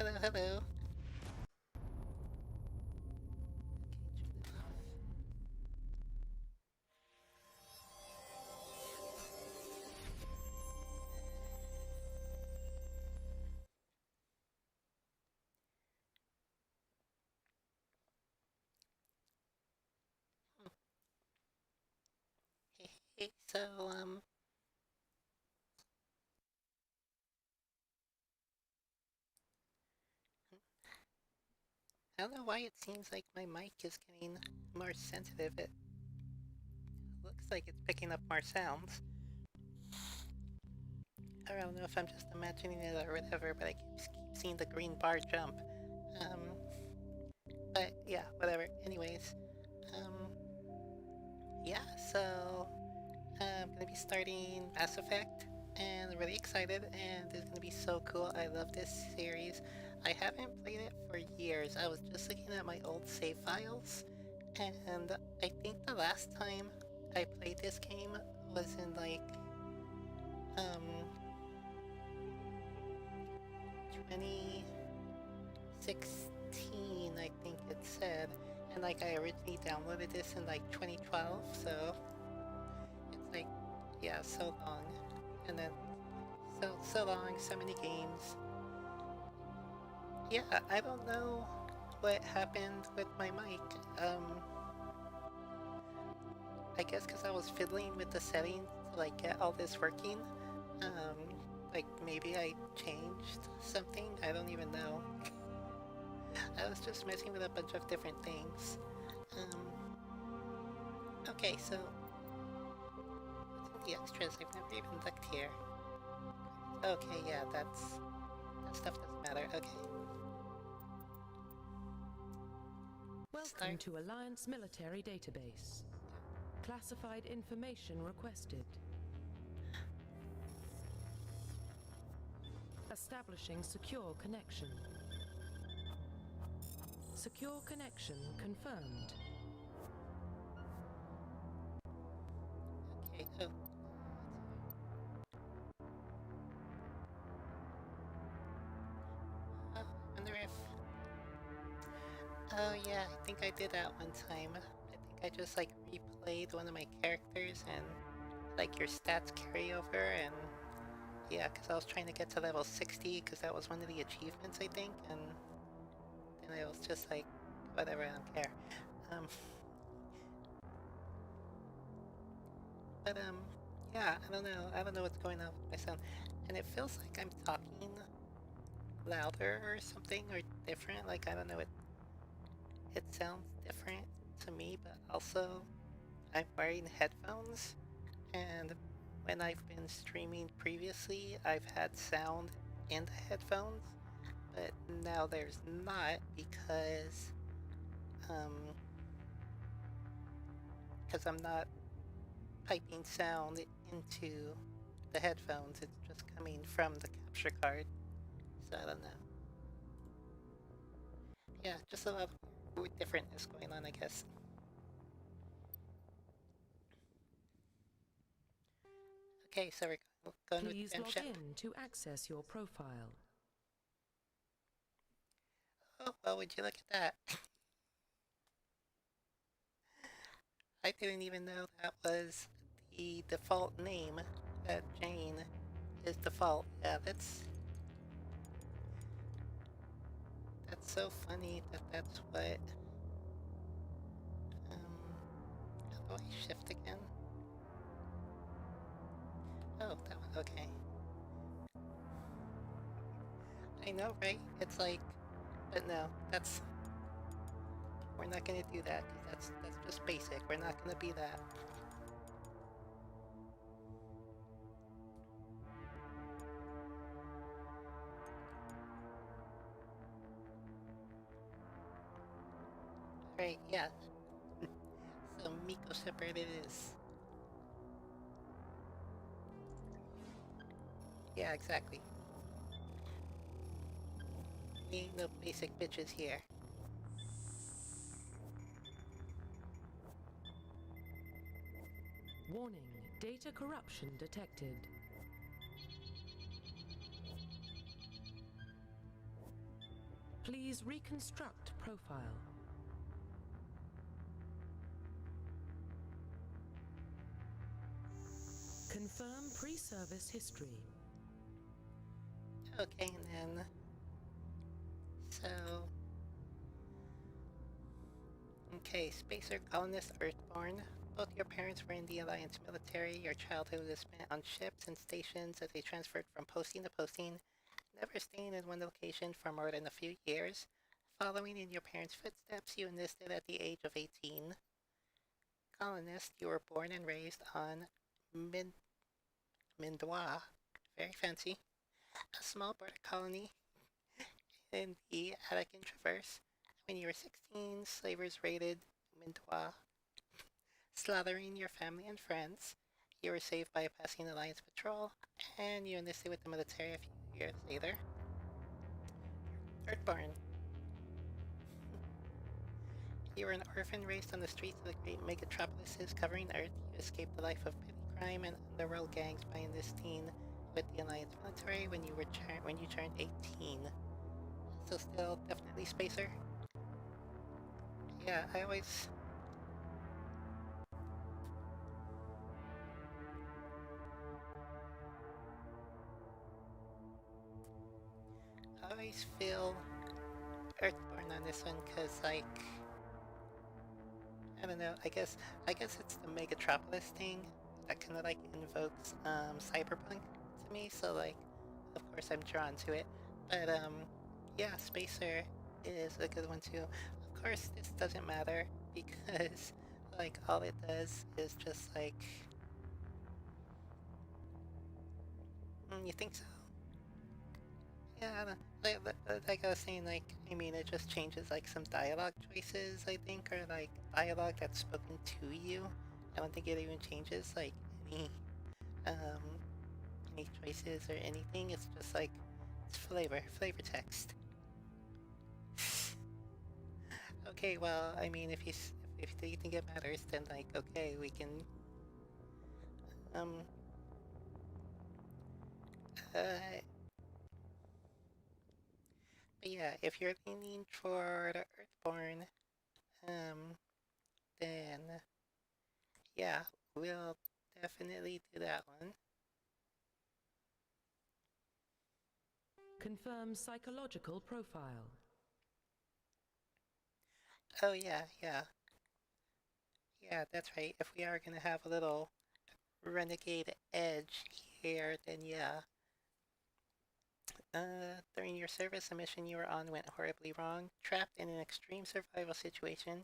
hello, hello. Hey, so, I don't know why it seems like my mic is getting more sensitive. It looks like it's picking up more sounds. I don't know if I'm just imagining it or whatever, but I keep seeing the green bar jump. Um, but yeah, whatever. Anyways, um, yeah, so I'm gonna be starting Mass Effect and really excited, and it's gonna be so cool. I love this series. I haven't played it for years. I was just looking at my old save files, and I think the last time I played this game was in like um 2016, I think it said. And like I originally downloaded this in like 2012, so it's like yeah, so long. And then so long, so many games. Yeah, I don't know what happened with my mic. I guess because I was fiddling with the settings to like get all this working. Um, like maybe I changed something. I don't even know. I was just messing with a bunch of different things. Okay, so what's in the extras? I've never even looked here. Okay, yeah, that stuff doesn't matter. Okay. Welcome to Alliance Military Database. Classified information requested. Establishing secure connection. Secure connection confirmed. Okay, oh. I wonder if... Oh yeah, I think I did that one time. I think I just like replayed one of my characters and like your stats carry over and yeah, because I was trying to get to level 60 because that was one of the achievements I think, and then I was just like, whatever, I don't care. Um, but yeah, I don't know what's going on with my sound, and it feels like I'm talking louder or something or different. Like I don't know, it sounds different to me, but also I'm wearing headphones, and when I've been streaming previously, I've had sound in the headphones, but now there's not um, because I'm not piping sound into the headphones. It's just coming from the capture card. So I don't know. Yeah, just a lot of weird differentness going on, I guess. Okay, so we're going with Please Miko log Shepard. in to access your profile. Oh, well, would you look at that? I didn't even know that was the default name, that Jane is default. Yeah, that's so funny that that's what... how do I shift again? Oh, that one, okay. I know, right? It's like, but no, we're not gonna do that, because that's just basic. We're not gonna be that. Right, yeah. So Miko Shepard it is. Yeah, exactly. We ain't no basic bitches here. Warning, data corruption detected. Please reconstruct profile. Confirm pre-service history. Okay, and then... So... Okay, Spacer Colonist Earthborn. Both your parents were in the Alliance military. Your childhood was spent on ships and stations as they transferred from posting to posting, never staying in one location for more than a few years. Following in your parents' footsteps, you enlisted at the age of 18. Colonist, you were born and raised on Mindois, very fancy, a small border colony in the Attican Traverse. When you were 16, slavers raided Mindois, slaughtering your family and friends. You were saved by a passing Alliance patrol, and you enlisted with the military a few years later. Earthborn. You were an orphan raised on the streets of the great megatropolises covering Earth. You escaped the life of petty crime and underworld gangs by enlisting with the Alliance military when you turned 18. So still definitely Spacer. Yeah, I always feel Earthborn on this one because, like, I don't know, I guess it's the Megatropolis thing that kind of, like, invokes, cyberpunk to me, so, like, of course I'm drawn to it. But, yeah, Spacer is a good one too. Of course, this doesn't matter because, like, all it does is just, like... you think so? Yeah, I don't, like I was saying, like, I mean, it just changes, like, some dialogue choices, I think, or, like, dialogue that's spoken to you. I don't think it even changes, like, um, any choices or anything. It's just, like, it's flavor text. Okay, well, I mean, if you think it matters, then, like, okay, we can, uh, but yeah, if you're leaning toward Earthborn, then yeah, we'll definitely do that one. Confirm psychological profile. Oh yeah, yeah. Yeah, that's right. If we are gonna have a little renegade edge here, then yeah. During your service, a mission you were on went horribly wrong. Trapped in an extreme survival situation,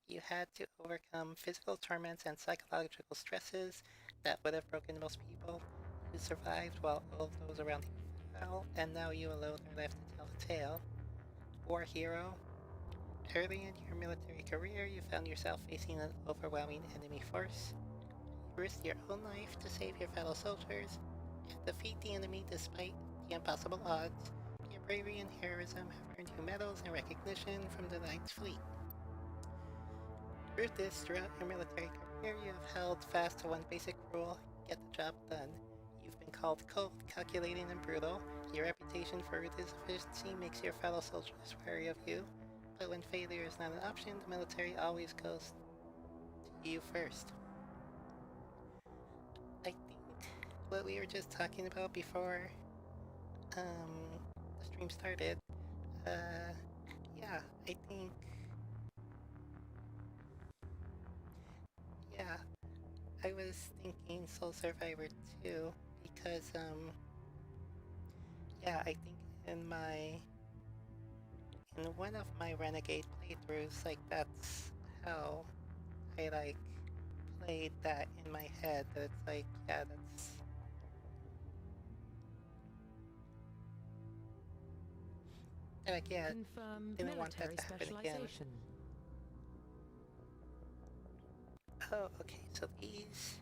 you had to overcome physical torments and psychological stresses that would have broken most people. You survived while all of those around you fell, and now you alone are left to tell the tale. War hero. Early in your military career, you found yourself facing an overwhelming enemy force. You risked your own life to save your fellow soldiers and defeat the enemy despite the impossible odds. Your bravery and heroism have earned you medals and recognition from the Knight's Fleet. Through this, throughout your military career, you have held fast to one basic rule: get the job done. You've been called cold, calculating, and brutal. Your reputation for ruthless efficiency makes your fellow soldiers wary of you. But when failure is not an option, the military always goes to you first. I think what we were just talking about before the stream started, yeah, I think, yeah, I was thinking Soul Survivor 2 because, yeah, I think in one of my Renegade playthroughs, like, that's how I, like, played that in my head. That it's like, yeah, that's... And like, yeah, Confirm didn't want that military to happen again. specialization. Oh, okay, so these...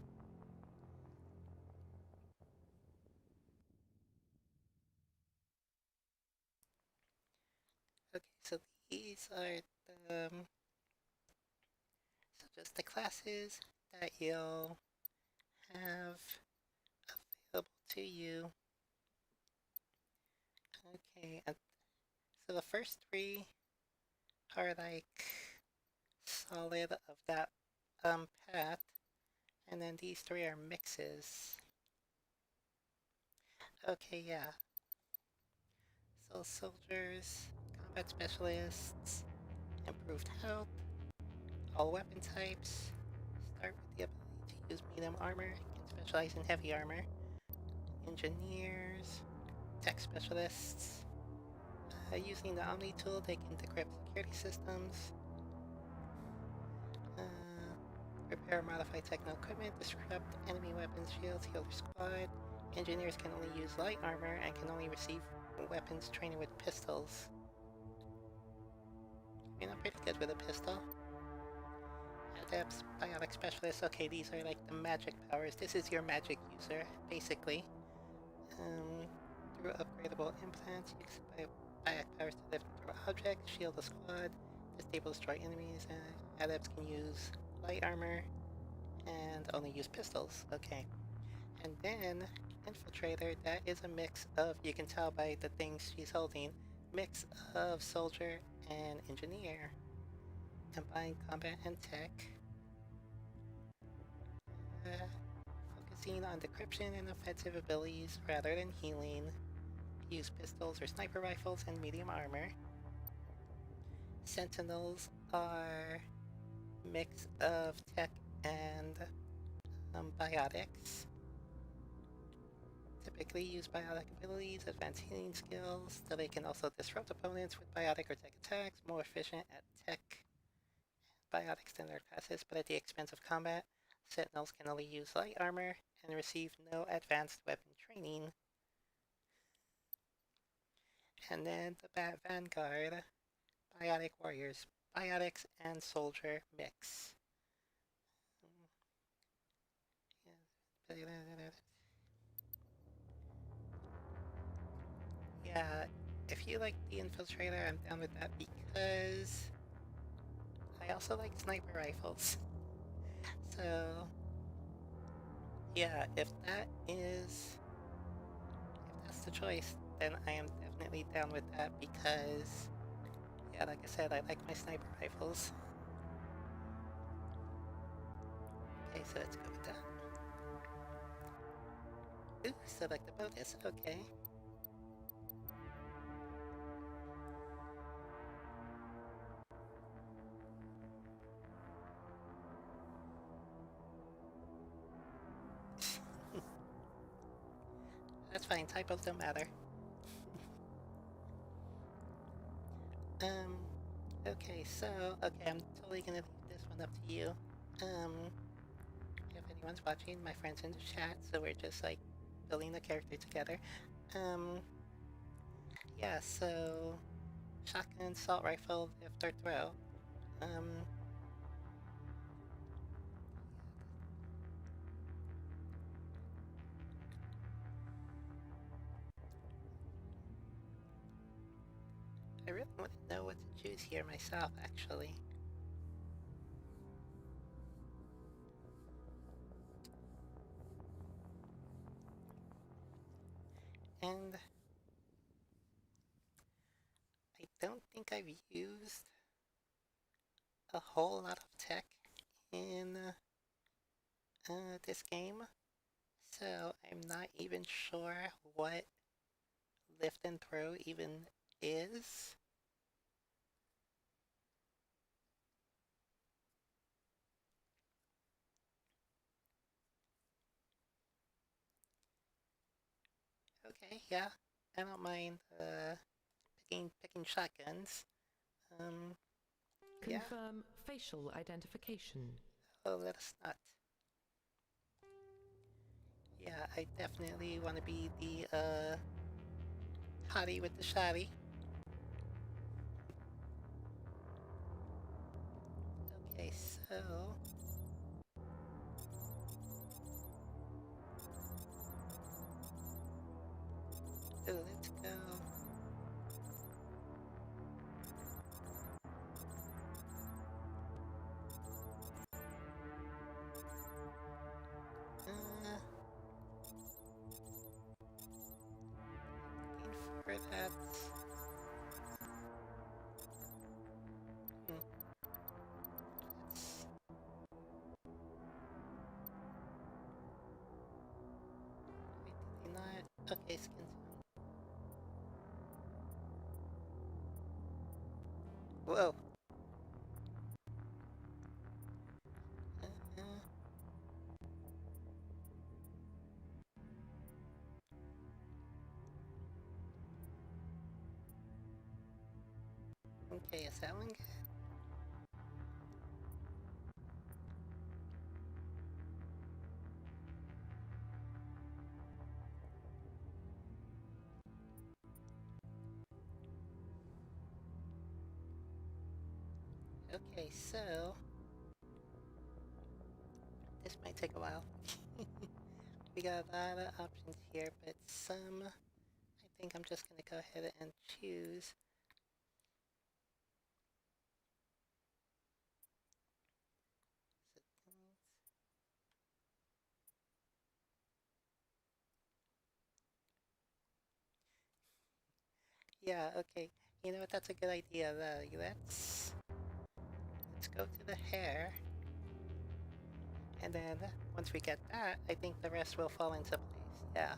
Okay, so these are the... so just the classes that you'll have available to you. Okay, So the first three are like solid of that path, and then these three are mixes. Okay, yeah. So soldiers, combat specialists, improved health, all weapon types. Start with the ability to use medium armor, can specialize in heavy armor. Engineers, tech specialists. Using the Omni tool, they can decrypt security systems. Repair modify techno equipment, disrupt enemy weapons, shields, heal their squad. Engineers can only use light armor and can only receive weapons training with pistols. I mean, I'm pretty good with a pistol. Adepts, biotic specialists. Okay, these are like the magic powers. This is your magic user, basically. Through upgradable implants, you can biotic powers to lift and throw objects, shield the squad, disable destroy enemies, and adepts can use light armor and only use pistols. Okay. And then Infiltrator, that is a mix of, you can tell by the things she's holding, mix of soldier and engineer. Combine combat and tech. Focusing on decryption and offensive abilities rather than healing. Use pistols or sniper rifles and medium armor. Sentinels are mix of tech and biotics. Typically use biotic abilities, advanced healing skills, so they can also disrupt opponents with biotic or tech attacks, more efficient at tech biotics than their classes, but at the expense of combat. Sentinels can only use light armor and receive no advanced weapon training. And then the Vanguard, biotic warriors, biotics and soldier mix. Yeah, if you like the Infiltrator, I'm down with that because I also like sniper rifles. So, yeah, if that's the choice, then I am definitely down with that because, yeah, like I said, I like my sniper rifles. Okay, so let's go with that. Ooh, select the bonus, okay. That's fine, typos don't matter. Okay, so, okay, I'm totally gonna leave this one up to you. If anyone's watching, my friend's in the chat, so we're just, like, building the character together. Yeah, so, shotgun, assault rifle, lift or throw. I really want to know what to choose here myself, actually. And I don't think I've used a whole lot of tech in this game, so I'm not even sure what lift and throw even is. Okay, yeah, I don't mind picking shotguns. Yeah. Confirm facial identification. Oh, let us not. Yeah, I definitely want to be the hottie with the shotty. Okay, so let's go. Looking for that Okay, skin tone. Whoa. Uh, okay, is that one good? Okay, so this might take a while. We got a lot of options here, but some I think I'm just gonna go ahead and choose. Yeah, okay. You know what? That's a good idea. Let's go to the hair, and then once we get that, I think the rest will fall into place. Yeah.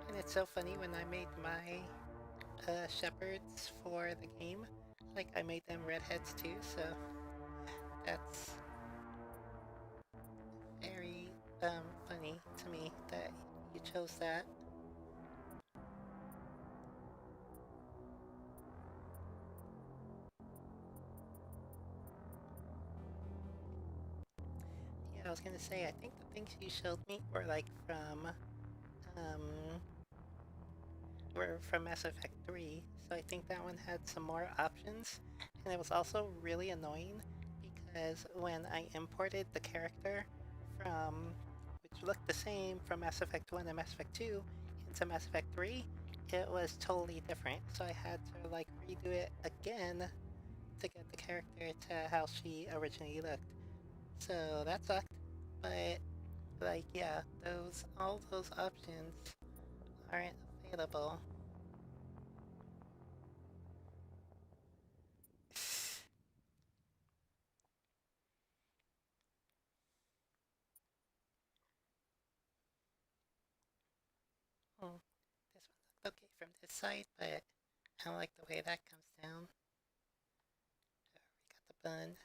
And it's so funny when I made my shepherds for the game, like I made them redheads too. So that's very funny to me that you chose that. Yeah, I was gonna say, I think the things you showed me were like um, were from Mass Effect 3, so I think that one had some more options, and it was also really annoying because when I imported the character from, which looked the same from Mass Effect 1 and Mass Effect 2 into Mass Effect 3, it was totally different, so I had to like redo it again to get the character to how she originally looked. So that sucked, but like yeah, all those options aren't available. Hmm, this one looked okay from this side, but I don't like the way that comes down. We got the bun.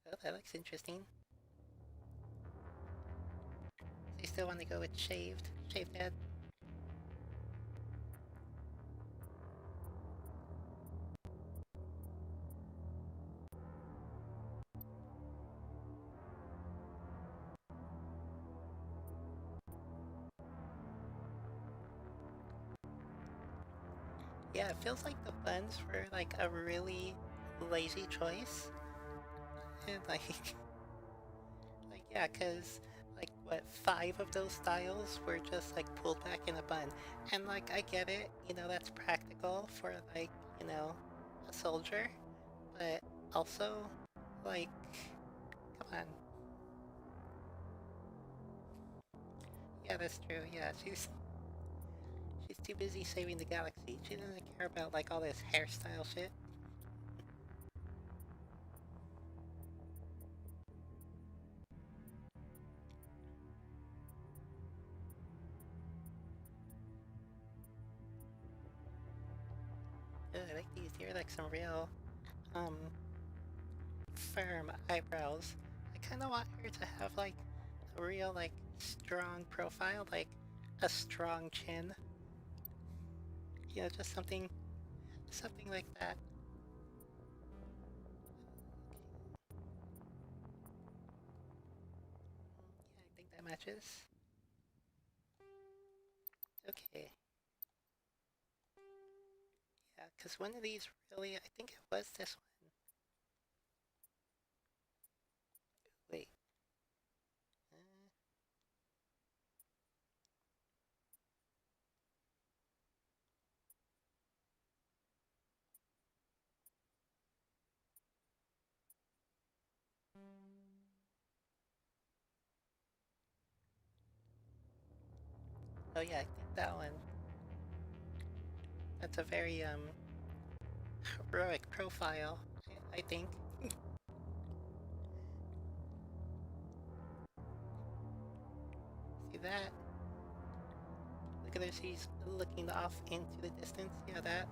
Oh, that looks interesting. So you still want to go with shaved head? Yeah, it feels like the buns were like a really lazy choice. And like, like yeah, cause like what, 5 of those styles were just like pulled back in a bun. And like I get it, that's practical for like, a soldier, but also like come on. Yeah, that's true. Yeah, she's too busy saving the galaxy. She doesn't care about like all this hairstyle shit. Ugh, I like these. They're like some real um firm eyebrows. I kind of want her to have like a real like strong profile, like a strong chin. Just something like that. Yeah, I think that matches. Okay. Yeah, because one of these really, I think it was this one. Wait. Oh yeah, I think that one. That's a very heroic profile, I think. See that? Look at this, he's looking off into the distance. Yeah, that.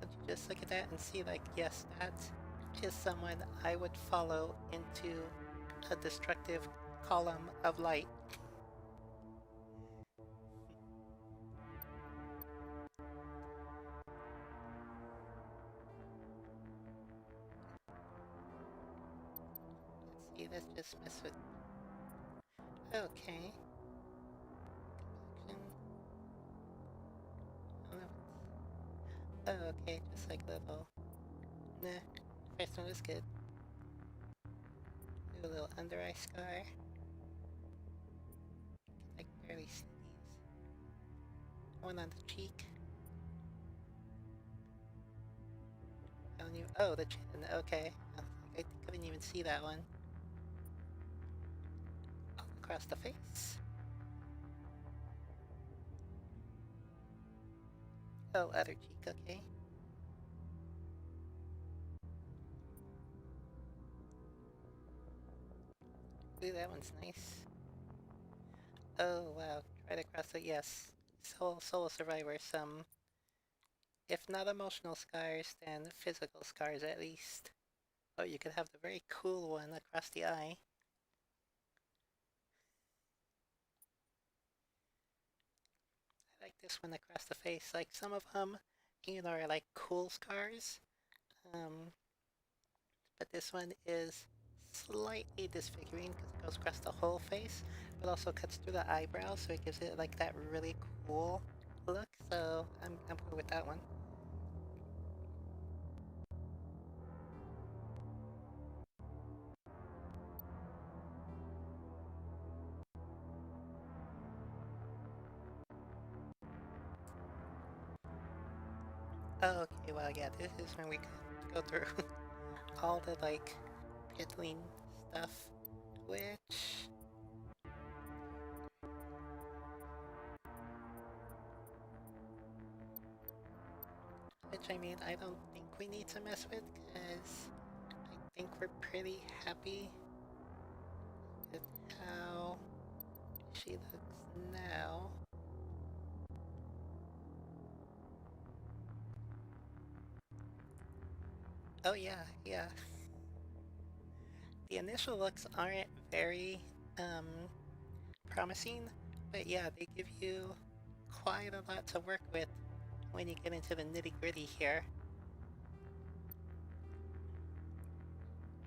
Don't you just look at that and see, like, yes, that is someone I would follow into a destructive column of light. Let's see, let's just mess with. Okay. Oh, okay, just like little. Nah, first one was good. Do a little under eye scar. I can barely see these. One on the cheek. I don't even. Oh, the chin. Okay. I couldn't even see that one. All across the face. Oh, other cheek. Okay. Ooh, that one's nice. Oh wow, right across the yes. Solo survivor. Some, if not emotional scars, then physical scars at least. Oh, you could have the very cool one across the eye. I like this one across the face. Like some of them, are like cool scars. Um, but this one is slightly disfiguring because it goes across the whole face, but also cuts through the eyebrow, so it gives it like that really cool look. So I'm good with that one. Oh, okay, well, yeah, this is when we could go through all the like piddling stuff, which I mean I don't think we need to mess with because I think we're pretty happy with how she looks now. Oh yeah, yeah. The initial looks aren't very um, promising, but yeah, they give you quite a lot to work with when you get into the nitty-gritty here.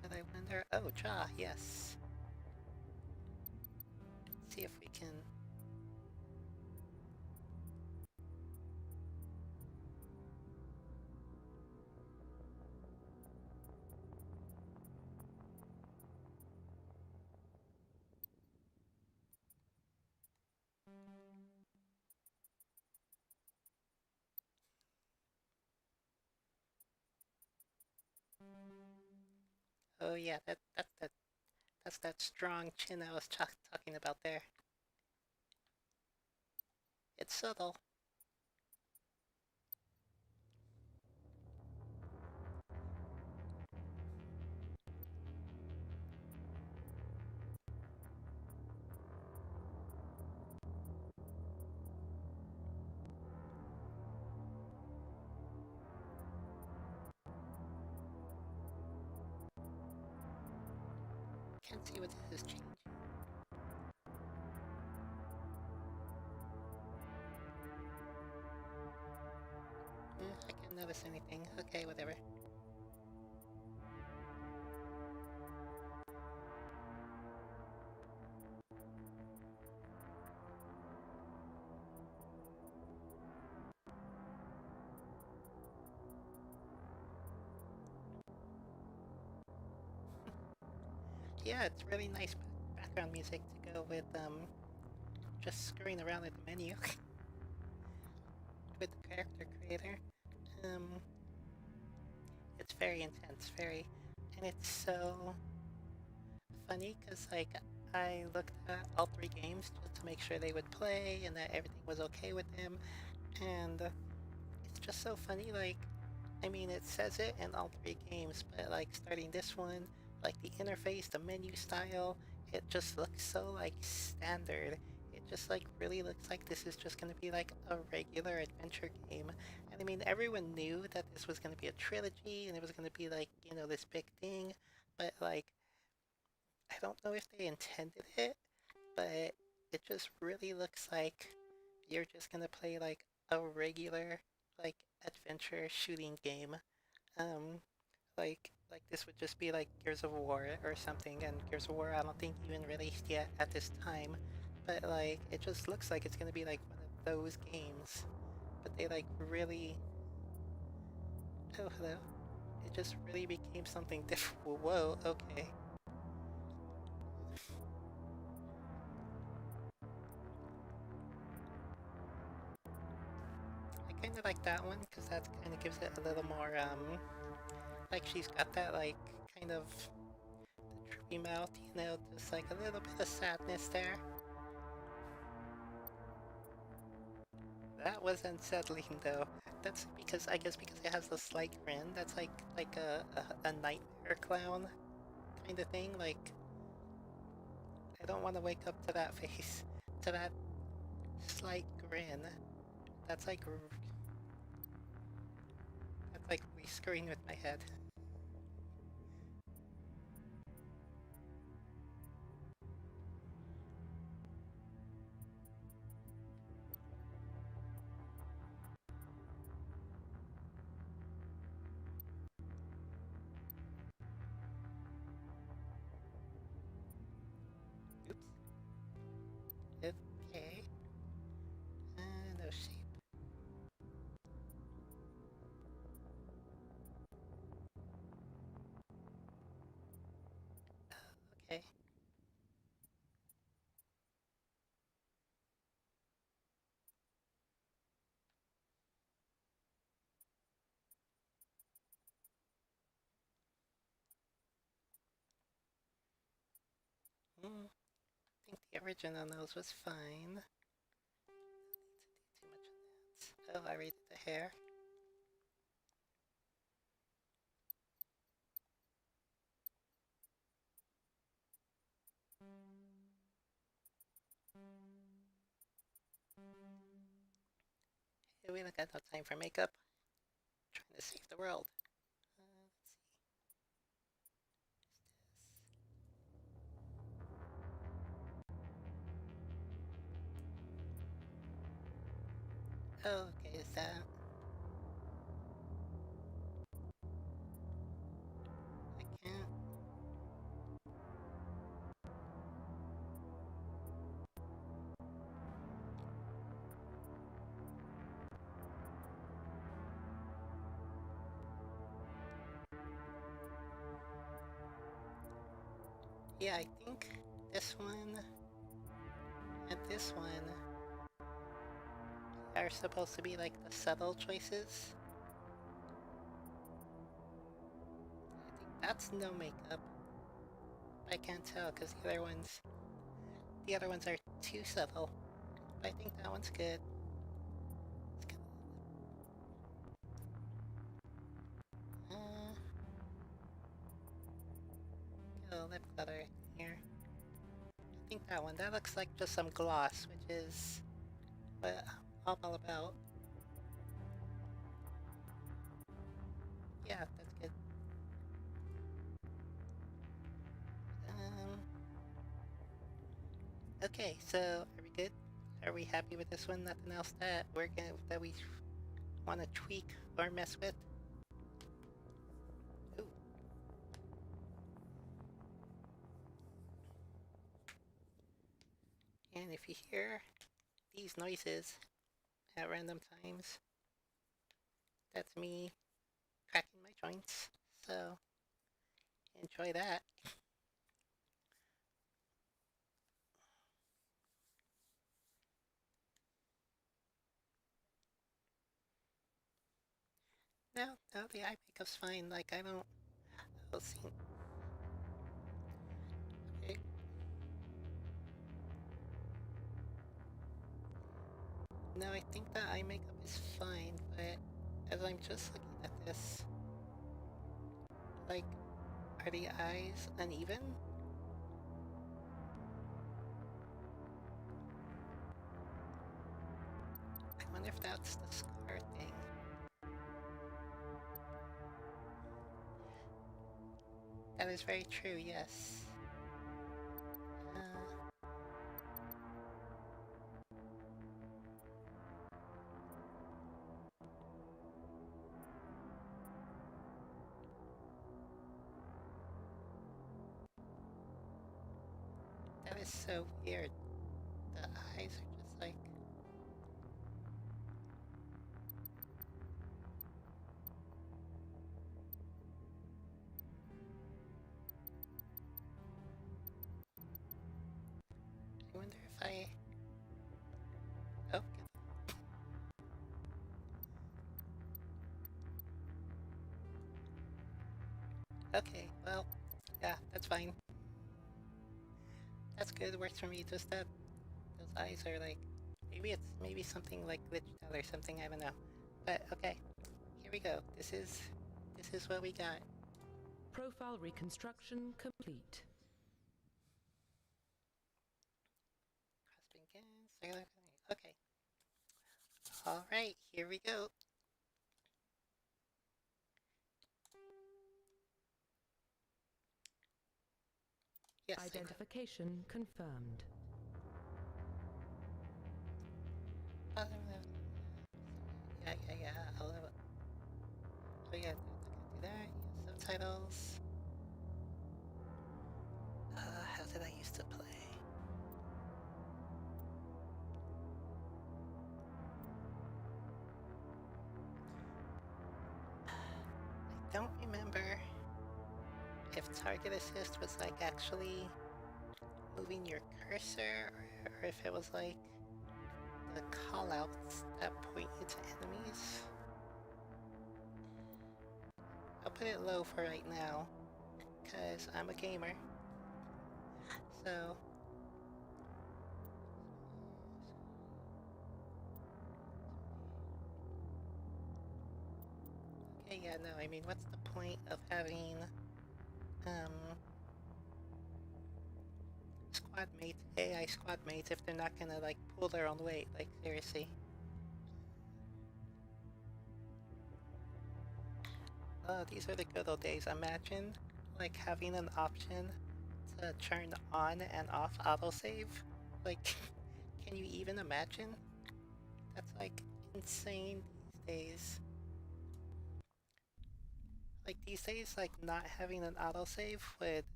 But I wonder, oh, jaw, yes. Let's see if we can. Oh yeah, that's that strong chin I was talking about there. It's subtle. Can't see what this is changing. I can't notice anything. Okay, whatever. Yeah, it's really nice background music to go with just screwing around with the menu with the character creator. Um, it's very intense, very, and it's so funny because like I looked at all three games just to make sure they would play and that everything was okay with them. And it's just so funny, like, I mean, it says it in all three games, but like starting this one, like the interface, the menu style, it just looks so like standard. It just like really looks like this is just gonna be like a regular adventure game. And I mean, everyone knew that this was gonna be a trilogy and it was gonna be like, you know, this big thing, but like, I don't know if they intended it, but it just really looks like you're just gonna play like a regular like adventure shooting game. Um, like this would just be like Gears of War or something, and Gears of War I don't think even released yet at this time, but like it just looks like it's gonna be like one of those games. But they like really, oh hello, it just really became something different. Whoa, okay. I kind of like that one because that kind of gives it a little more like she's got that like kind of droopy mouth, you know, just like a little bit of sadness there. That was unsettling though. That's because I guess because it has the slight grin. That's like a nightmare clown kind of thing. Like I don't want to wake up to that face, to that slight grin. That's like that's like screwing with my head. Oops. Okay. No shape. Okay. I think the original nose was fine. Don't need to do too much on that. Oh, I redid the hair. Hey, we don't got no time for makeup. I'm trying to save the world. Let's see. Oh, okay, is that? I can't. Yeah, I think this one and this one are supposed to be like the subtle choices. I think that's no makeup. I can't tell because the other ones are too subtle. But I think that one's good. Let's get a lip glitter here. I think that one. That looks like just some gloss, which is what I'm all about. Yeah, that's good. Um, okay, so are we good? Are we happy with this one? Nothing else that we want to tweak or mess with? Ooh. And if you hear these noises at random times, that's me cracking my joints. So enjoy that. No, the eye makeup's fine. Like I don't. I'll see. Okay. No, I think the eye makeup is fine, but as I'm just looking at this, like, are the eyes uneven? I wonder if that's the scar thing. That is very true, yes. That is so weird. The eyes are just like... I wonder if I... Oh, okay, well, yeah, that's fine. That's good, works for me, just that those eyes are like... Maybe something like glitched out or something, I don't know. But, okay, here we go. This is what we got. Profile reconstruction complete. Okay. Alright, here we go. Yes. Identification confirmed. Yeah. I'll have it. Oh yeah, do that. Yeah, subtitles. How did I used to play? I don't remember if target assist was like actually moving your cursor, or if it was like the callouts that point you to enemies. I'll put it low for right now, because I'm a gamer. So... Okay, yeah, no, I mean, what's the point of having, squad mates, AI squad mates, if they're not gonna, like, pull their own weight? Like, seriously. Oh, these are the good old days. Imagine, like, having an option to turn on and off autosave. Like, can you even imagine? That's, like, insane these days. Like, these days, like, not having an autosave would,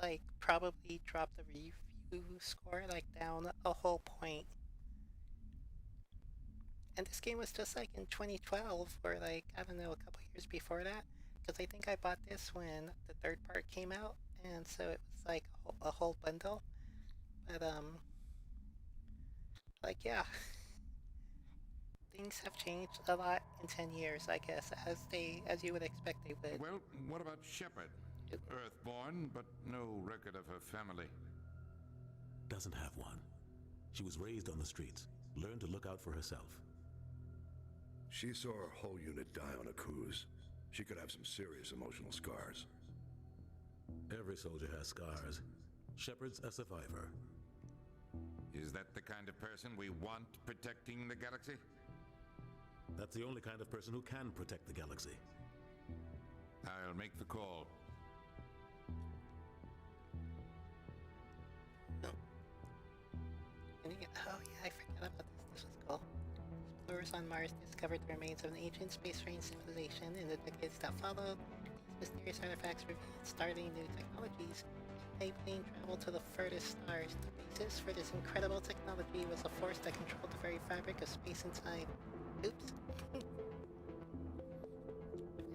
like, probably drop the review score, like, down a whole point. And this game was just, like, in 2012, or, like, I don't know, a couple years before that. Because I think I bought this when the third part came out, and so it was, like, a whole bundle. But, like, yeah. Things have changed a lot in 10 years, I guess, as you would expect they would. Well, what about Shepard? Earthborn, but no record of her family. Doesn't have one. She was raised on the streets, learned to look out for herself. She saw her whole unit die on a cruise. She could have some serious emotional scars. Every soldier has scars. Shepard's a survivor. Is that the kind of person we want protecting the galaxy? That's the only kind of person who can protect the galaxy. I'll make the call. Oh yeah, I forgot about this. This was cool. Explorers on Mars discovered the remains of an ancient space-range civilization. In the decades that followed, these mysterious artifacts revealed startling new technologies, enabling travel to the furthest stars. The basis for this incredible technology was a force that controlled the very fabric of space and time. Oops. I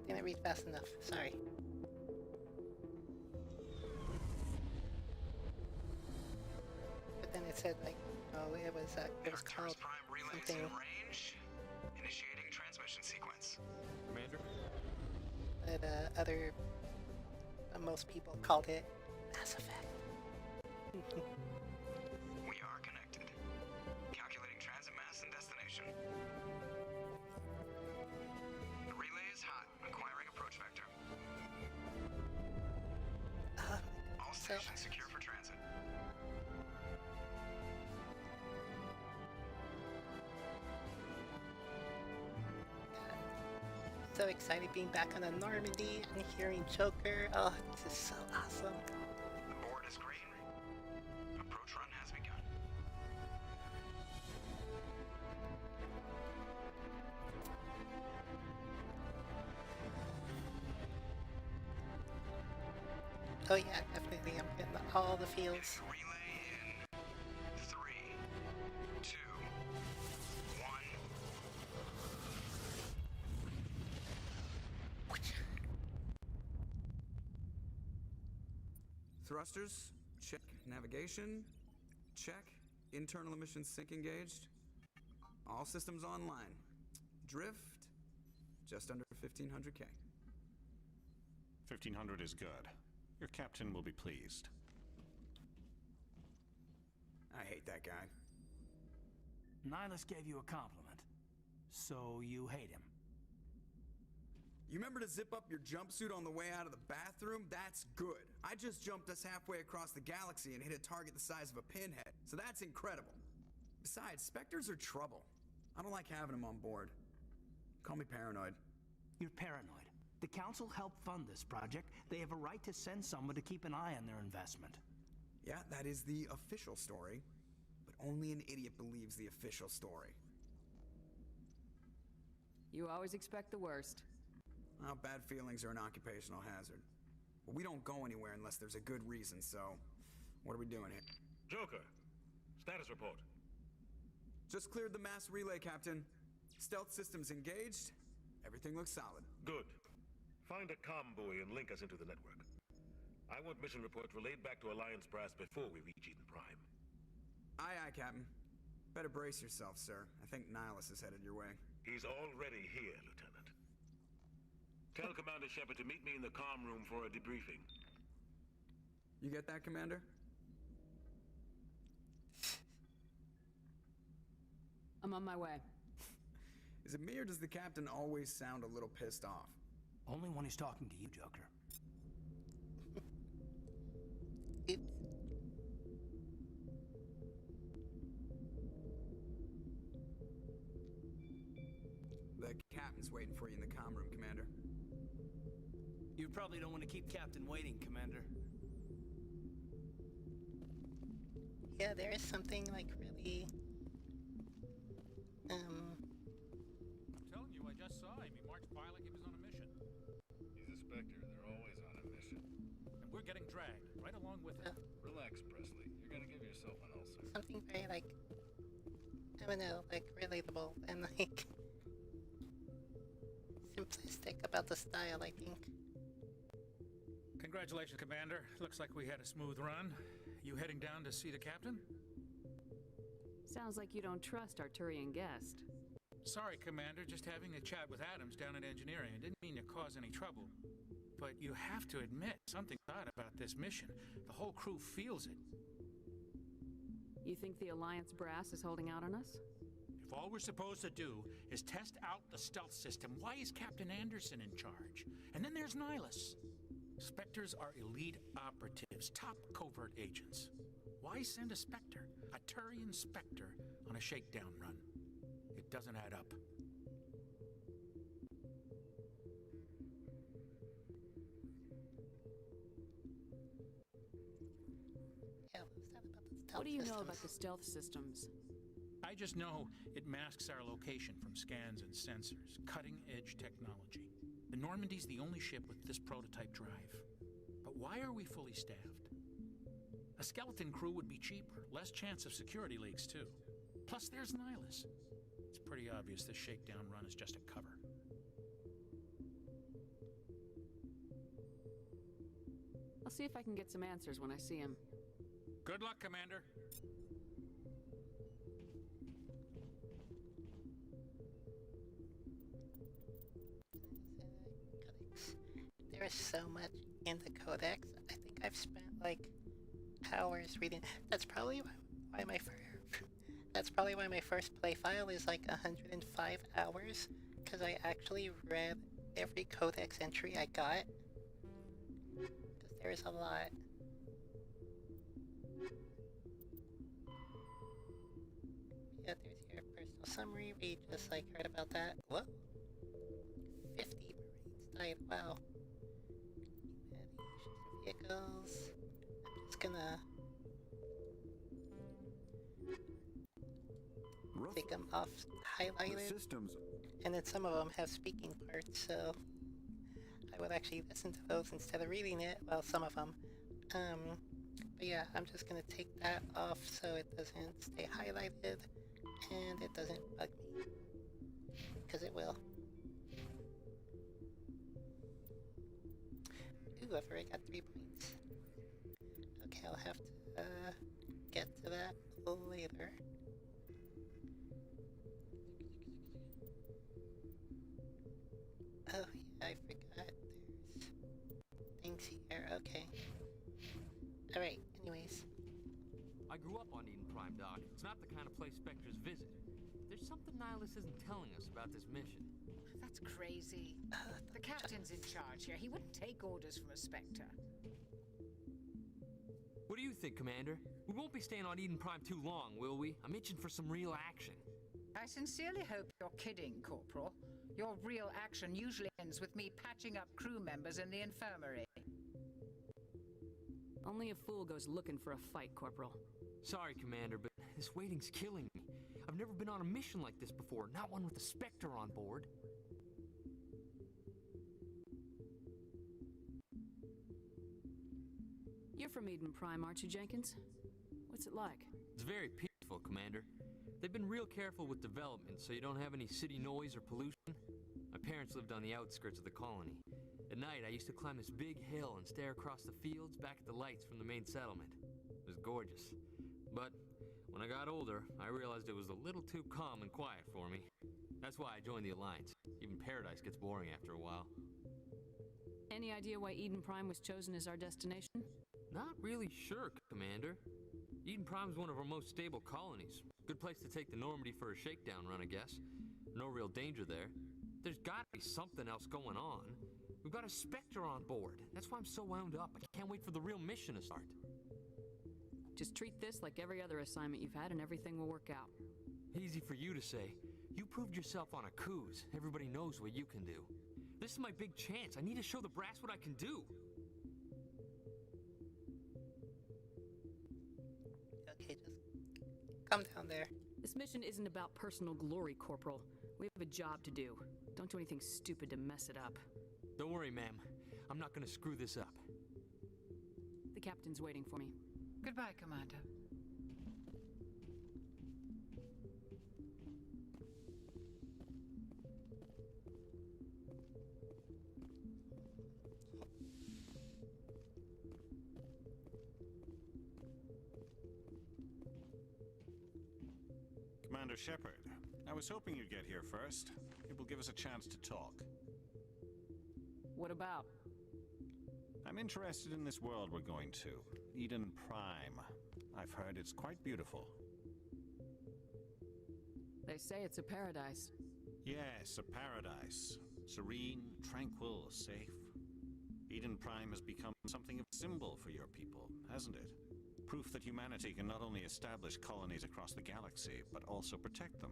didn't read fast enough. Sorry. But then it said, like, oh, it was called Prime relays something. in range. Initiating transmission sequence. Commander? But most people called it Mass Effect. We are connected. Calculating transit mass and destination. Transmission secure for transit. So excited being back on the Normandy and hearing Joker. Oh, this is so awesome. The board is green. Approach run has begun. Oh yeah, definitely. I'm getting all the feels. Relay in 3, 2, 1. Thrusters, check. Navigation, check. Internal emissions sync engaged. All systems online. Drift, just under 1500K. 1500 is good. Your captain will be pleased. I hate that guy. Nihilus gave you a compliment, so you hate him. You remember to zip up your jumpsuit on the way out of the bathroom? That's good. I just jumped us halfway across the galaxy and hit a target the size of a pinhead, so that's incredible. Besides, Spectres are trouble. I don't like having them on board. Call me paranoid. You're paranoid. The Council helped fund this project. They have a right to send someone to keep an eye on their investment. Yeah, that is the official story, but only an idiot believes the official story. You always expect the worst. Well, bad feelings are an occupational hazard. But we don't go anywhere unless there's a good reason, so what are we doing here? Joker, status report. Just cleared the mass relay, Captain. Stealth systems engaged. Everything looks solid. Good. Find a comm buoy and link us into the network. I want mission reports relayed back to Alliance brass before we reach Eden Prime. Aye, aye, Captain. Better brace yourself, sir. I think Nihilus is headed your way. He's already here, Lieutenant. Tell Commander Shepard to meet me in the comm room for a debriefing. You get that, Commander? I'm on my way. Is it me or does the Captain always sound a little pissed off? Only when he's talking to you, Joker. The Captain's waiting for you in the comm room, Commander. You probably don't want to keep Captain waiting, Commander. Yeah, there is something like really I'm telling you, I just saw him. He marched by like he was on a mission. He's a Spectre. They're always on a mission. And we're getting dragged right along with him. Relax, Presley. You're gonna give yourself an ulcer. something very like, I don't know, like relatable and like simplistic about the style, I think. Congratulations, Commander. Looks like we had a smooth run. You heading down to see the captain? Sounds like you don't trust Arturian guest. Sorry, Commander. Just having a chat with Adams down at engineering. I didn't mean to cause any trouble. But you have to admit, something's odd about this mission. The whole crew feels it. You think the Alliance brass is holding out on us? If all we're supposed to do is test out the stealth system, why is Captain Anderson in charge? And then there's Nihilus. Spectres are elite operatives, top covert agents. Why send a Spectre, a Turian Spectre, on a shakedown run? It doesn't add up. Yeah, what was that about the stealth What do you know systems? about the stealth systems? I just know it masks our location from scans and sensors. Cutting-edge technology. The Normandy's the only ship with this prototype drive. But why are we fully staffed? A skeleton crew would be cheaper, less chance of security leaks too. Plus there's Nihilus. It's pretty obvious this shakedown run is just a cover. I'll see if I can get some answers when I see him. Good luck, Commander. Codex. There is so much in the codex. I think I've spent like hours reading. That's probably why my first play file is like 105 hours, because I actually read every codex entry I got. Because there's a lot. summary we just like heard about that. Whoa. 50 Marines died. Wow. Vehicles. I'm just gonna take them off highlighted. Systems. And then some of them have speaking parts, so I would actually listen to those instead of reading it. Well, some of them. But yeah, I'm just gonna take that off so it doesn't stay highlighted and it doesn't bug me. Because it will. Ooh, I've already got 3 points. Okay, I'll have to get to that later. Oh yeah, I forgot. There's things here. Okay. Alright, anyways. I grew up on Eden Prime, Doc. It's not the kind of place Spectres visit. There's something Nihilus isn't telling us about this mission. That's crazy. The captain's in charge here. He wouldn't take orders from a Spectre. What do you think, Commander? We won't be staying on Eden Prime too long, will we? I'm itching for some real action. I sincerely hope you're kidding, Corporal. Your real action usually ends with me patching up crew members in the infirmary. Only a fool goes looking for a fight, Corporal. Sorry, Commander, but this waiting's killing me. I've never been on a mission like this before, not one with a Spectre on board. You're from Eden Prime, aren't you, Jenkins? What's it like? It's very peaceful, Commander. They've been real careful with development, so you don't have any city noise or pollution. My parents lived on the outskirts of the colony. At night, I used to climb this big hill and stare across the fields back at the lights from the main settlement. It was gorgeous. But when I got older, I realized it was a little too calm and quiet for me. That's why I joined the Alliance. Even Paradise gets boring after a while. Any idea why Eden Prime was chosen as our destination? Not really sure, Commander. Eden Prime's one of our most stable colonies. Good place to take the Normandy for a shakedown run, I guess. No real danger there. There's gotta be something else going on. We've got a Spectre on board. That's why I'm so wound up. I can't wait for the real mission to start. Just treat this like every other assignment you've had and everything will work out. Easy for you to say. You proved yourself on a cruise. Everybody knows what you can do. This is my big chance. I need to show the brass what I can do. Okay, just come down there. This mission isn't about personal glory, Corporal. We have a job to do. Don't do anything stupid to mess it up. Don't worry, ma'am. I'm not gonna screw this up. The captain's waiting for me. Goodbye, Commander. Commander Shepard, I was hoping you'd get here first. It will give us a chance to talk. What about? I'm interested in this world we're going to. Eden Prime. I've heard it's quite beautiful. They say it's a paradise. Yes, a paradise. Serene, tranquil, safe. Eden Prime has become something of a symbol for your people, hasn't it? Proof that humanity can not only establish colonies across the galaxy, but also protect them.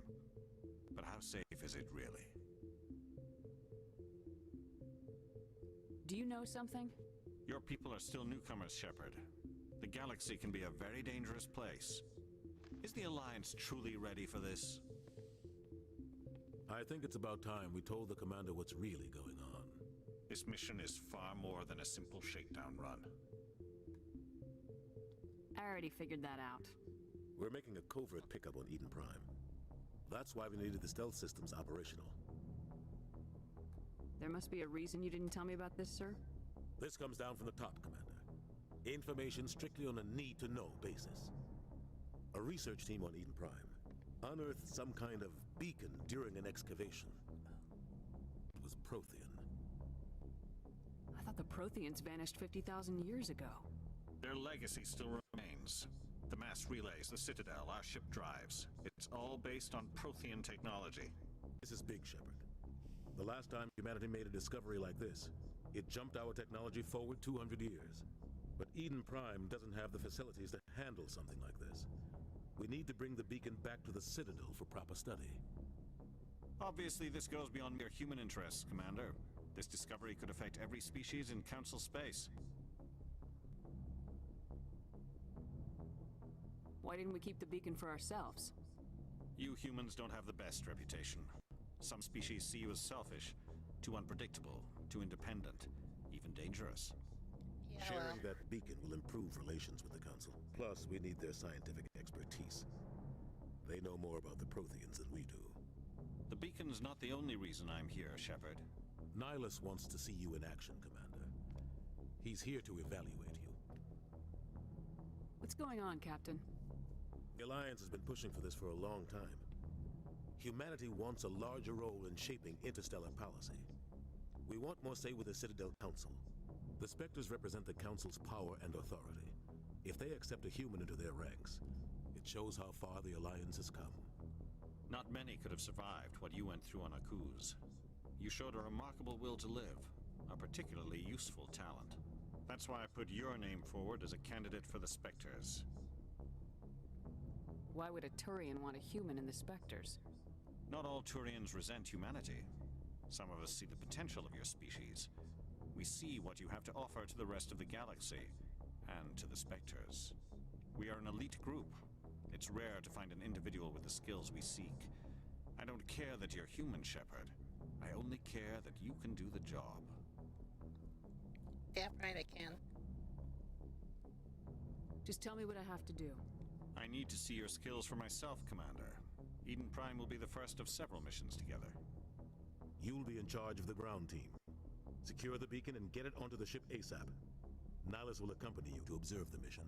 But how safe is it really? Do you know something? Your people are still newcomers, Shepard. The galaxy can be a very dangerous place. Is the Alliance truly ready for this? I think it's about time we told the commander what's really going on. This mission is far more than a simple shakedown run. I already figured that out. We're making a covert pickup on Eden Prime. That's why we needed the stealth systems operational. There must be a reason you didn't tell me about this, sir? This comes down from the top, Commander. Information strictly on a need-to-know basis. A research team on Eden Prime unearthed some kind of beacon during an excavation. It was Prothean. I thought the Protheans vanished 50,000 years ago. Their legacy still remains. The mass relays, the Citadel, our ship drives. It's all based on Prothean technology. This is big, Shepard. The last time humanity made a discovery like this, it jumped our technology forward 200 years. But Eden Prime doesn't have the facilities to handle something like this. We need to bring the beacon back to the Citadel for proper study. Obviously, this goes beyond mere human interests, Commander. This discovery could affect every species in Council space. Why didn't we keep the beacon for ourselves? You humans don't have the best reputation. Some species see you as selfish, too unpredictable, too independent, even dangerous. Yeah, Sharing that beacon will improve relations with the Council. Plus, we need their scientific expertise. They know more about the Protheans than we do. The beacon's not the only reason I'm here, Shepard. Nihilus wants to see you in action, Commander. He's here to evaluate you. What's going on, Captain? The Alliance has been pushing for this for a long time. Humanity wants a larger role in shaping interstellar policy. We want more say with the Citadel Council. The Spectres represent the Council's power and authority. If they accept a human into their ranks, it shows how far the Alliance has come. Not many could have survived what you went through on Akuz. You showed a remarkable will to live, a particularly useful talent. That's why I put your name forward as a candidate for the Spectres. Why would a Turian want a human in the Spectres? Not all Turians resent humanity. Some of us see the potential of your species. We see what you have to offer to the rest of the galaxy, and to the Spectres. We are an elite group. It's rare to find an individual with the skills we seek. I don't care that you're human, Shepard. I only care that you can do the job. damn right I can. Just tell me what I have to do. I need to see your skills for myself, Commander. Eden Prime will be the first of several missions together. You'll be in charge of the ground team. Secure the beacon and get it onto the ship ASAP. Nihilus will accompany you to observe the mission.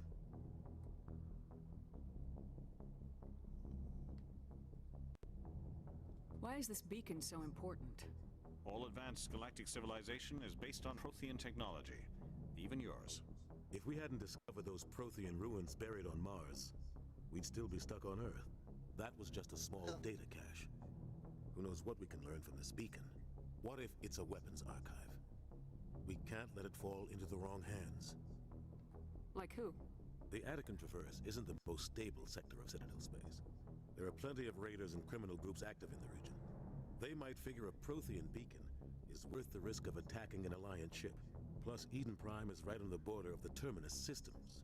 Why is this beacon so important? All advanced galactic civilization is based on Prothean technology, even yours. If we hadn't discovered those Prothean ruins buried on Mars, we'd still be stuck on Earth. That was just a small data cache. Who knows what we can learn from this beacon? What if it's a weapons archive? We can't let it fall into the wrong hands. Like who? The Attican Traverse isn't the most stable sector of Citadel space. There are plenty of raiders and criminal groups active in the region. They might figure a Prothean beacon is worth the risk of attacking an Alliance ship. Plus, Eden Prime is right on the border of the Terminus systems.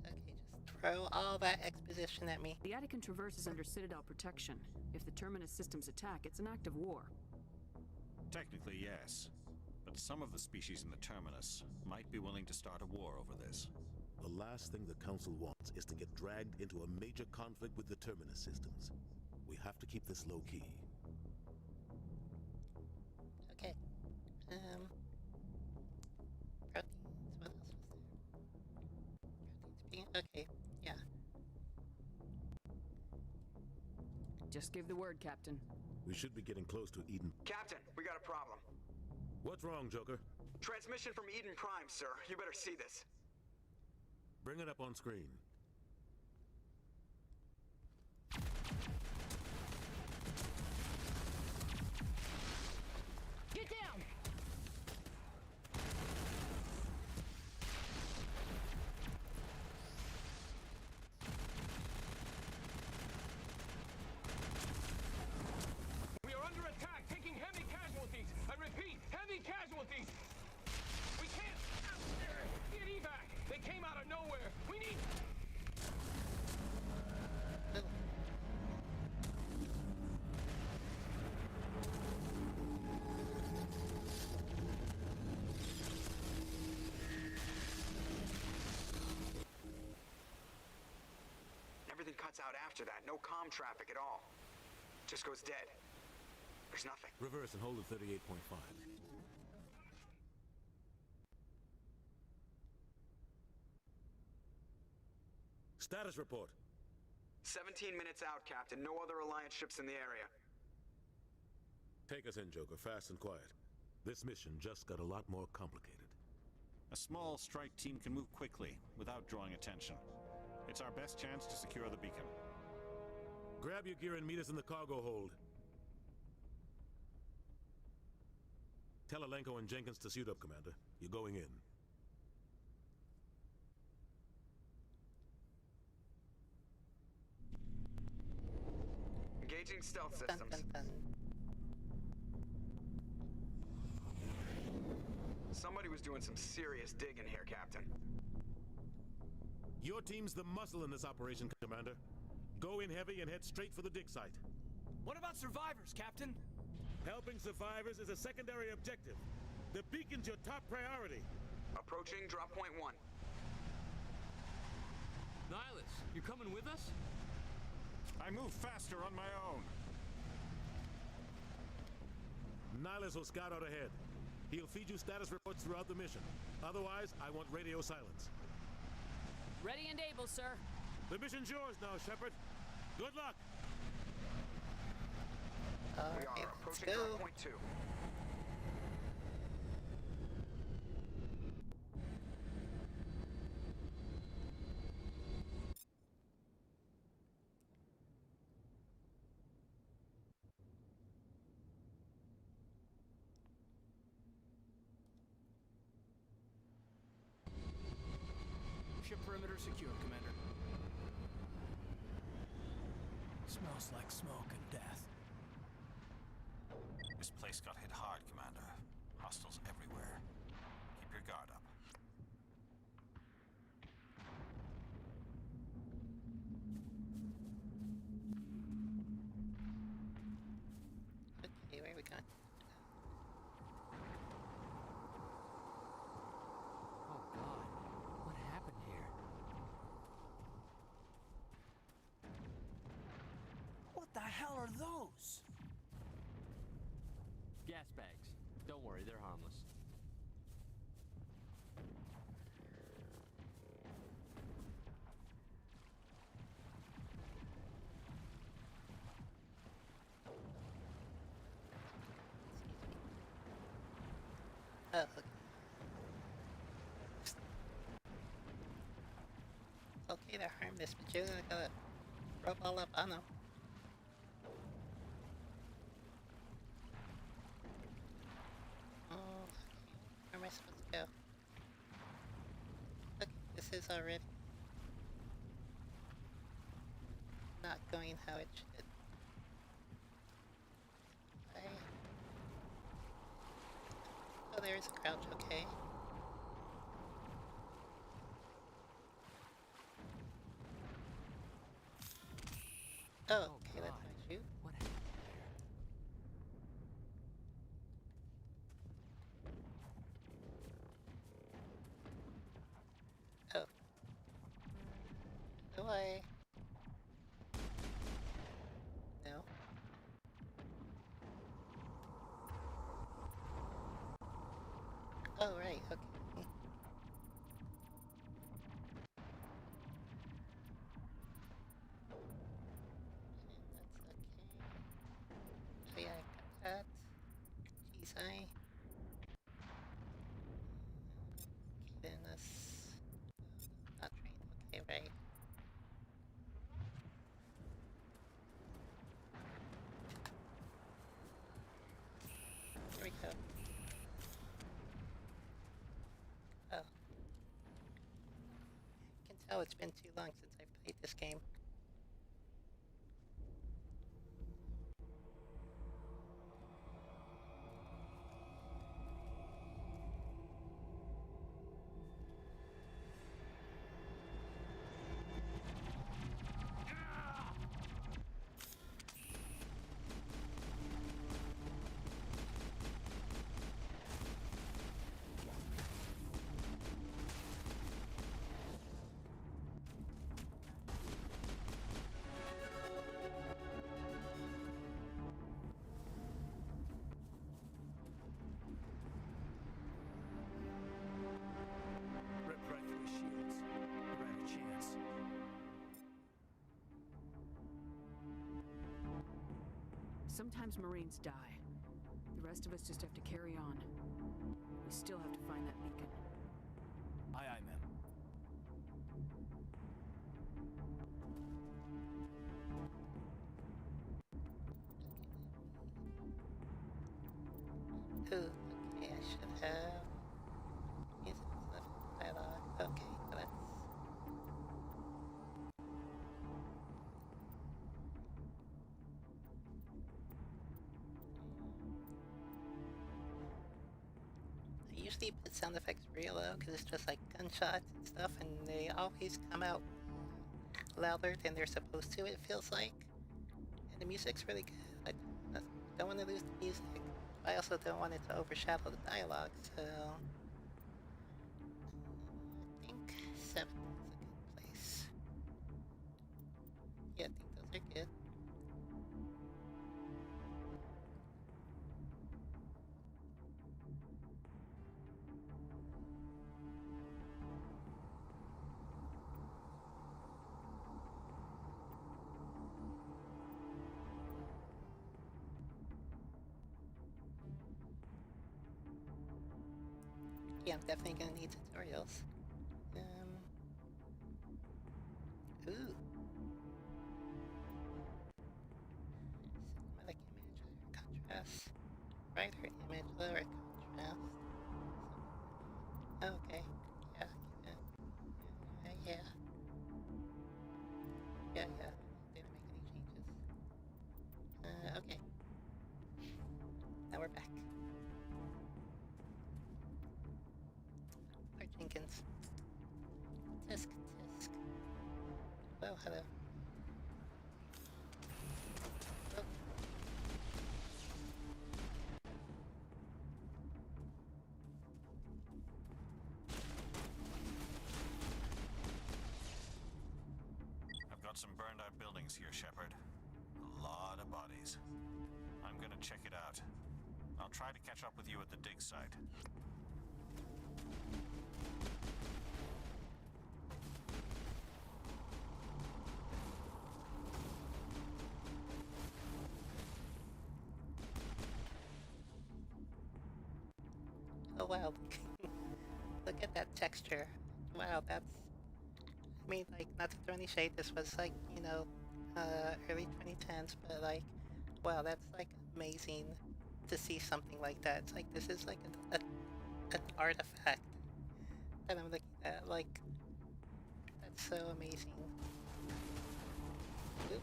Okay, just throw all that exposition at me. The Attican Traverse is under Citadel protection. If the Terminus systems attack, it's an act of war. Technically, yes. But some of the species in the Terminus might be willing to start a war over this. The last thing the Council wants is to get dragged into a major conflict with the Terminus systems. We have to keep this low-key. Okay. Proteins. What else was there? Proteins being... Okay, yeah. Just give the word, Captain. We should be getting close to Eden. Captain, we got a problem. What's wrong, Joker? Transmission from Eden Prime, sir. You better see this. Bring it up on screen. Get down! We are under attack, taking heavy casualties. I repeat, heavy casualties. We can't get evac. They came out of nowhere. We need... Everything cuts out after that. No comm traffic at all. Just goes dead. There's nothing. Reverse and hold at 38.5. Status report. 17 minutes out, Captain. No other Alliance ships in the area. Take us in, Joker, fast and quiet. This mission just got a lot more complicated. A small strike team can move quickly, without drawing attention. It's our best chance to secure the beacon. Grab your gear and meet us in the cargo hold. Tell Alenko and Jenkins to suit up, Commander. You're going in. Engaging stealth Dun, systems. dun, dun. Somebody was doing some serious digging here, Captain. Your team's the muscle in this operation, Commander. Go in heavy and head straight for the dig site. What about survivors, Captain? Helping survivors is a secondary objective. The beacon's your top priority. Approaching drop point 1. Nihilus, you coming with us? I move faster on my own. Nihilus will scout out ahead. He'll feed you status reports throughout the mission. Otherwise, I want radio silence. Ready and able, sir. The mission's yours now, Shepard. Good luck. We are Let's approaching go. drop point 2. Ship perimeter secure, Commander. Smells like smoke and death. This place got hit hard, Commander. Hostiles everywhere. Keep your guard up. Okay, where are we going? Oh God, what happened here? What the hell are those? Gas bags. Don't worry, they're harmless. Oh, okay. Okay, they're harmless, but you're gonna rub all up on them. Oh, where am I supposed to go? Okay, this is already not going how it should. Right. Oh, there's a crouch, okay. Oh, okay, that's how I shoot. What happened Oh. Do I? No. Oh, right, okay. That's okay. Oh yeah, I got that. Jeez, then this... Not trained, okay, right. Here we go. Oh. You can tell it's been too long since I've played this game. Rip right through his shields. Never had a chance. Sometimes Marines die. The rest of us just have to carry on. We still have to find that beacon. Aye, aye, ma'am. Ooh, okay, I should have... Music dialogue. Okay, so that's... usually put sound effects real low because it's just like gunshots and stuff, and they always come out louder than they're supposed to, it feels like. And the music's really good. I don't want to lose the music. I also don't want it to overshadow the dialogue, so I think 7 is a good place. Yeah, I think those are good. Yeah, I'm definitely gonna need tutorials. Ooh. Cinematic image, contrast. Brighter image, lower contrast. Okay. Yeah. Yeah. Yeah. Didn't make any changes. Okay. Now we're back. Art Jenkins. Tisk. Well, hello. Oh. I've got some burned out buildings here, Shepard. A lot of bodies. I'm gonna check it out. I'll try to catch up with you at the dig site. Oh wow, look at that texture. Wow, that's... I mean, like, not to throw any shade, this was like, you know, early 2010s, but like, wow, that's like amazing to see something like that. It's like, this is like an artifact that I'm looking at, like, that's so amazing. Oop.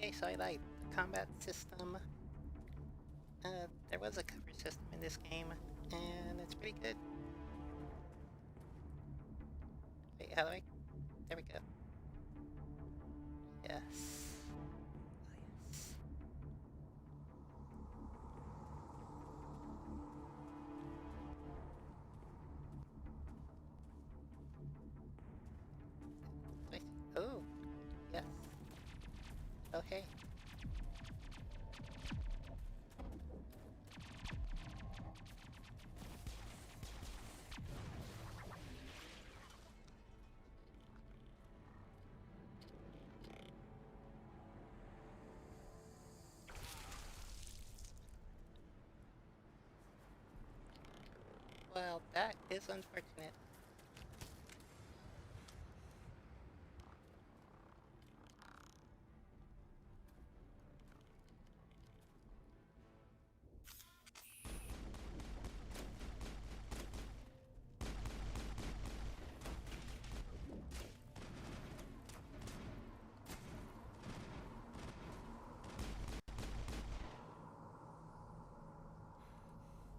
Okay, so I like the combat system. There was a cover system in this game, and it's pretty good. Wait, how do I... There we go. Yes. Wait. Oh, yes. Okay. Well, that is unfortunate.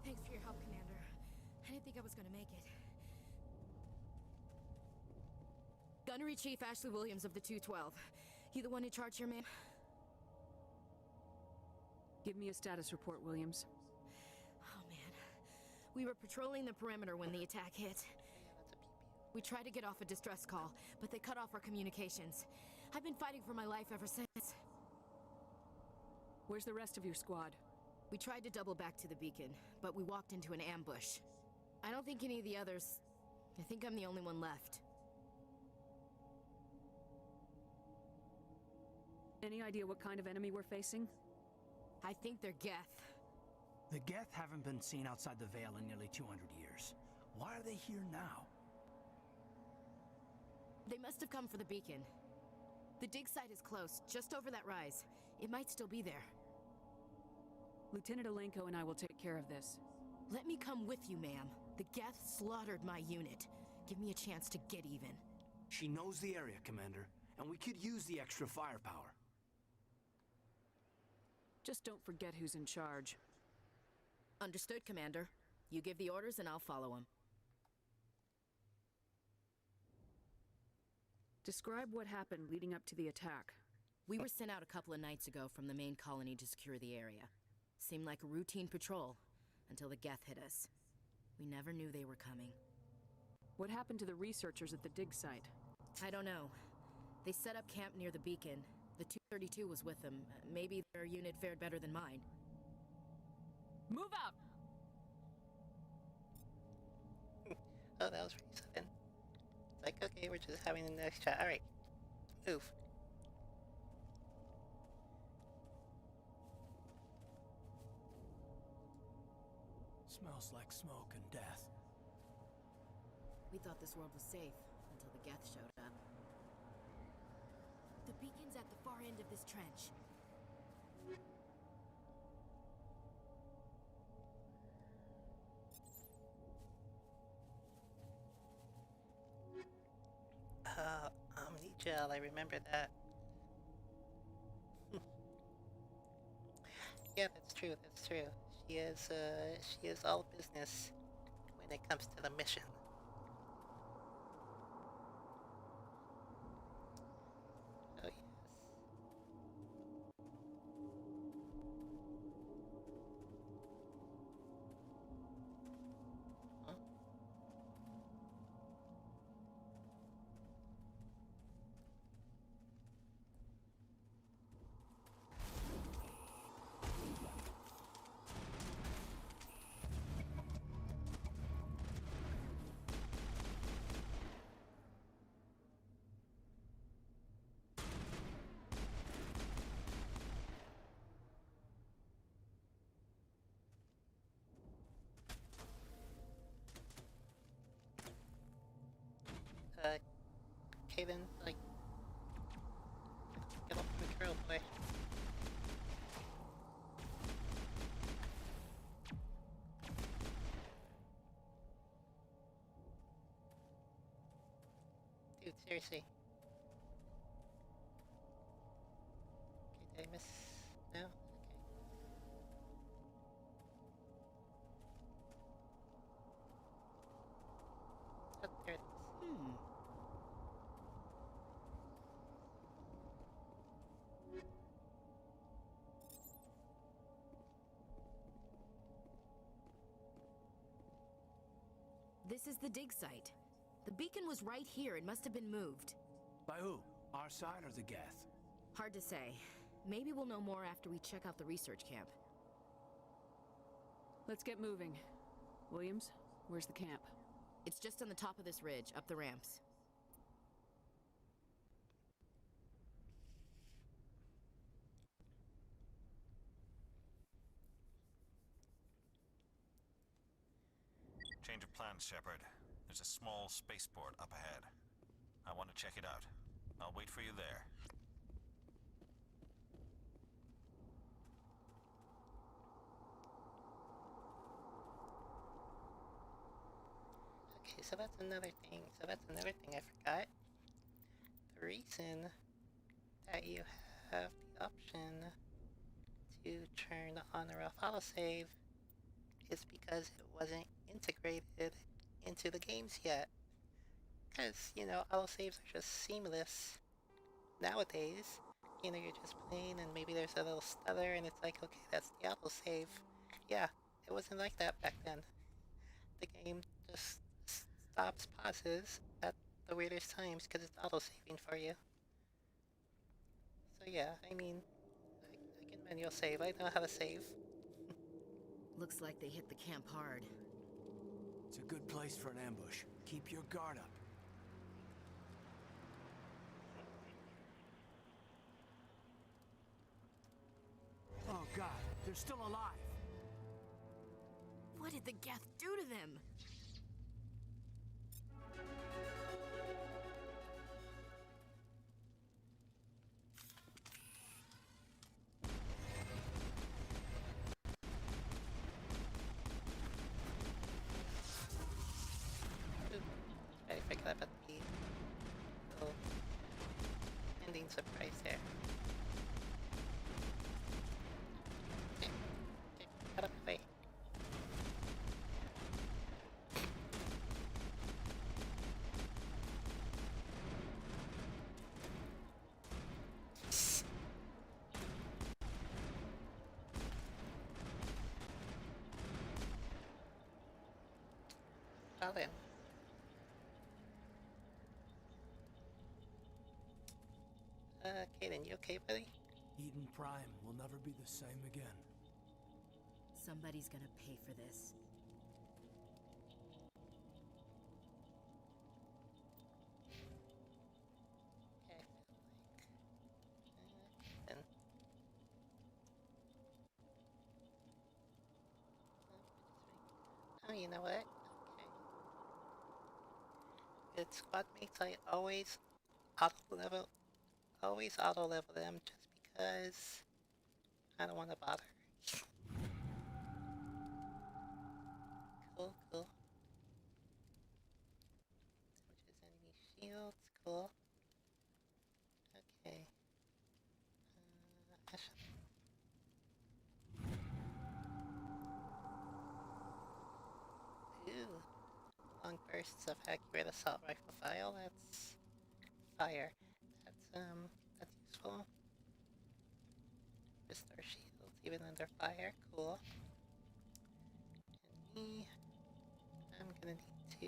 Thanks for your help, Commander. I didn't think I was gonna make it. Gunnery Chief Ashley Williams of the 212. You the one in charge here, ma'am? Give me a status report, Williams. Oh, man. We were patrolling the perimeter when the attack hit. We tried to get off a distress call, but they cut off our communications. I've been fighting for my life ever since. Where's the rest of your squad? We tried to double back to the beacon, but we walked into an ambush. I don't think any of the others... I think I'm the only one left. Any idea what kind of enemy we're facing? I think they're Geth. The Geth haven't been seen outside the Veil in nearly 200 years. Why are they here now? They must have come for the beacon. The dig site is close, just over that rise. It might still be there. Lieutenant Alenko and I will take care of this. Let me come with you, ma'am. The Geth slaughtered my unit. Give me a chance to get even. She knows the area, Commander, and we could use the extra firepower. Just don't forget who's in charge. Understood, Commander. You give the orders and I'll follow them. Describe what happened leading up to the attack. We were sent out a couple of nights ago from the main colony to secure the area. Seemed like a routine patrol, until the Geth hit us. We never knew they were coming. What happened to the researchers at the dig site? I don't know. They set up camp near the beacon. The 232 was with them. Maybe their unit fared better than mine. Move out! Oh, that was pretty sudden. It's like, okay, we're just having the next chat. Alright. Move. Smells like smoke and death. We thought this world was safe until the Geth showed up. The beacon's at the far end of this trench. Omni-gel, I remember that. Yeah, that's true, that's true. She is all business when it comes to the mission. Oh, yes. Huh? Okay then, like, get off the trail, boy. Dude, seriously. Okay, did I miss? No? Okay. Oh, there it is. This is the dig site. The beacon was right here. It must have been moved. By who? Our side or the Geth? Hard to say. Maybe we'll know more after we check out the research camp. Let's get moving. Williams, where's the camp? It's just on the top of this ridge, up the ramps. Change of plans, Shepard. There's a small spaceport up ahead. I want to check it out. I'll wait for you there. Okay, so that's another thing. I forgot. The reason that you have the option to turn on or off autosave is because it wasn't integrated into the games yet. Because, you know, autosaves are just seamless nowadays. You know, you're just playing and maybe there's a little stutter and it's like, okay, that's the autosave. Yeah, it wasn't like that back then. The game just stops pauses at the weirdest times because it's auto-saving for you. So yeah, I mean, I can manual save. I know how to save. Looks like they hit the camp hard. It's a good place for an ambush. Keep your guard up. Oh God, they're still alive. What did the Geth do to them? I forgot about the surprise there. Okay, out of the way. Well then. Kaden, you okay, buddy? Eden Prime will never be the same again. Somebody's gonna pay for this. Okay, I feel like... Oh, you know what? Okay. With squad mates, I always auto level them just because I don't want to bother. Cool, cool. Which is enemy shields, cool. Okay. Ooh. Long bursts of accurate assault rifle fire, that's fire. That's useful. Restore shields even under fire, cool. And me, I'm gonna need to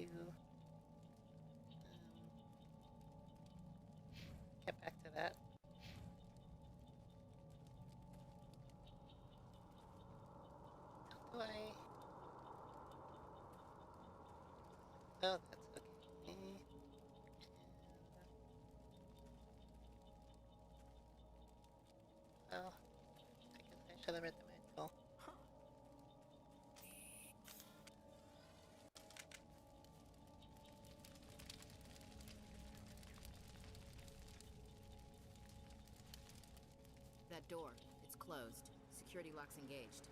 get back to that. How do I? Oh, that's okay. Well, I guess I should have read the manual. That door, it's closed. Security lock's engaged.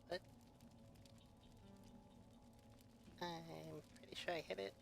What? I'm pretty sure I hit it.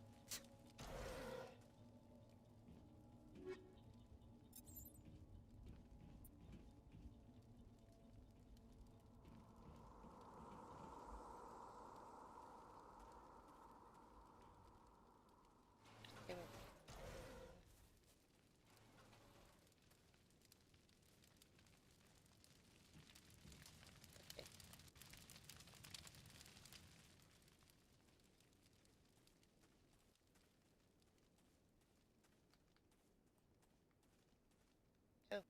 Oh.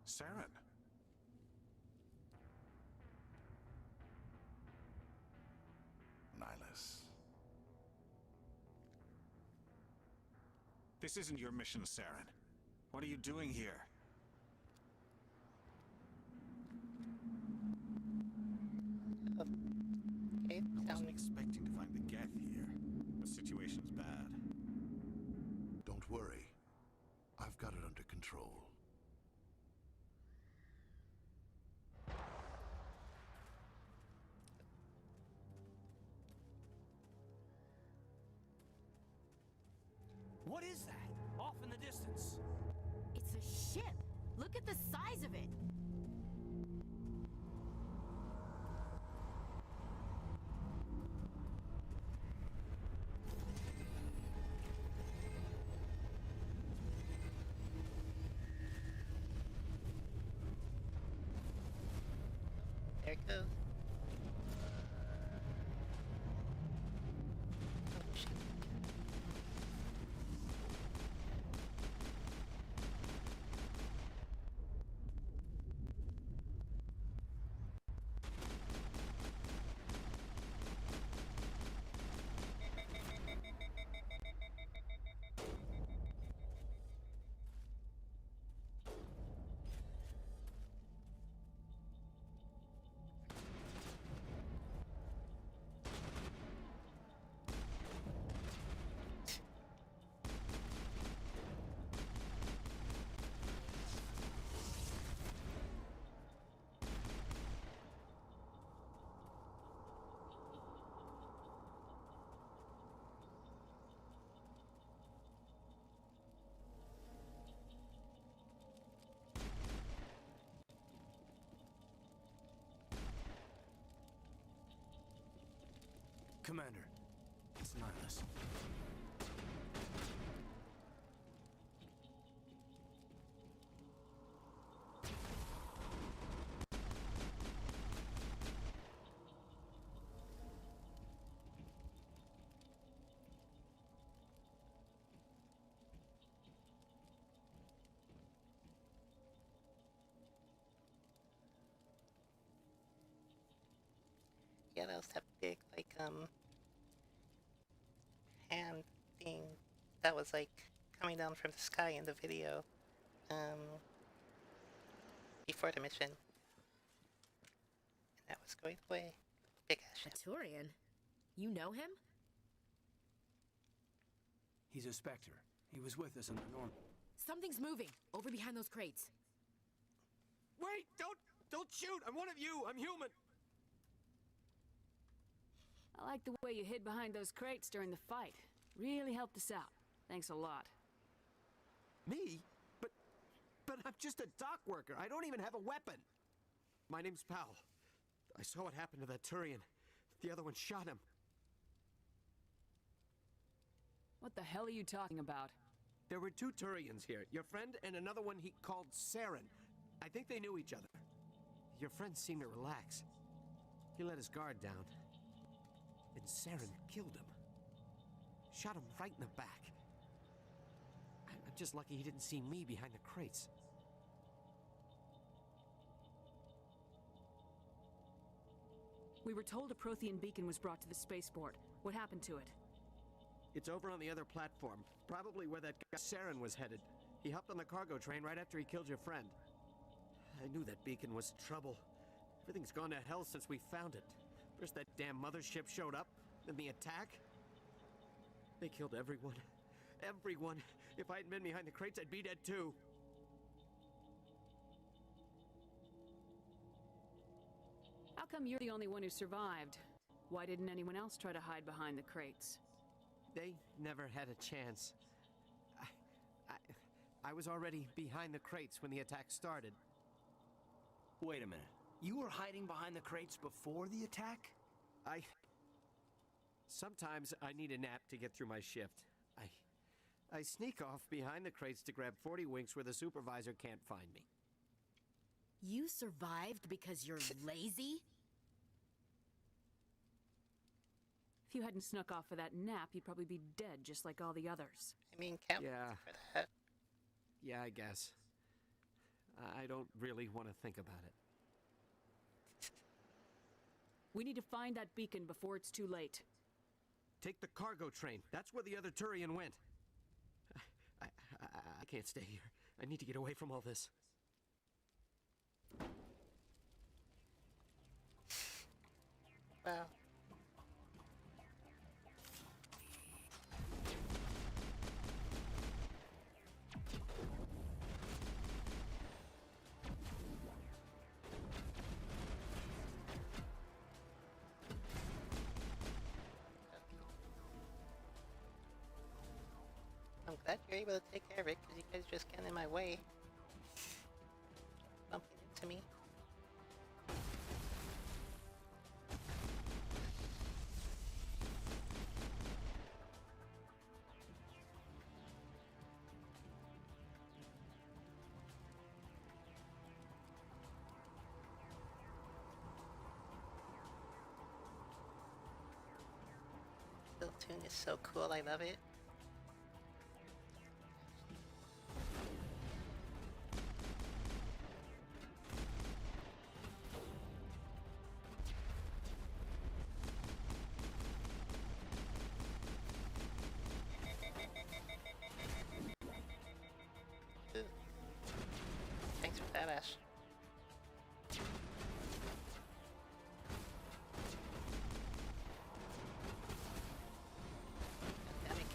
Saren. Nihilus. This isn't your mission, Saren. What are you doing here? Okay, I wasn't expecting to find the Geth here. The situation's bad. Don't worry. I've got it under control. What is that? Off in the distance. It's a ship! Look at the size of it! There it goes. Oh, shit. Commander, it's Nihilus. Yeah, that was that big, like, hand thing that was, like, coming down from the sky in the video, before the mission. And that was going away. Big ass ship. A Turian? You know him? He's a Spectre. He was with us in the Norm. Something's moving, over behind those crates. Wait! Don't shoot! I'm one of you! I'm human! I like the way you hid behind those crates during the fight. Really helped us out. Thanks a lot. Me? But I'm just a dock worker. I don't even have a weapon. My name's Powell. I saw what happened to that Turian. The other one shot him. What the hell are you talking about? There were two Turians here. Your friend and another one he called Saren. I think they knew each other. Your friend seemed to relax. He let his guard down. And Saren killed him. Shot him right in the back. I'm just lucky he didn't see me behind the crates. We were told a Prothean beacon was brought to the spaceport. What happened to it? It's over on the other platform. Probably where that guy Saren was headed. He hopped on the cargo train right after he killed your friend. I knew that beacon was trouble. Everything's gone to hell since we found it. First that damn mothership showed up, then the attack. They killed everyone. Everyone. If I hadn't been behind the crates, I'd be dead too. How come you're the only one who survived? Why didn't anyone else try to hide behind the crates? They never had a chance. I was already behind the crates when the attack started. Wait a minute. You were hiding behind the crates before the attack? Sometimes I need a nap to get through my shift. I sneak off behind the crates to grab 40 winks where the supervisor can't find me. You survived because you're lazy? If you hadn't snuck off for that nap, you'd probably be dead just like all the others. I mean, count Yeah. for that. Yeah, I guess. I don't really want to think about it. We need to find that beacon before it's too late. Take the cargo train. That's where the other Turian went. I can't stay here. I need to get away from all this. Wow. I'm glad you're able to take care of it, because you guys just get in my way. Bumping into me. The tune is so cool, I love it. Thanks for that, Ash. Damn it.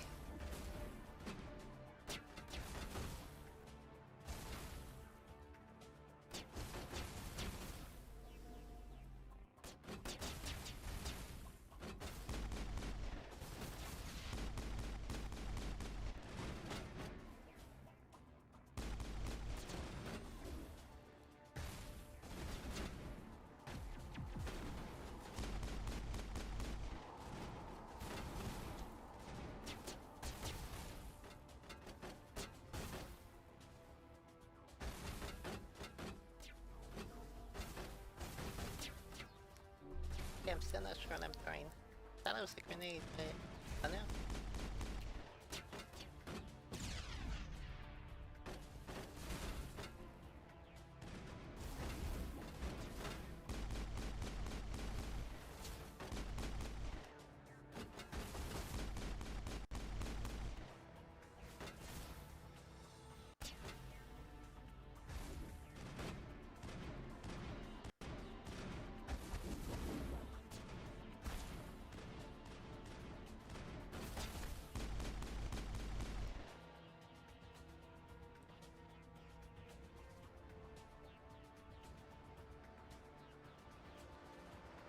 Okay, I'm still not sure what I'm throwing. Thought it was a grenade, but I don't know.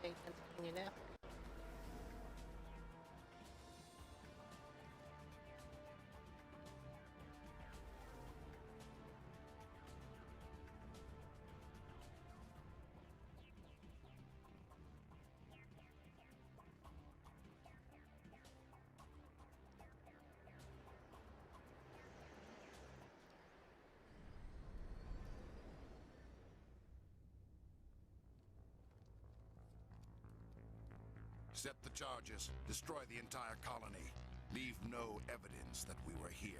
Okay, continue now. Set the charges. Destroy the entire colony. Leave no evidence that we were here.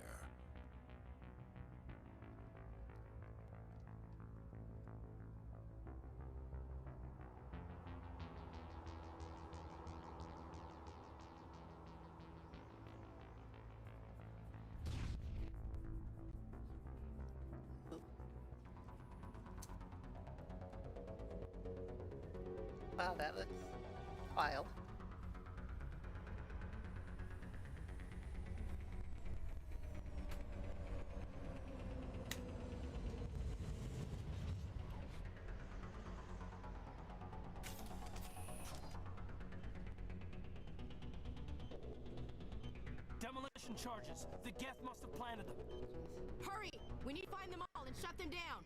Wow, that looks wild. Demolition charges. The Geth must have planted them. Hurry! We need to find them all and shut them down.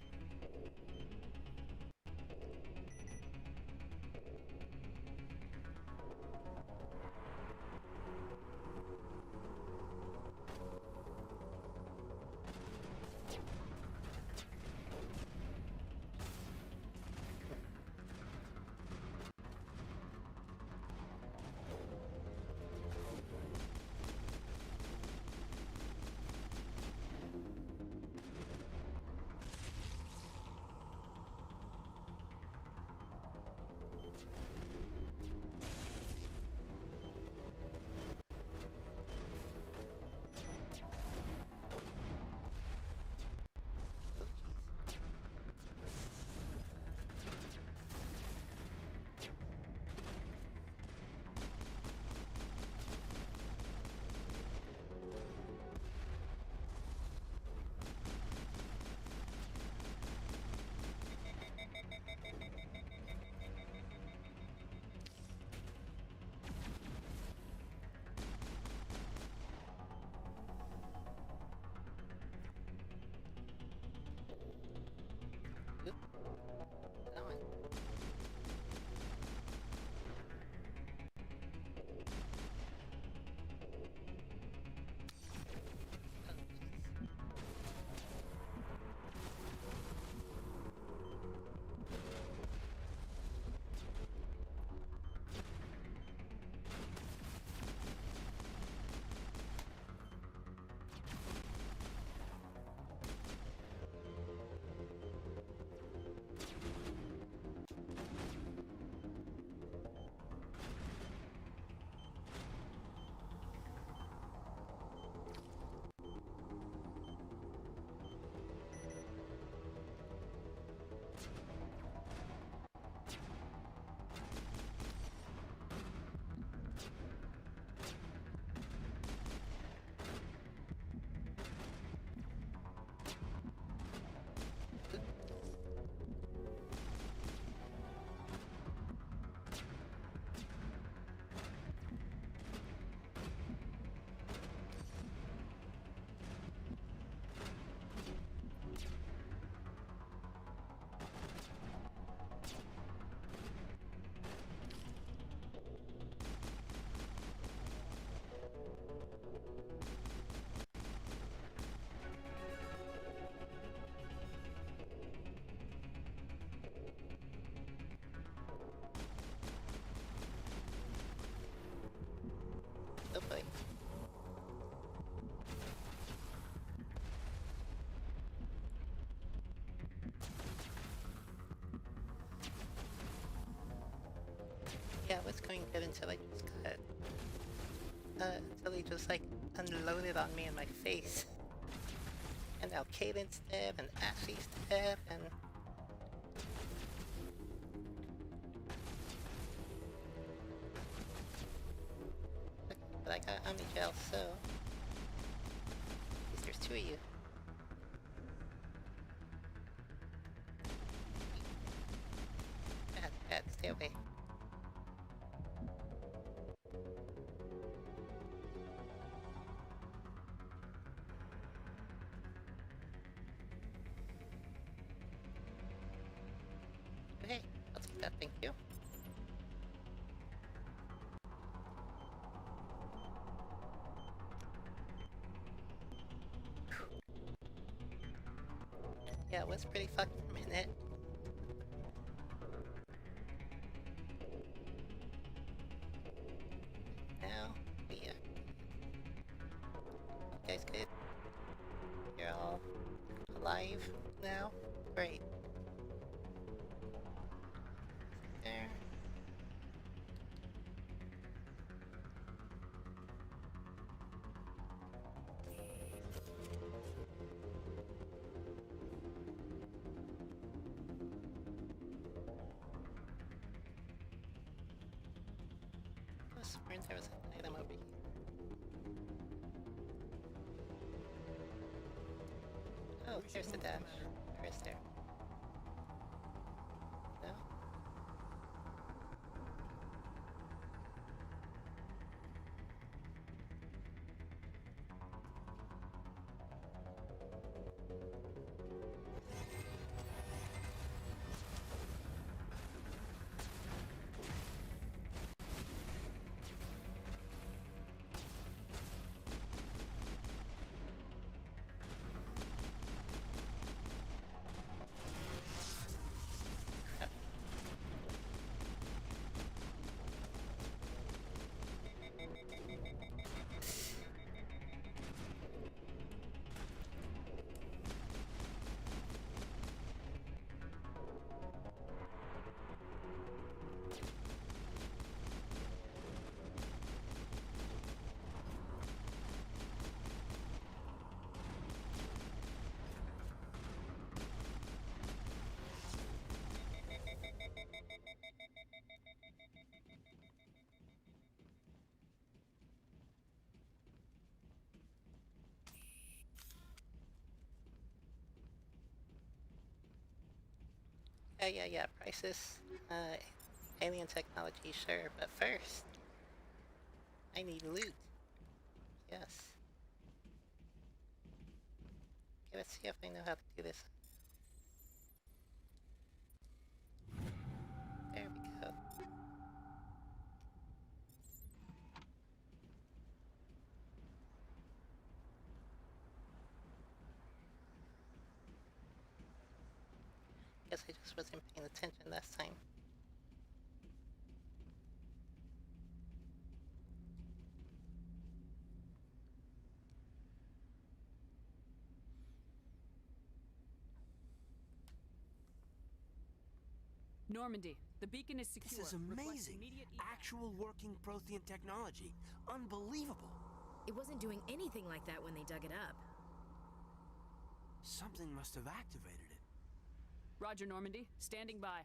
Yeah, it was going good until I just got... until he just, like, unloaded on me in my face. And now Caden's dead, and Ashley's dead, and... But I got Omnigel, so... At least there's two of you. Bad, stay away. Okay, I'll take that, thank you. Yeah, it was pretty fucked for a minute. Now, yeah. You guys good? You're all alive now? Great. There. I was sworn there was an item over here. Oh, there's the dash. Or is there? No? Yeah, prices, alien technology, sure, but first, I need loot. Yes. Okay, let's see if I know how to do this. There we go. Guess I just wasn't paying attention last time. Normandy, the beacon is secure. This is amazing. Actual working Prothean technology. Unbelievable. It wasn't doing anything like that when they dug it up. Something must have activated it. Roger, Normandy. Standing by.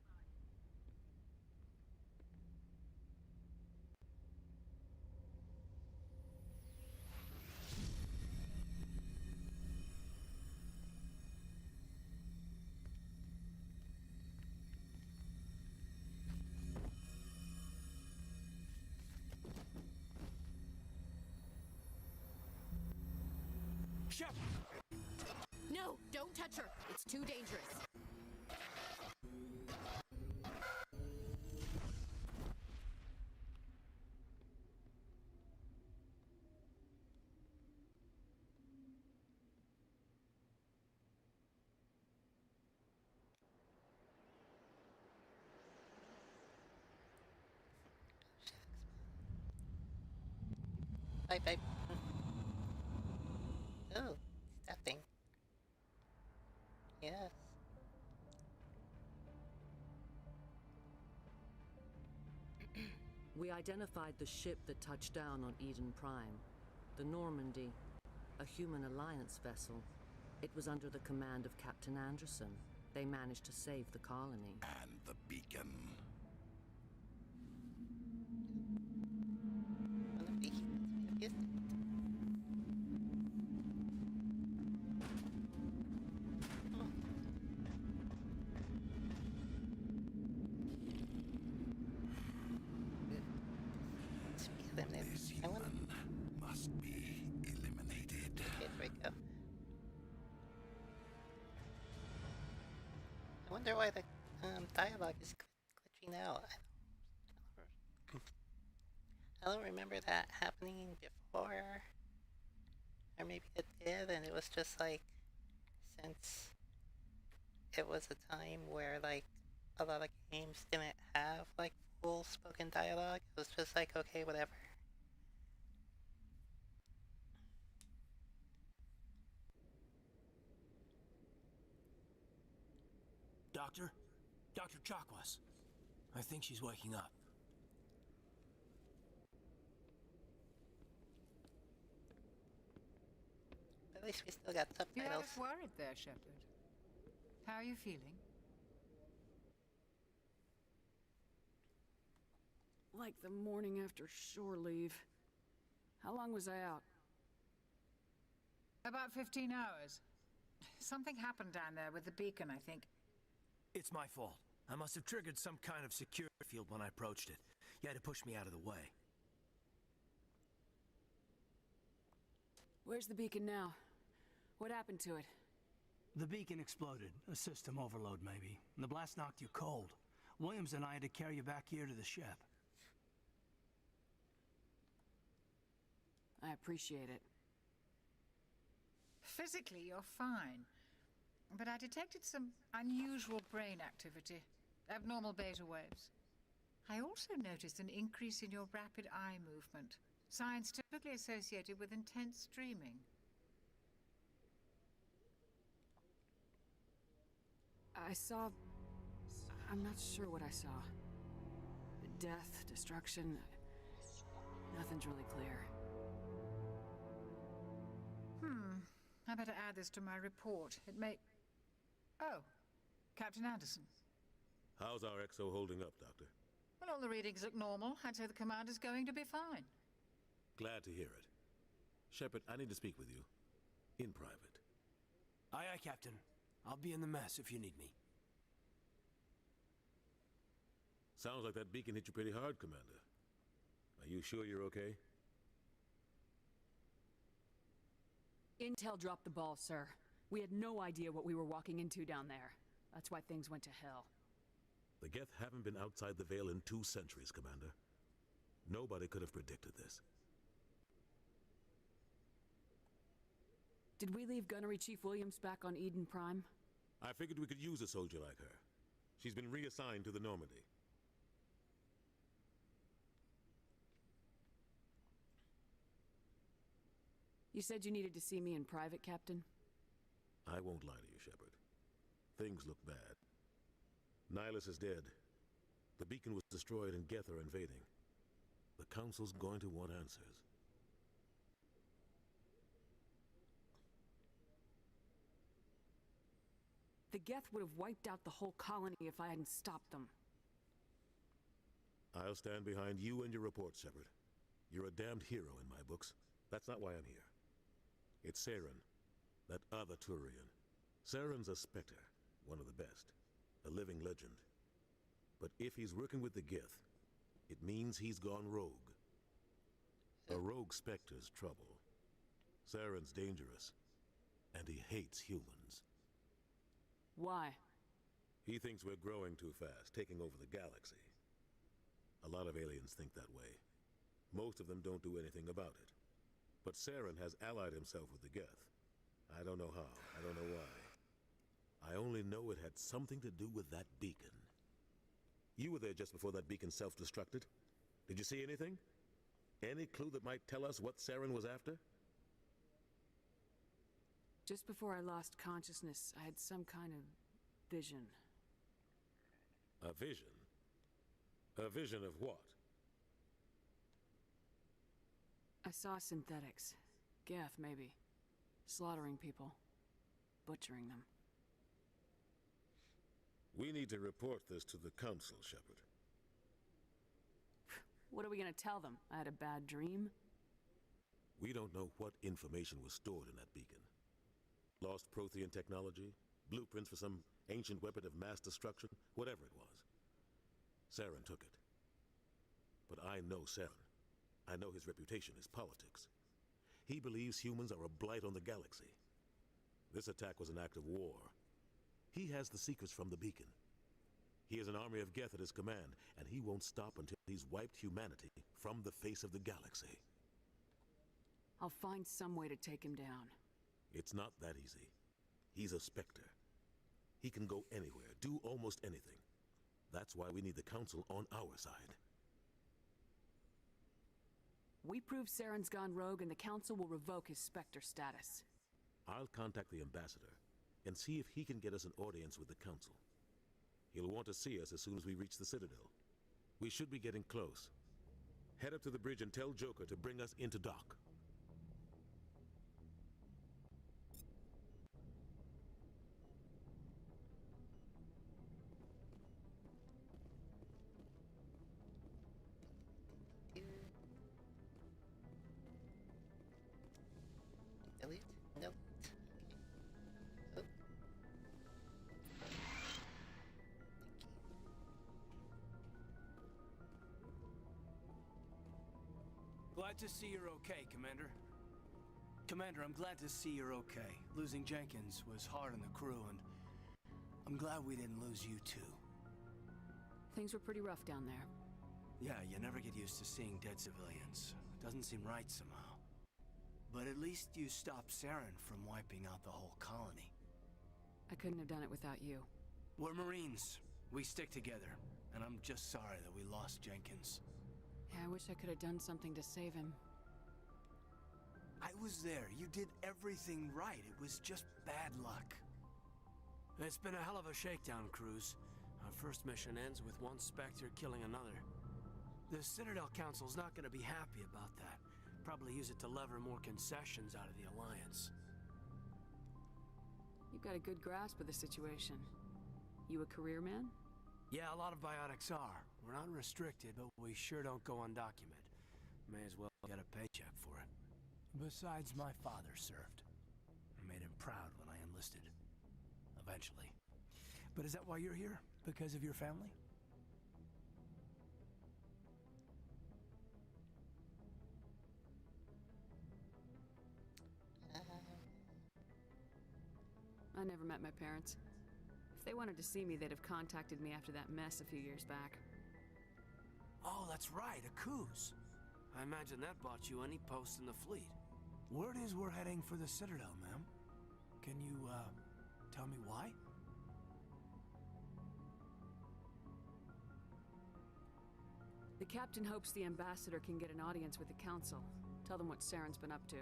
Shepard! No, don't touch her. It's too dangerous. Bye. Oh, that thing. Yes. We identified the ship that touched down on Eden Prime. The Normandy. A human alliance vessel. It was under the command of Captain Anderson. They managed to save the colony. And the beacon. This human must be eliminated. Here we go. I wonder why the dialogue is glitching out. I don't remember that happening before. Or maybe it did, and it was just like, since it was a time where like a lot of games didn't have like full spoken dialogue, it was just like, okay, whatever. Doctor? Dr. Chakwas. I think she's waking up. At least we still got You subtitles. look worried there, Shepard. How are you feeling? Like the morning after shore leave. How long was I out? About 15 hours. Something happened down there with the beacon, I think. It's my fault. I must have triggered some kind of security field when I approached it. You had to push me out of the way. Where's the beacon now? What happened to it? The beacon exploded. A system overload, maybe. The blast knocked you cold. Williams and I had to carry you back here to the ship. I appreciate it. Physically, you're fine. But I detected some unusual brain activity. Abnormal beta waves. I also noticed an increase in your rapid eye movement. Signs typically associated with intense dreaming. I saw... I'm not sure what I saw. Death, destruction... Nothing's really clear. I better add this to my report. It may... Oh, Captain Anderson. How's our XO holding up, Doctor? Well, all the readings look normal. I'd say the commander's going to be fine. Glad to hear it. Shepard, I need to speak with you. In private. Aye, aye, Captain. I'll be in the mess if you need me. Sounds like that beacon hit you pretty hard, Commander. Are you sure you're okay? Intel dropped the ball, sir. We had no idea what we were walking into down there. That's why things went to hell. The Geth haven't been outside the Veil in 2 centuries, Commander. Nobody could have predicted this. Did we leave Gunnery Chief Williams back on Eden Prime? I figured we could use a soldier like her. She's been reassigned to the Normandy. You said you needed to see me in private, Captain? I won't lie to you, Shepard. Things look bad. Nihilus is dead. The beacon was destroyed and Geth are invading. The Council's going to want answers. The Geth would have wiped out the whole colony if I hadn't stopped them. I'll stand behind you and your report, Shepard. You're a damned hero in my books. That's not why I'm here. It's Saren, that other Turian. Saren's a Spectre, one of the best. A living legend. But if he's working with the Geth, it means he's gone rogue. A rogue Spectre's trouble. Saren's dangerous, and he hates humans. Why? He thinks we're growing too fast, taking over the galaxy. A lot of aliens think that way. Most of them don't do anything about it. But Saren has allied himself with the Geth. I don't know how, I don't know why. I only know it had something to do with that beacon. You were there just before that beacon self-destructed. Did you see anything? Any clue that might tell us what Saren was after? Just before I lost consciousness, I had some kind of vision. A vision? A vision of what? I saw synthetics. Geth, maybe. Slaughtering people. Butchering them. We need to report this to the Council, Shepard. What are we gonna tell them? I had a bad dream? We don't know what information was stored in that beacon. Lost Prothean technology? Blueprints for some ancient weapon of mass destruction? Whatever it was. Saren took it. But I know Saren. I know his reputation is politics. He believes humans are a blight on the galaxy. This attack was an act of war. He has the secrets from the beacon. He has an army of Geth at his command, and he won't stop until he's wiped humanity from the face of the galaxy. I'll find some way to take him down. It's not that easy. He's a Spectre. He can go anywhere, do almost anything. That's why we need the Council on our side. We prove Saren's gone rogue and the Council will revoke his Spectre status. I'll contact the Ambassador and see if he can get us an audience with the Council. He'll want to see us as soon as we reach the Citadel. We should be getting close. Head up to the bridge and tell Joker to bring us into dock. Delete? Nope. Okay. Oh. Glad to see you're okay, Commander. Commander, I'm glad to see you're okay. Losing Jenkins was hard on the crew, and I'm glad we didn't lose you too. Things were pretty rough down there. Yeah, you never get used to seeing dead civilians. It doesn't seem right somehow. But at least you stopped Saren from wiping out the whole colony. I couldn't have done it without you. We're Marines. We stick together. And I'm just sorry that we lost Jenkins. Yeah, I wish I could have done something to save him. I was there. You did everything right. It was just bad luck. It's been a hell of a shakedown, Cruz. Our first mission ends with one Spectre killing another. The Citadel Council's not gonna be happy about that. Probably use it to lever more concessions out of the Alliance. You've got a good grasp of the situation. You a career man? Yeah, a lot of biotics are. We're not restricted, but we sure don't go undocumented. May as well get a paycheck for it. Besides, my father served. I made him proud when I enlisted. Eventually. But is that why you're here? Because of your family? I never met my parents. If they wanted to see me, they'd have contacted me after that mess a few years back. Oh, that's right, a Coos. I imagine that bought you any post in the fleet. Word is we're heading for the Citadel, ma'am. Can you, tell me why? The captain hopes the ambassador can get an audience with the council. Tell them what Saren's been up to.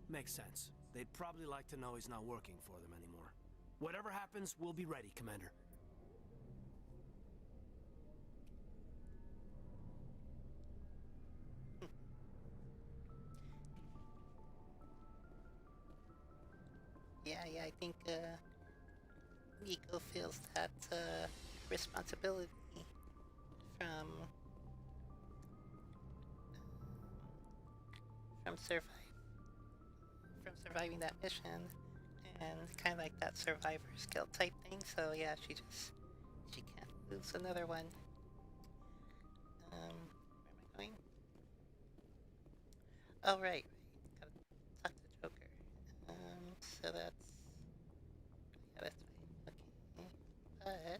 Makes sense. They'd probably like to know he's not working for them anymore. Whatever happens, we'll be ready, Commander. Yeah, I think, Miko feels that, responsibility from surviving that mission, and kind of like that survivor's guilt type thing. So yeah, she can't lose another one. Where am I going? Oh right, gotta talk to Joker. So that's yeah, that's right. Okay,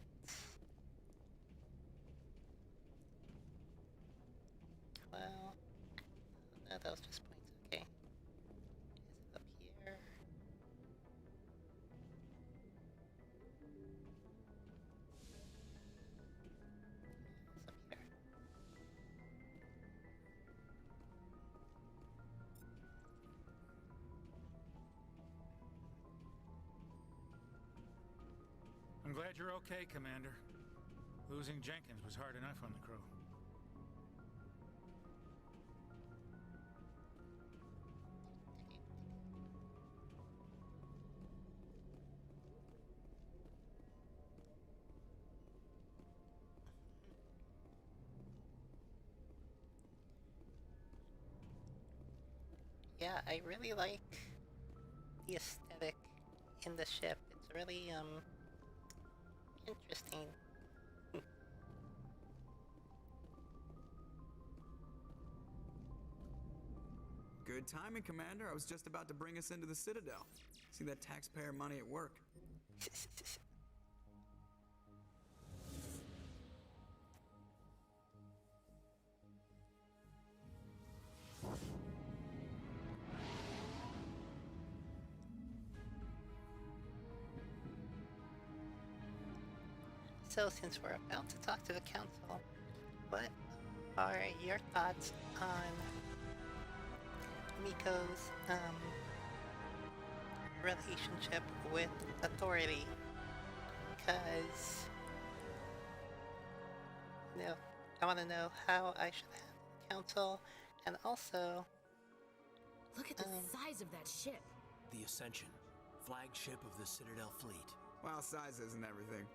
but well, no, that was just points. Okay. Is it up here? It's up here. I'm glad you're okay, Commander. Losing Jenkins was hard enough on the crew. yeah, I really like the aesthetic in the ship. It's really interesting. Good timing, Commander. I was just about to bring us into the Citadel. See that taxpayer money at work. So, since we're about to talk to the council, what are your thoughts on Miko's relationship with authority? Because, you know, I want to know how I should handle the council, and also... Look at the size of that ship. The Ascension, flagship of the Citadel fleet. Well, size isn't everything.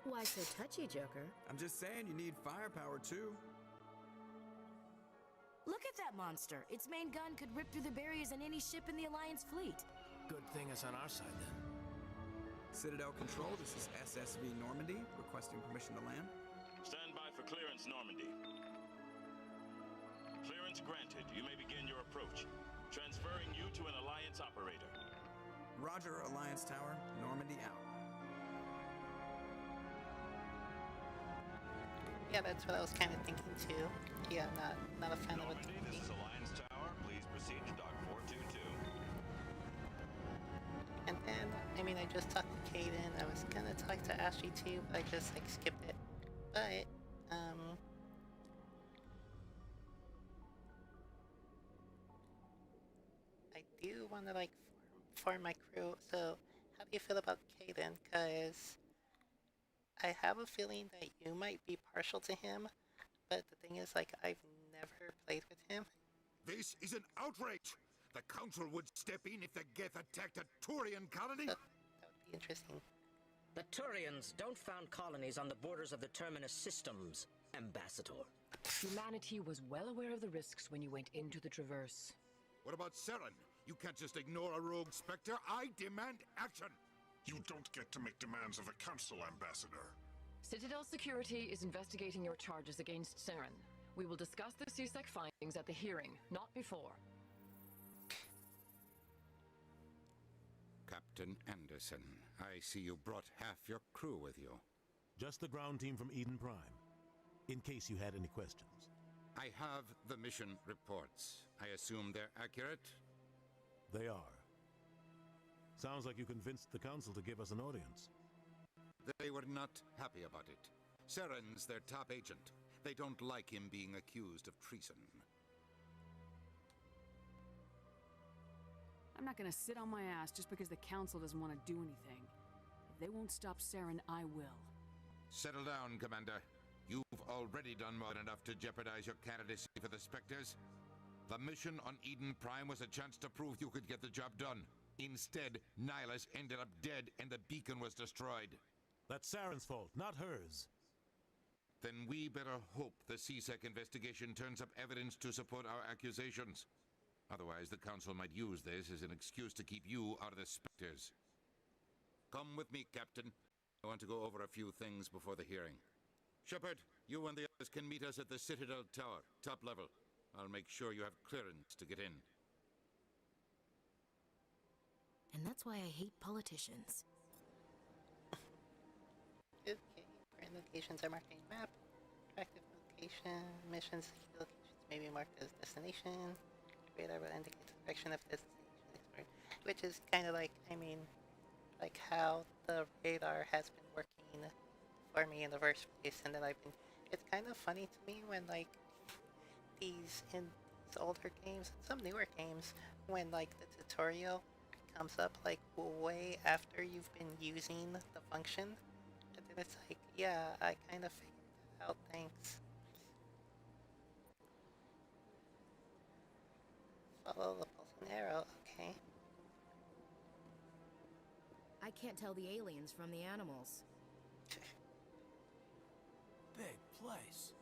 Why so touchy, Joker? I'm just saying you need firepower, too. Look at that monster. Its main gun could rip through the barriers in any ship in the Alliance fleet. Good thing it's on our side, then. Citadel Control, this is SSV Normandy, requesting permission to land. Stand by for clearance, Normandy. Clearance granted. You may begin your approach. Transferring you to an Alliance operator. Roger, Alliance Tower. Normandy out. Yeah, that's what I was kind of thinking too. Yeah, not a fan Normandy, of it. this is Alliance Tower. Please proceed to Dock 422. And then, I mean, I just talked to Kaden. I was gonna talk to Ashley too, but I just like skipped it. But I do want to like form my crew. So, how do you feel about Kaden? Cause I have a feeling that you might be partial to him, but the thing is, like, I've never played with him. This is an outrage! The Council would step in if the Geth attacked a Turian colony? That would be interesting. The Turians don't found colonies on the borders of the Terminus systems, Ambassador. Humanity was well aware of the risks when you went into the Traverse. What about Saren? You can't just ignore a rogue Spectre. I demand action! You don't get to make demands of the Council, Ambassador. Citadel Security is investigating your charges against Saren. We will discuss the CSEC findings at the hearing, not before. Captain Anderson, I see you brought half your crew with you. Just the ground team from Eden Prime, in case you had any questions. I have the mission reports. I assume they're accurate? They are. Sounds like you convinced the Council to give us an audience. They were not happy about it. Saren's their top agent. They don't like him being accused of treason. I'm not gonna sit on my ass just because the Council doesn't want to do anything. If they won't stop Saren, I will. Settle down, Commander. You've already done more than enough to jeopardize your candidacy for the Spectres. The mission on Eden Prime was a chance to prove you could get the job done. Instead, Nihilus ended up dead and the beacon was destroyed. That's Saren's fault, not hers. Then we better hope the CSEC investigation turns up evidence to support our accusations. Otherwise, the Council might use this as an excuse to keep you out of the Spectres. Come with me, Captain. I want to go over a few things before the hearing. Shepard, you and the others can meet us at the Citadel Tower, top level. I'll make sure you have clearance to get in. And that's why I hate politicians. Okay, current locations are marked on your map. Active location, missions, locations may be marked as destination. Radar will indicate the direction of destination explored. Which is kind of like, I mean, like how the radar has been working for me in the first place, and then it's kind of funny to me when like in these older games, and some newer games, when like the tutorial comes up like way after you've been using the function, and then it's like, yeah, I kind of figured that out, thanks. Follow the pulsing arrow, okay. I can't tell the aliens from the animals. Big place.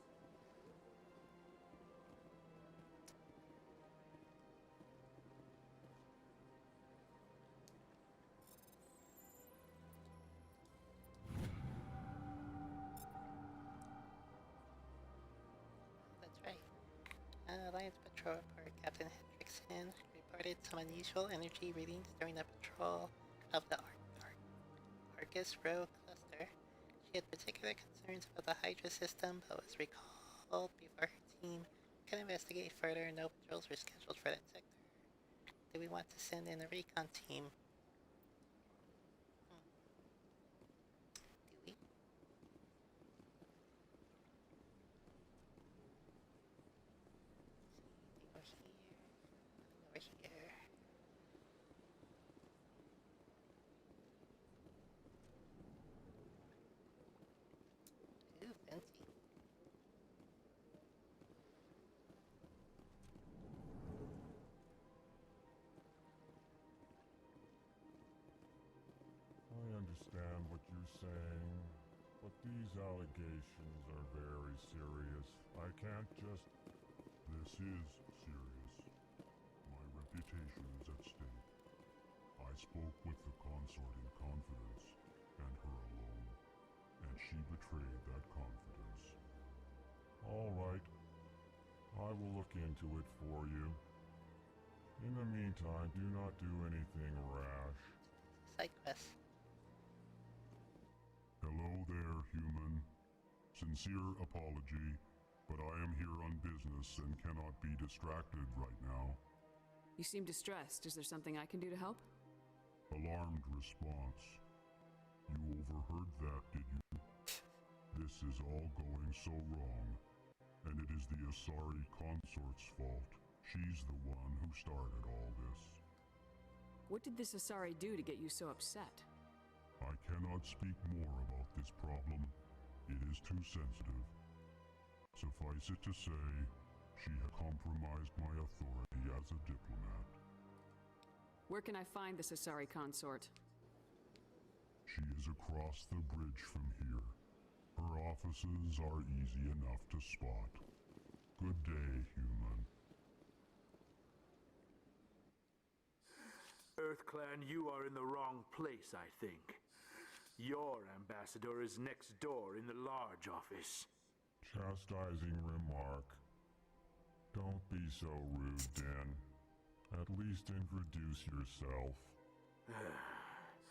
Alliance patrol report. Captain Hendrickson reported some unusual energy readings during the patrol of the Argus Row cluster. She had particular concerns about the Hydra system, but was recalled before her team could investigate further. No patrols were scheduled for that sector. Do we want to send in a recon team? Do we? Over here. Ooh, fancy. I understand what you're saying, but these allegations are very serious. I can't just... This is serious. My reputation is at stake. I spoke with the consort in confidence, and her alone, and she betrayed that confidence. All right. I will look into it for you. In the meantime, do not do anything rash. Side quest. Hello there, human. Sincere apology, but I am here on business and cannot be distracted right now. You seem distressed. Is there something I can do to help? Alarmed response. You overheard that, did you? This is all going so wrong, and it is the Asari consort's fault. She's the one who started all this. What did this Asari do to get you so upset? I cannot speak more about this problem. It is too sensitive. Suffice it to say, she had compromised my authority as a diplomat. Where can I find this Asari consort? She is across the bridge from here. Her offices are easy enough to spot. Good day, human. EarthClan, you are in the wrong place, I think. Your ambassador is next door in the large office. Chastising remark. Don't be so rude, Dan. At least introduce yourself.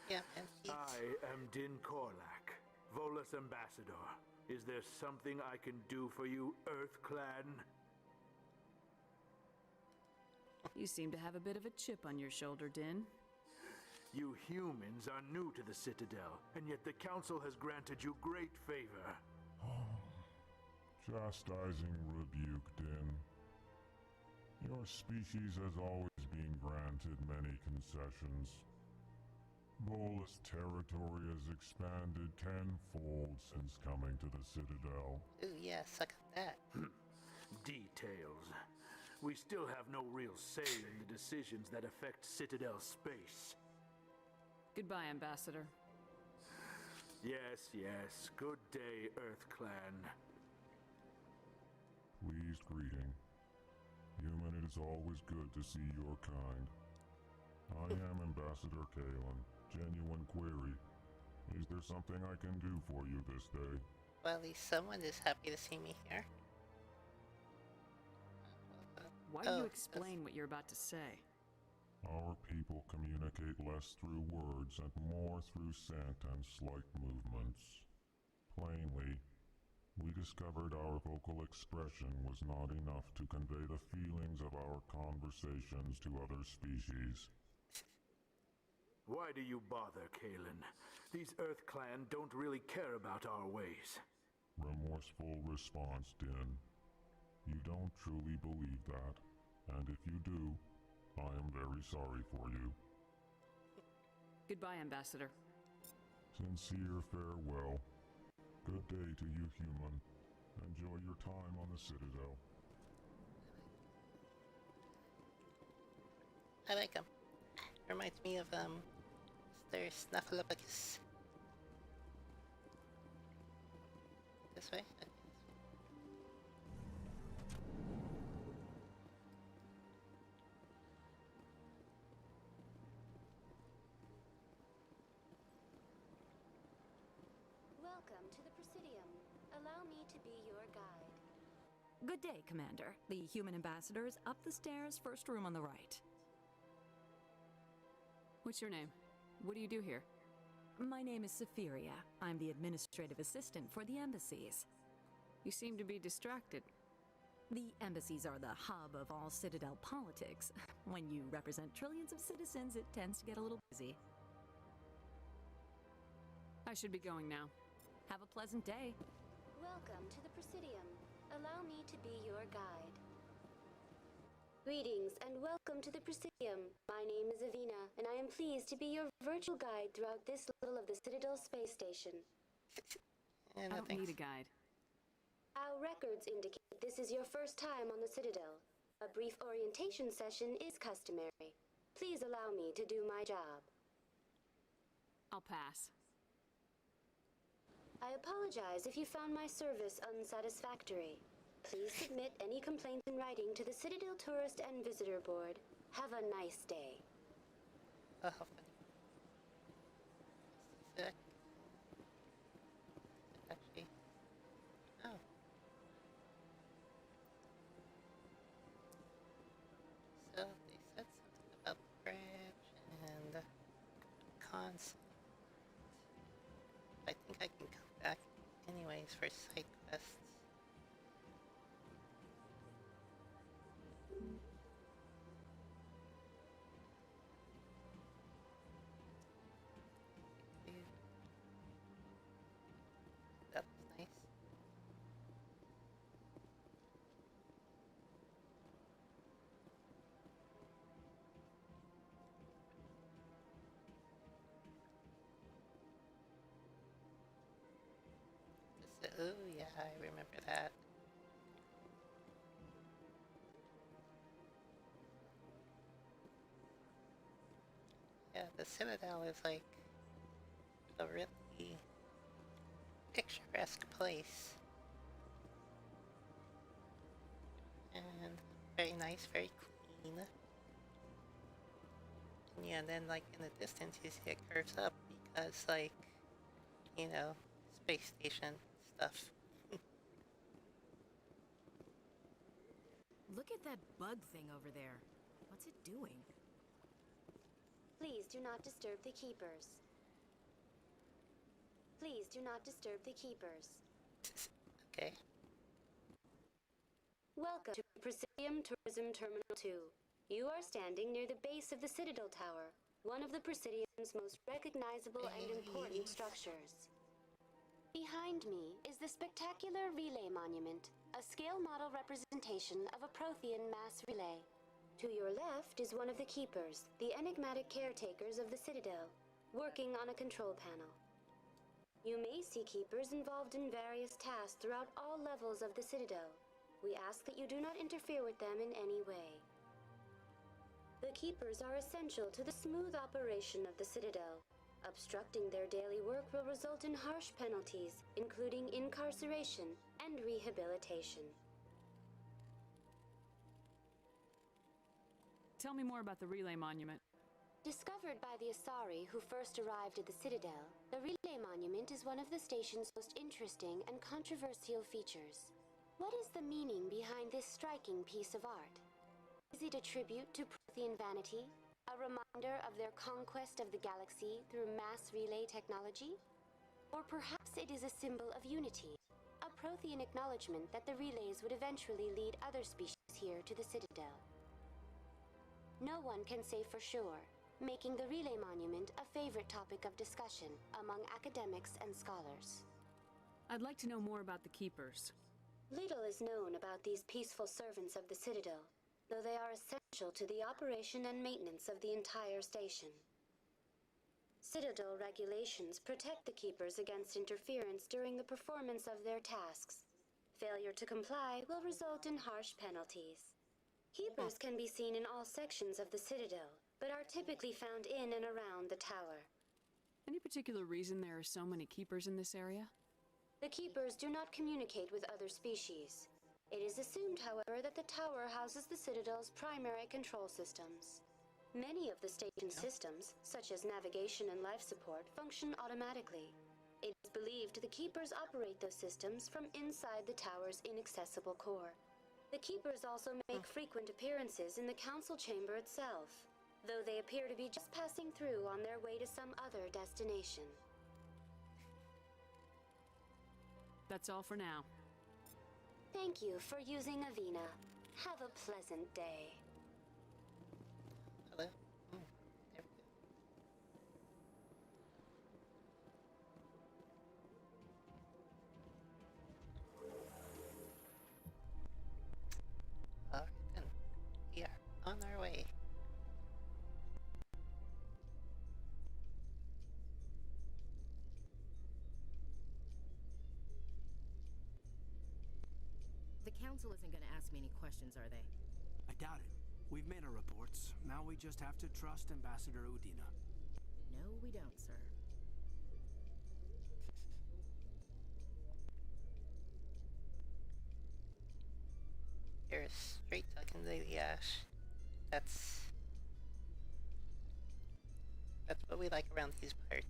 Yeah, and I am Din Korlak, Volus ambassador. Is there something I can do for you, EarthClan? You seem to have a bit of a chip on your shoulder, Din. You humans are new to the Citadel, and yet the Council has granted you great favor. Chastising rebuke, Din. Your species has always been granted many concessions. Volus territory has expanded tenfold since coming to the Citadel. Ooh, yeah, suck at that. Details. We still have no real say in the decisions that affect Citadel space. Goodbye, Ambassador. Yes, yes. Good day, EarthClan. Pleased greeting. Human, it is always good to see your kind. I am Ambassador Kalen. Genuine query. Is there something I can do for you this day? Well, at least someone is happy to see me here. Why don't you explain what you're about to say? Our people communicate less through words and more through scent and slight movements. Plainly, we discovered our vocal expression was not enough to convey the feelings of our conversations to other species. Why do you bother, Kalen? These EarthClan don't really care about our ways. Remorseful response, Din. You don't truly believe that, and if you do, I am very sorry for you. Goodbye, Ambassador. Sincere farewell. Good day to you, human. Enjoy your time on the Citadel. I like him. Reminds me of, Sir Snuffleupagus. This way? Okay. Welcome to the Presidium. Allow me to be your guide. Good day, Commander. The human ambassador is up the stairs, first room on the right. What's your name? What do you do here? My name is Sephiria. I'm the administrative assistant for the embassies. You seem to be distracted. The embassies are the hub of all Citadel politics. When you represent trillions of citizens, it tends to get a little busy. I should be going now. Have a pleasant day. Welcome to the Presidium. Allow me to be your guide. Greetings and welcome to the Presidium. My name is Avina, and I am pleased to be your virtual guide throughout this little of the Citadel space station. I don't need a guide. Our records indicate this is your first time on the Citadel. A brief orientation session is customary. Please allow me to do my job. I'll pass. I apologize if you found my service unsatisfactory. Please submit any complaints in writing to the Citadel Tourist and Visitor Board. Have a nice day. Oh, sick. Actually, oh. So they said something about the bridge and constant. I think I can come back anyways for side quests. That was nice. Oh yeah, I remember that. Yeah, the Citadel is like a really picturesque place. And very nice, very clean. And yeah, then like in the distance you see it curves up because like, you know, space station stuff. Look at that bug thing over there. What's it doing? Please do not disturb the Keepers. Please do not disturb the Keepers. Okay. Welcome to Presidium Tourism Terminal 2. You are standing near the base of the Citadel Tower, one of the Presidium's most recognizable and important structures. Behind me is the spectacular Relay Monument, a scale model representation of a Prothean mass relay. To your left is one of the Keepers, the enigmatic caretakers of the Citadel, working on a control panel. You may see Keepers involved in various tasks throughout all levels of the Citadel. We ask that you do not interfere with them in any way. The Keepers are essential to the smooth operation of the Citadel. Obstructing their daily work will result in harsh penalties, including incarceration and rehabilitation. Tell me more about the Relay Monument. Discovered by the Asari who first arrived at the Citadel, the Relay Monument is one of the station's most interesting and controversial features. What is the meaning behind this striking piece of art? Is it a tribute to Prothean vanity? A reminder of their conquest of the galaxy through mass relay technology? Or perhaps it is a symbol of unity, a Prothean acknowledgement that the relays would eventually lead other species here to the Citadel. No one can say for sure, making the Relay Monument a favorite topic of discussion among academics and scholars. I'd like to know more about the Keepers. Little is known about these peaceful servants of the Citadel, though they are essential to the operation and maintenance of the entire station. Citadel regulations protect the Keepers against interference during the performance of their tasks. Failure to comply will result in harsh penalties. Keepers can be seen in all sections of the Citadel, but are typically found in and around the tower. Any particular reason there are so many Keepers in this area? The Keepers do not communicate with other species. It is assumed, however, that the tower houses the Citadel's primary control systems. Many of the station's systems, such as navigation and life support, function automatically. It is believed the Keepers operate those systems from inside the tower's inaccessible core. The Keepers also make frequent appearances in the Council Chamber itself, though they appear to be just passing through on their way to some other destination. That's all for now. Thank you for using Avina. Have a pleasant day. Hello? There we go. Alright then. We are on our way. The council isn't going to ask me any questions, are they? I doubt it. We've made our reports. Now we just have to trust Ambassador Udina. No, we don't, sir. You're straight talking Lady Ash. That's what we like around these parts.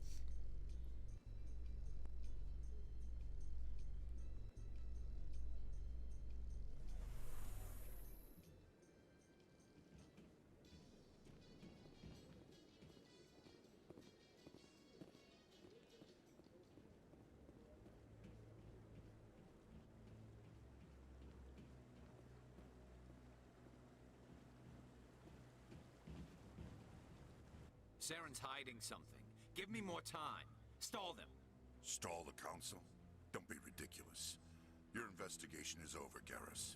Saren's hiding something. Give me more time. Stall them. Stall the council? Don't be ridiculous. Your investigation is over, Garrus.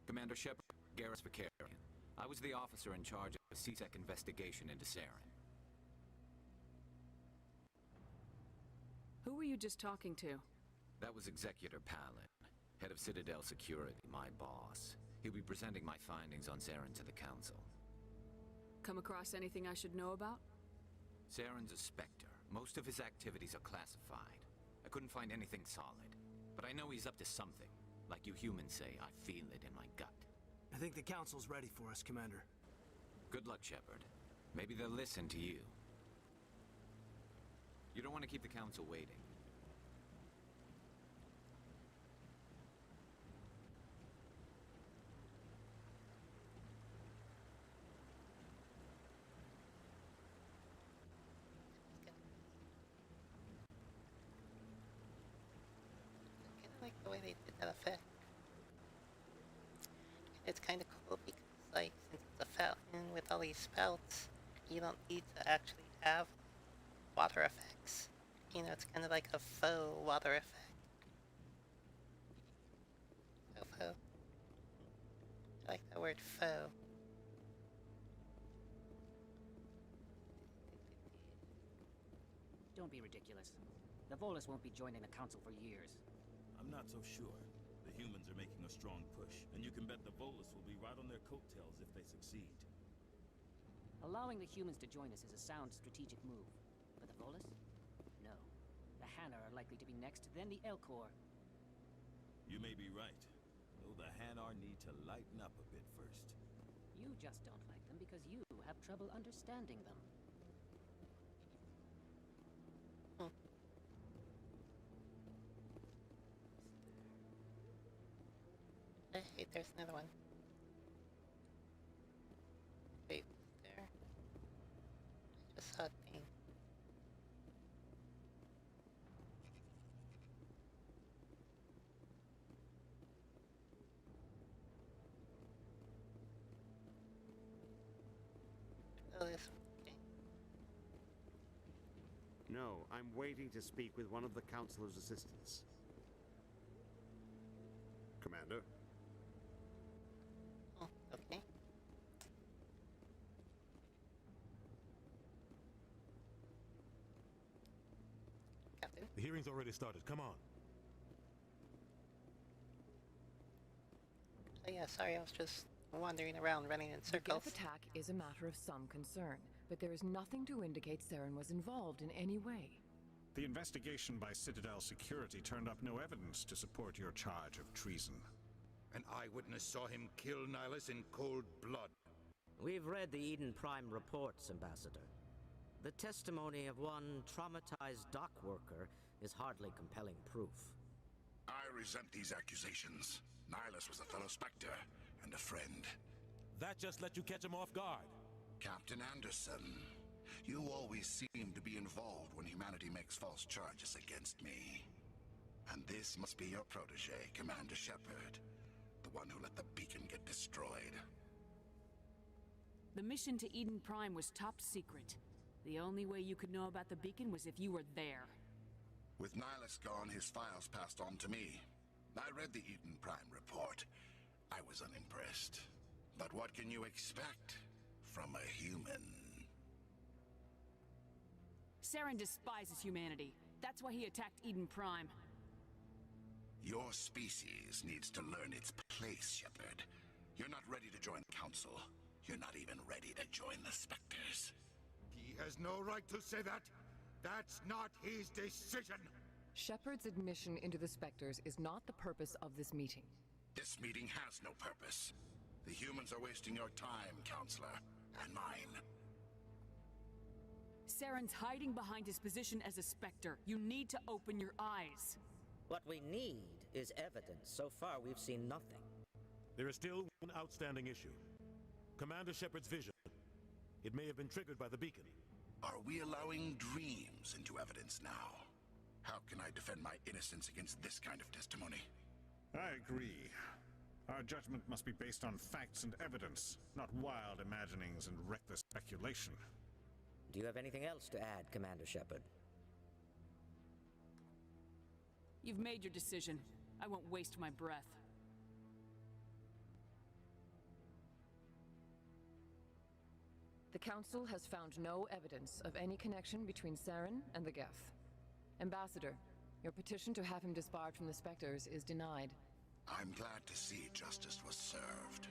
Commander Shepard, Garrus Vicarian. I was the officer in charge of a CSEC investigation into Saren. Who were you just talking to? That was Executor Palin, head of Citadel Security, my boss. He'll be presenting my findings on Saren to the Council. Come across anything I should know about? Saren's a Spectre. Most of his activities are classified. I couldn't find anything solid. But I know he's up to something. Like you humans say, I feel it in my gut. I think the Council's ready for us, Commander. Good luck, Shepard. Maybe they'll listen to you. You don't want to keep the Council waiting. Like the way they did that effect. It's kind of cool because, like, since it's a fountain with all these spouts, you don't need to actually have water effects. You know, it's kind of like a faux water effect. Faux. I like that word, faux. Don't be ridiculous. The Volus won't be joining the Council for years. I'm not so sure. The humans are making a strong push, and you can bet the Volus will be right on their coattails if they succeed. Allowing the humans to join us is a sound strategic move. But the Volus? No. The Hanar are likely to be next, then the Elcor. You may be right, though the Hanar need to lighten up a bit first. You just don't like them because you have trouble understanding them. Hey, there's another one. Wait, was there? I just saw a thing. Oh, this one. Okay. No, I'm waiting to speak with one of the Councilor's assistants. Commander? Oh, okay. Captain? The hearing's already started. Come on. Oh yeah, sorry, I was just wandering around, running in circles. The Geth attack is a matter of some concern, but there is nothing to indicate Saren was involved in any way. The investigation by Citadel Security turned up no evidence to support your charge of treason. An eyewitness saw him kill Nihilus in cold blood. We've read the Eden Prime reports, Ambassador. The testimony of one traumatized dock worker is hardly compelling proof. I resent these accusations. Nihilus was a fellow Spectre and a friend. That just let you catch him off guard. Captain Anderson, you always seem to be involved when humanity makes false charges against me. And this must be your protege, Commander Shepard, the one who let the beacon get destroyed. The mission to Eden Prime was top secret. The only way you could know about the beacon was if you were there. With Nihilus gone, his files passed on to me. I read the Eden Prime report. I was unimpressed. But what can you expect from a human? Saren despises humanity. That's why he attacked Eden Prime. Your species needs to learn its place, Shepard. You're not ready to join the Council. You're not even ready to join the Spectres. He has no right to say that. That's not his decision. Shepard's admission into the Spectres is not the purpose of this meeting. This meeting has no purpose. The humans are wasting your time, Counselor, and mine. Saren's hiding behind his position as a Spectre. You need to open your eyes. What we need is evidence. So far, we've seen nothing. There is still one outstanding issue. Commander Shepard's vision. It may have been triggered by the beacon. Are we allowing dreams into evidence now? How can I defend my innocence against this kind of testimony? I agree. Our judgment must be based on facts and evidence, not wild imaginings and reckless speculation. Do you have anything else to add, Commander Shepard? You've made your decision. I won't waste my breath. The Council has found no evidence of any connection between Saren and the Geth. Ambassador, your petition to have him disbarred from the Spectres is denied. I'm glad to see justice was served.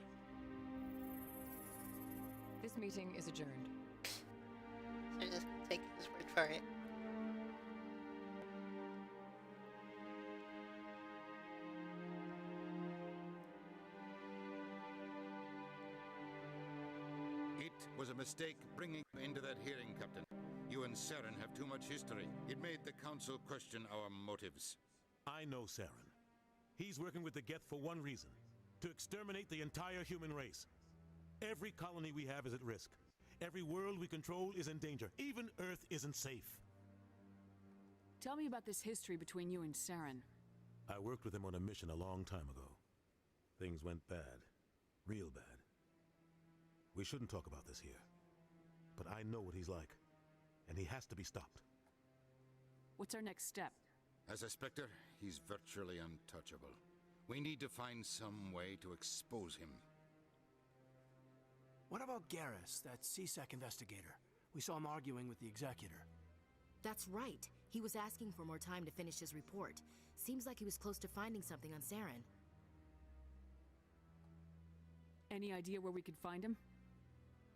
This meeting is adjourned. So just take his word for it. It was a mistake bringing you into that hearing, Captain. You and Saren have too much history. It made the Council question our motives. I know Saren. He's working with the Geth for one reason: to exterminate the entire human race. Every colony we have is at risk. Every world we control is in danger. Even Earth isn't safe. Tell me about this history between you and Saren. I worked with him on a mission a long time ago. Things went bad. Real bad. We shouldn't talk about this here. But I know what he's like. And he has to be stopped. What's our next step? As a Spectre, he's virtually untouchable. We need to find some way to expose him. What about Garrus, that CSEC investigator? We saw him arguing with the Executor. That's right. He was asking for more time to finish his report. Seems like he was close to finding something on Saren. Any idea where we could find him?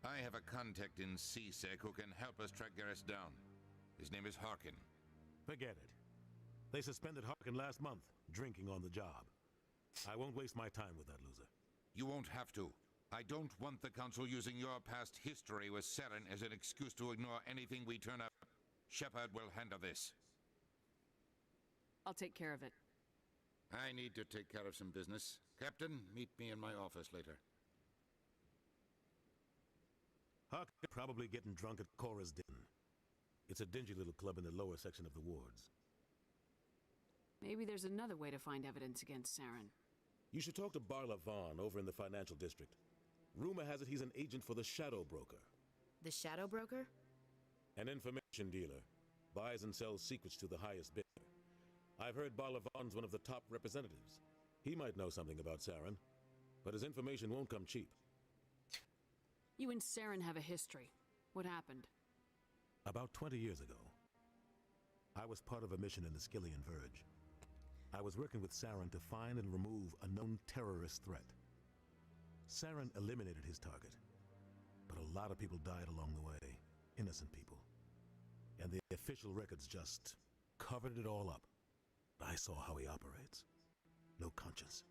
I have a contact in CSEC who can help us track Garrus down. His name is Harkin. Forget it. They suspended Harkin last month, drinking on the job. I won't waste my time with that loser. You won't have to. I don't want the Council using your past history with Saren as an excuse to ignore anything we turn up. Shepard will handle this. I'll take care of it. I need to take care of some business. Captain, meet me in my office later. Harkin probably getting drunk at Cora's Den. It's a dingy little club in the lower section of the wards. Maybe there's another way to find evidence against Saren. You should talk to Barla Vaughn over in the financial district. Rumor has it he's an agent for the Shadow Broker. The Shadow Broker? An information dealer. Buys and sells secrets to the highest bidder. I've heard Barla Vaughn's one of the top representatives. He might know something about Saren, but his information won't come cheap. You and Saren have a history. What happened? About 20 years ago, I was part of a mission in the Skillian Verge. I was working with Saren to find and remove a known terrorist threat. Saren eliminated his target, but a lot of people died along the way, innocent people. And the official records just covered it all up. I saw how he operates. No conscience,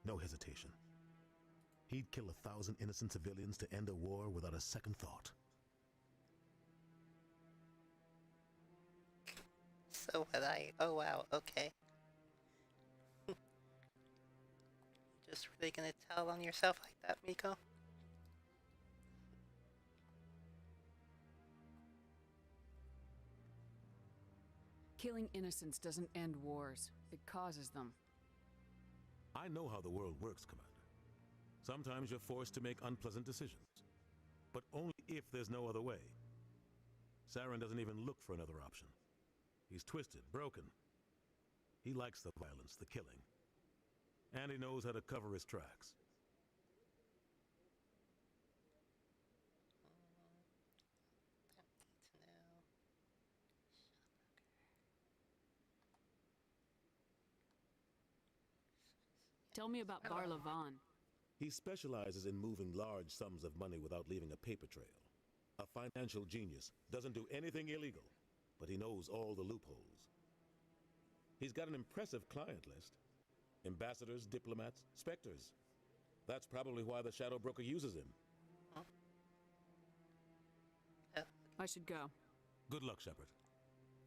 no hesitation. He'd kill 1,000 innocent civilians to end a war without a second thought. So would I. Oh wow, okay. Just really gonna tell on yourself like that, Miko? Killing innocents doesn't end wars. It causes them. I know how the world works, Commander. Sometimes you're forced to make unpleasant decisions. But only if there's no other way. Saren doesn't even look for another option. He's twisted, broken. He likes the violence, the killing. And he knows how to cover his tracks. Tell me about Barlavan. He specializes in moving large sums of money without leaving a paper trail. A financial genius, doesn't do anything illegal, but he knows all the loopholes. He's got an impressive client list. Ambassadors, diplomats, specters. That's probably why the Shadow Broker uses him. I should go. Good luck, Shepard.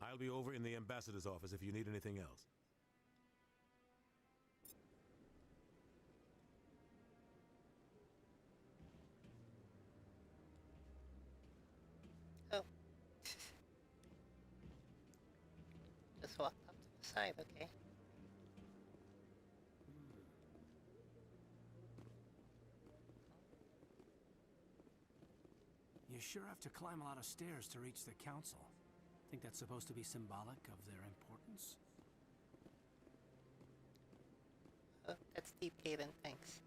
I'll be over in the ambassador's office if you need anything else. Oh. Just walked up to the side, okay. You sure have to climb a lot of stairs to reach the council. Think that's supposed to be symbolic of their importance? Oh, that's deep, Gaiden, thanks.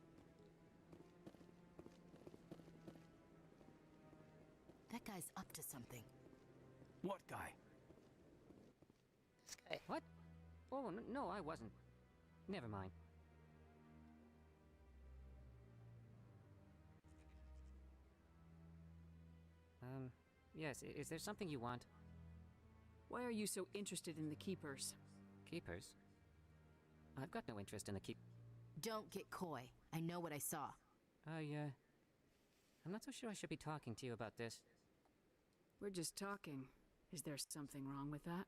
That guy's up to something. What guy? This guy. What? Oh, no, I wasn't. Never mind. Yes, is there something you want? Why are you so interested in the Keepers? Keepers? I've got no interest in the Don't get coy. I know what I saw. I'm not so sure I should be talking to you about this. We're just talking. Is there something wrong with that?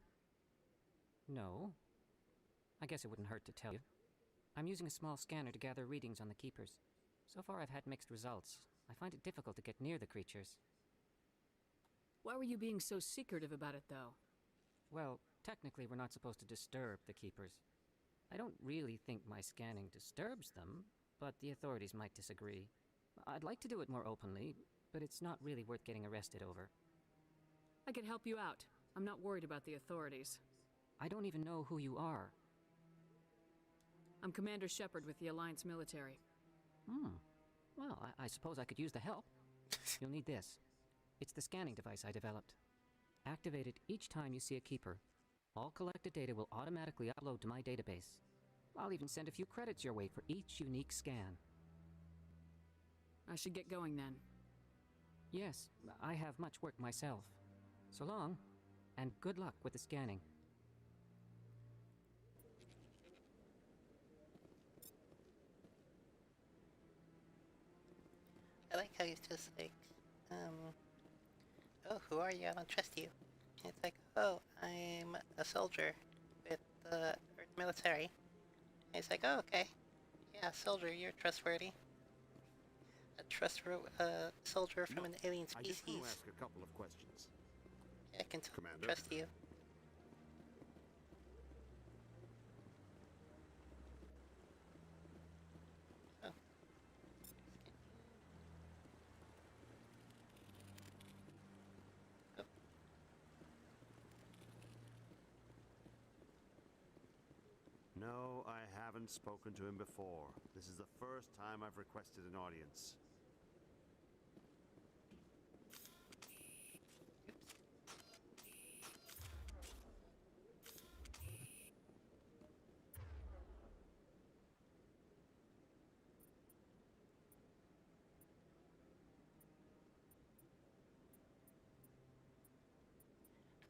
No. I guess it wouldn't hurt to tell you. I'm using a small scanner to gather readings on the Keepers. So far I've had mixed results. I find it difficult to get near the creatures. Why were you being so secretive about it, though? Well, technically we're not supposed to disturb the Keepers. I don't really think my scanning disturbs them, but the authorities might disagree. I'd like to do it more openly, but it's not really worth getting arrested over. I can help you out. I'm not worried about the authorities. I don't even know who you are. I'm Commander Shepard with the Alliance military. Well, I suppose I could use the help. You'll need this. It's the scanning device I developed. Activate it each time you see a Keeper. All collected data will automatically upload to my database. I'll even send a few credits your way for each unique scan. I should get going then. Yes, I have much work myself. So long, and good luck with the scanning. I like how he's just like, oh, who are you? I don't trust you. And it's like, oh, I'm a soldier with the Earth military. And he's like, oh, okay. Yeah, soldier, you're trustworthy. A trustworthy soldier from an alien species. I just want to ask a couple of questions. Yeah, I can Commander? trust you. Oh. Oh. No, I haven't spoken to him before. This is the first time I've requested an audience.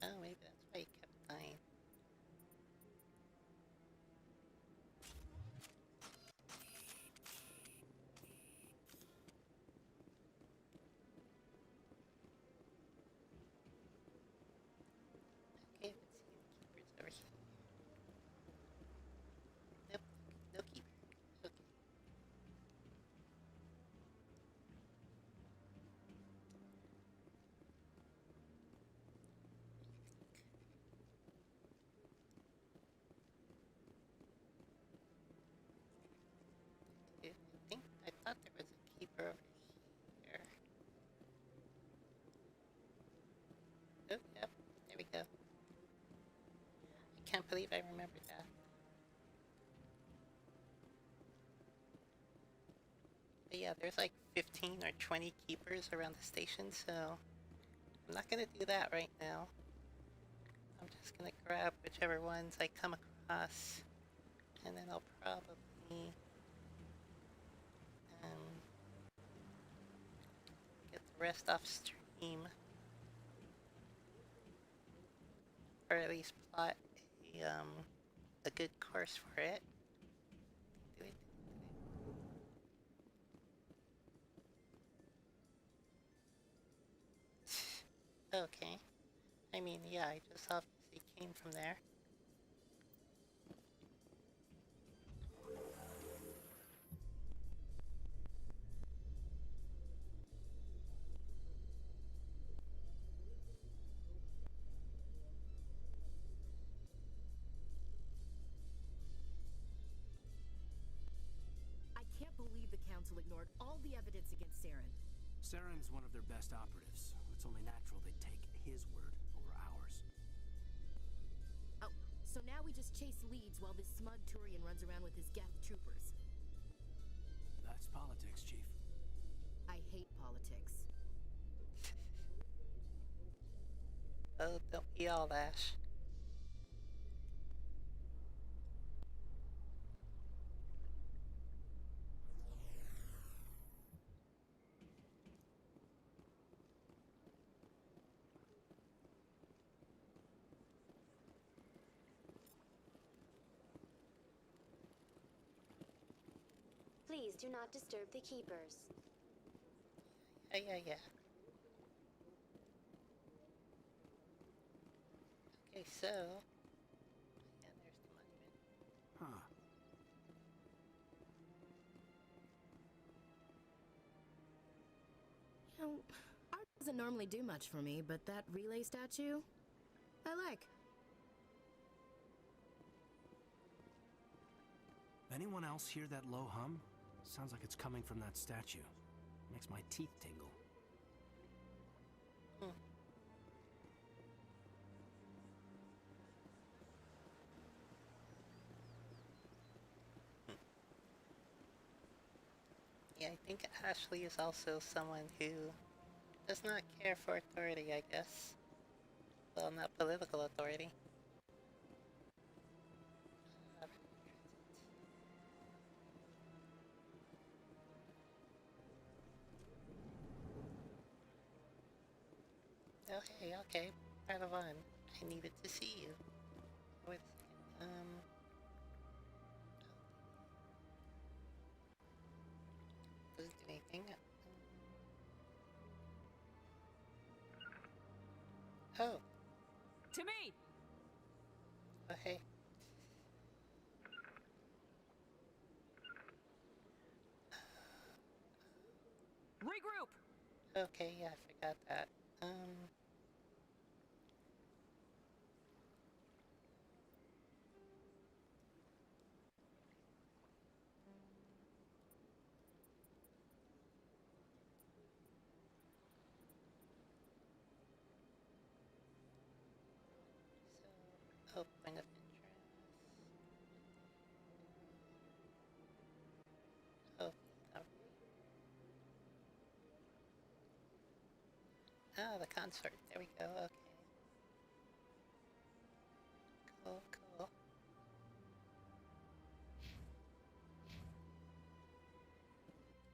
Oh, maybe that's why he kept dying. believe I remember that. But yeah, there's like 15 or 20 keepers around the station, so I'm not gonna do that right now. I'm just gonna grab whichever ones I come across, and then I'll probably get the rest off stream, or at least plot a good course for it. Do it. Okay. I mean, yeah, I just obviously came from there. I can't believe the Council ignored all the evidence against Saren. Saren's one of their best operatives. It's only natural they'd take his word over ours. Oh, so now we just chase leads while this smug Turian runs around with his Geth troopers. That's politics, Chief. I hate politics. Oh, don't be all Ash. Please do not disturb the keepers. Yeah. Okay, so... Yeah, there's the monument. Huh. You know, art doesn't normally do much for me, but that relay statue, I like. Anyone else hear that low hum? Sounds like it's coming from that statue. Makes my teeth tingle. Yeah, I think Ashley is also someone who does not care for authority, I guess. Well, not political authority. Okay, Padawan. I needed to see you. Wait a second. Does it do anything? Oh. To me! Oh, hey. Regroup! Okay, yeah, I forgot that. So, point of interest. Oh, oh, the concert. There we go. Okay. Cool.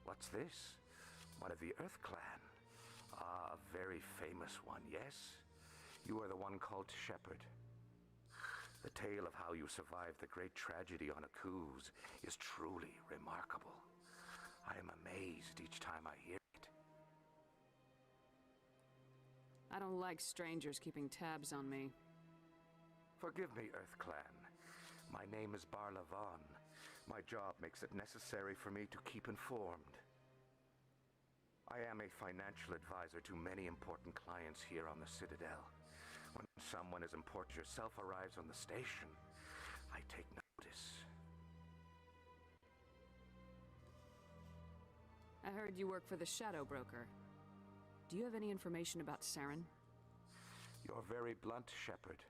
What's this? One of the Earth Clan. Ah, a very famous one, yes? You are the one called Shepard. The tale of how you survived the great tragedy on Akuz is truly remarkable. I am amazed each time I hear it. I don't like strangers keeping tabs on me. Forgive me, Earth Clan. My name is Barla Vaughn. My job makes it necessary for me to keep informed. I am a financial advisor to many important clients here on the Citadel. When someone as important as yourself arrives on the station, I take notice. I heard you work for the Shadow Broker. Do you have any information about Saren? You're very blunt, Shepard.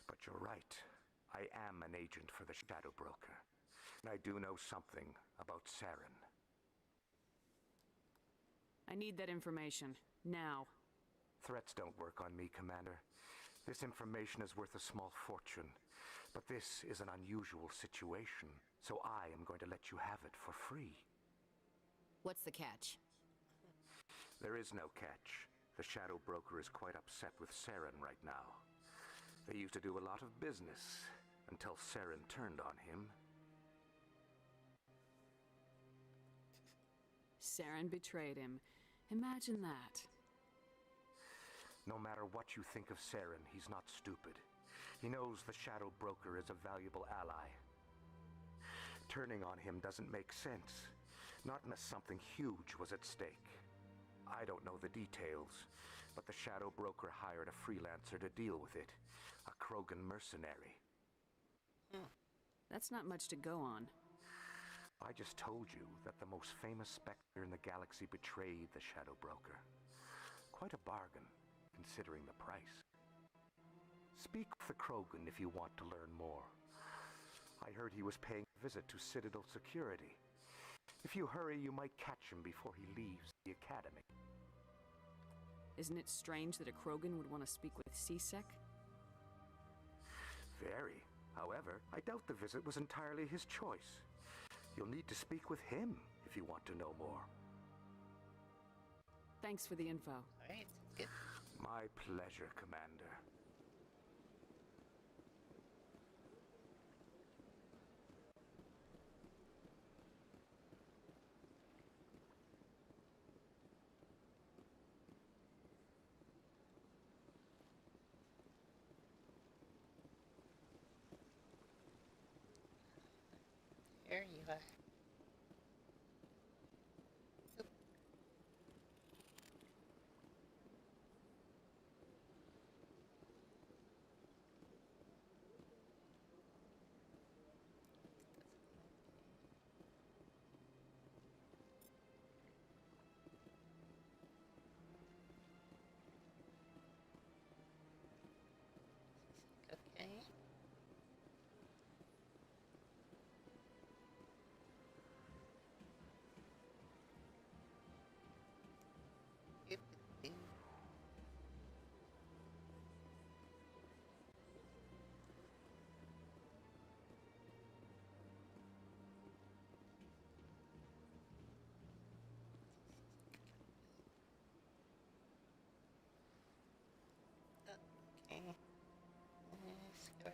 But you're right. I am an agent for the Shadow Broker, and I do know something about Saren. I need that information. Now. Threats don't work on me, Commander. This information is worth a small fortune. But this is an unusual situation, so I am going to let you have it for free. What's the catch? There is no catch. The Shadow Broker is quite upset with Saren right now. They used to do a lot of business until Saren turned on him. Saren betrayed him. Imagine that. No matter what you think of Saren, he's not stupid. He knows the Shadow Broker is a valuable ally. Turning on him doesn't make sense, not unless something huge was at stake. I don't know the details, but the Shadow Broker hired a freelancer to deal with it, a Krogan mercenary. That's not much to go on. I just told you that the most famous Spectre in the galaxy betrayed the Shadow Broker. Quite a bargain, considering the price. Speak with the Krogan if you want to learn more. I heard he was paying a visit to Citadel Security. If you hurry, you might catch him before he leaves the Academy. Isn't it strange that a Krogan would want to speak with C-Sec? Very. However, I doubt the visit was entirely his choice. You'll need to speak with him if you want to know more. Thanks for the info. All right, good. My pleasure, Commander. There you are. Oop. Okay. Oop-a-doo. Okay. Square.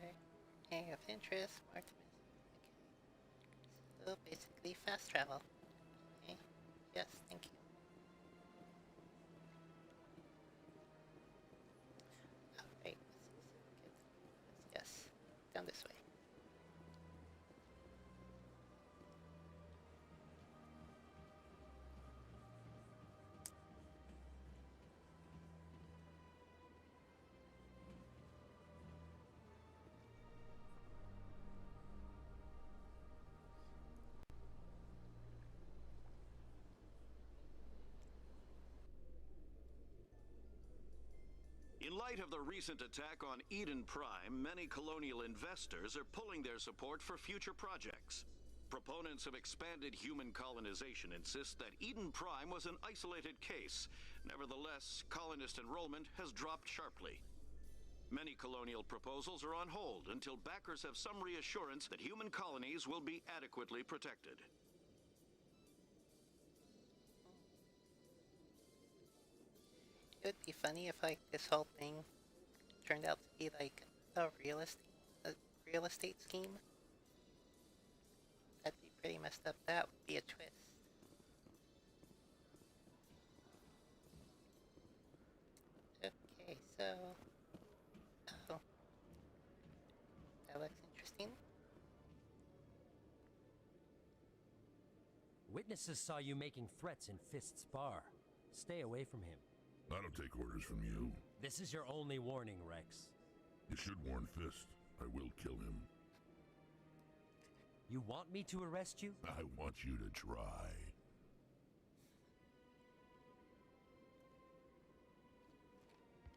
Area of interest. Marked. Okay. So basically fast travel. Okay. Yes, thank you. Alright. Yes. Down this way. In light of the recent attack on Eden Prime, many colonial investors are pulling their support for future projects. Proponents of expanded human colonization insist that Eden Prime was an isolated case. Nevertheless, colonist enrollment has dropped sharply. Many colonial proposals are on hold until backers have some reassurance that human colonies will be adequately protected. It would be funny if like this whole thing turned out to be like a real estate scheme. That'd be pretty messed up. That would be a twist. Okay, so oh, that looks interesting. Witnesses saw you making threats in Fist's bar. Stay away from him. I don't take orders from you. This is your only warning, Rex. You should warn Fist. I will kill him. You want me to arrest you? I want you to try.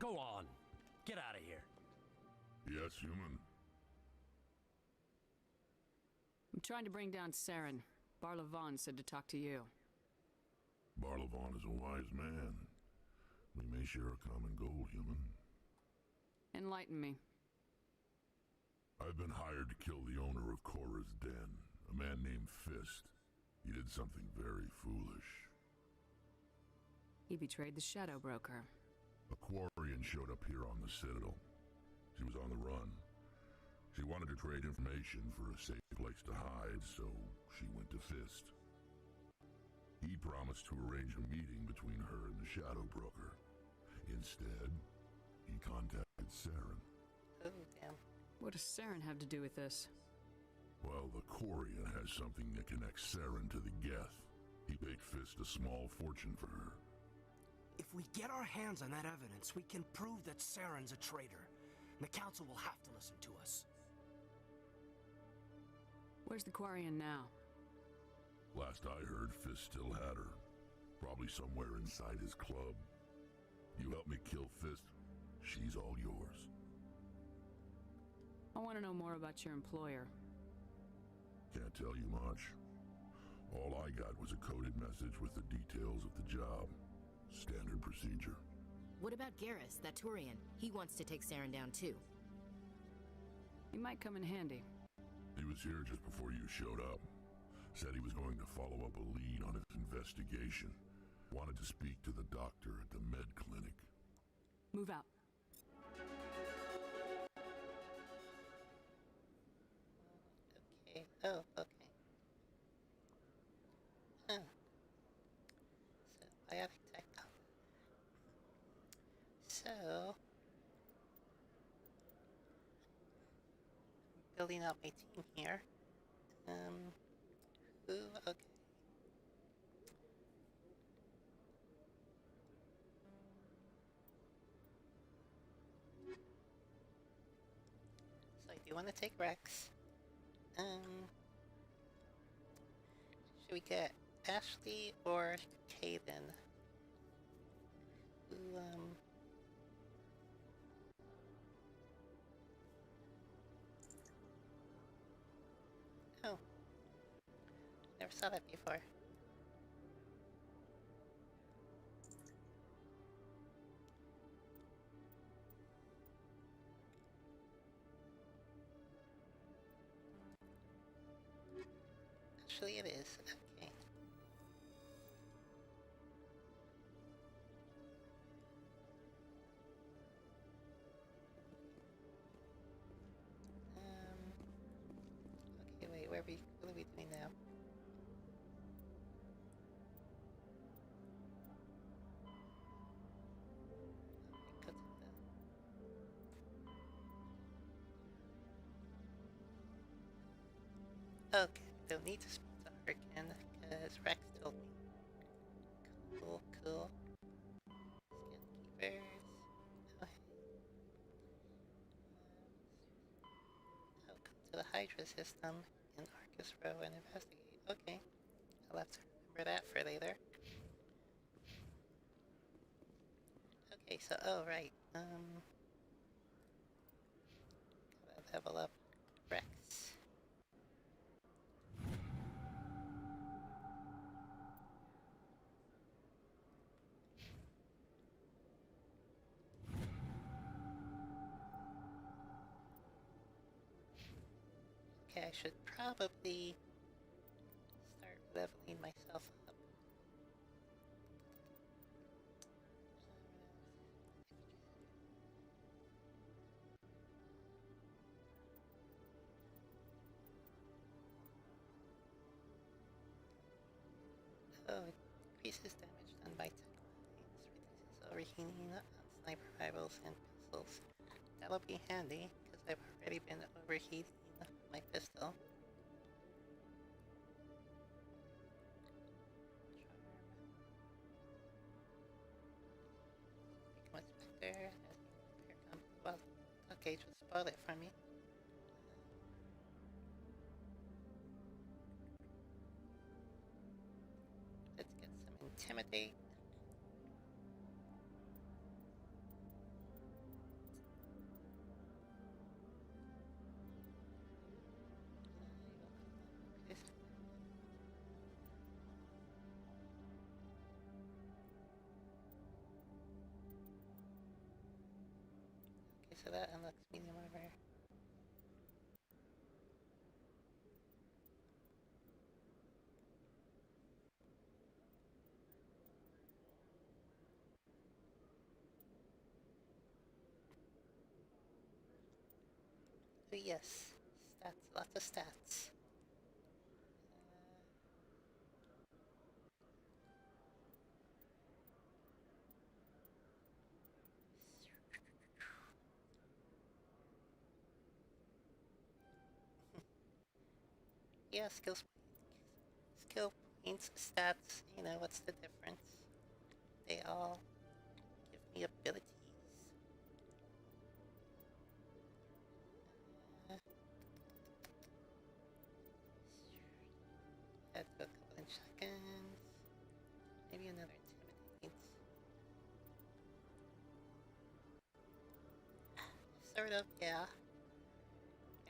Go on. Get out of here. Yes, human. I'm trying to bring down Saren. Barlavon said to talk to you. Barlavon is a wise man. We may share a common goal, human. Enlighten me. I've been hired to kill the owner of Korra's den, a man named Fist. He did something very foolish. He betrayed the Shadow Broker. A Quarian showed up here on the Citadel. She was on the run. She wanted to trade information for a safe place to hide, so she went to Fist. He promised to arrange a meeting between her and the Shadow Broker. Instead, he contacted Saren. Oh, damn. What does Saren have to do with this? Well, the Quarian has something that connects Saren to the Geth. He paid Fist a small fortune for her. If we get our hands on that evidence, we can prove that Saren's a traitor. And the Council will have to listen to us. Where's the Quarian now? Last I heard, Fist still had her. Probably somewhere inside his club. You help me kill Fist, she's all yours. I want to know more about your employer. Can't tell you much. All I got was a coded message with the details of the job. Standard procedure. What about Garrus, that Turian? He wants to take Saren down too. He might come in handy. He was here just before you showed up. Said he was going to follow up a lead on his investigation. Wanted to speak to the doctor at the med clinic. Move out. Okay. Oh, okay. Huh. So, biotic tech. So, building out my team here. Okay. So I do want to take Rex. Should we get Ashley or Kaden? Who, Oh. Never saw that before. Actually, it is. Okay. Okay, wait, what are we doing now? Okay, don't need to speak to her again, because Rex told me. Cool, cool. Skin keepers. Oh, come to the Hydra system in Arcus Row and investigate. Okay, I'll have to remember that for later. Okay, so, oh, right, gotta level up Rex. Okay, I should probably start leveling myself up. Oh, it increases damage done by tech mines, reduces overheating on sniper rifles and pistols. That'll be handy, because I've already been overheating my pistol. Become a specter. Well, okay, just spoil it for me. Let's get some intimidate. so that unlocks medium armor. Oh yes, stats, lots of stats. Yeah, skill points, stats, you know, what's the difference? They all give me abilities. Add to a couple in shotguns. Maybe another intimidate. Sort of, yeah.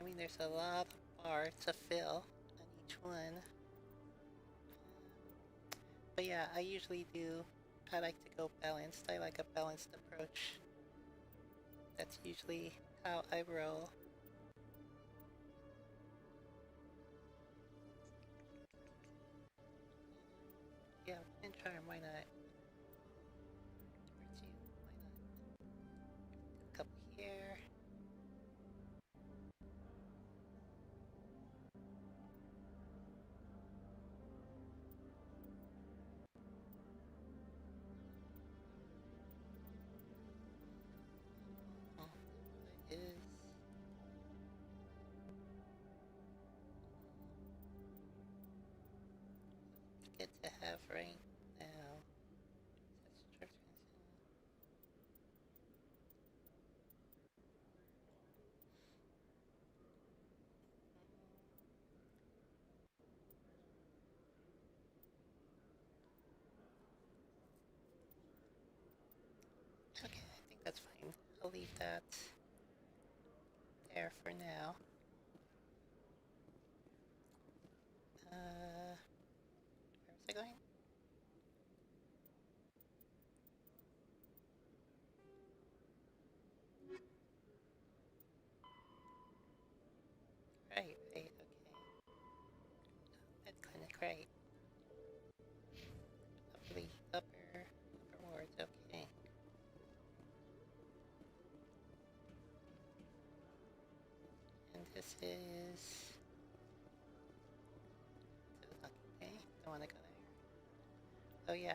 I mean, there's a lot of bar to fill on each one. But yeah, I usually do. I like to go balanced. I like a balanced approach. That's usually how I roll. Yeah, and charm, why not? Or two, why not? A couple here. Oh, it is. Good to have right now. Okay, I think that's fine. I'll leave that there for now. Where was I going? Right, okay. Med clinic, right. Upper wards, okay. And this is... Okay, don't want to go there. Oh yeah,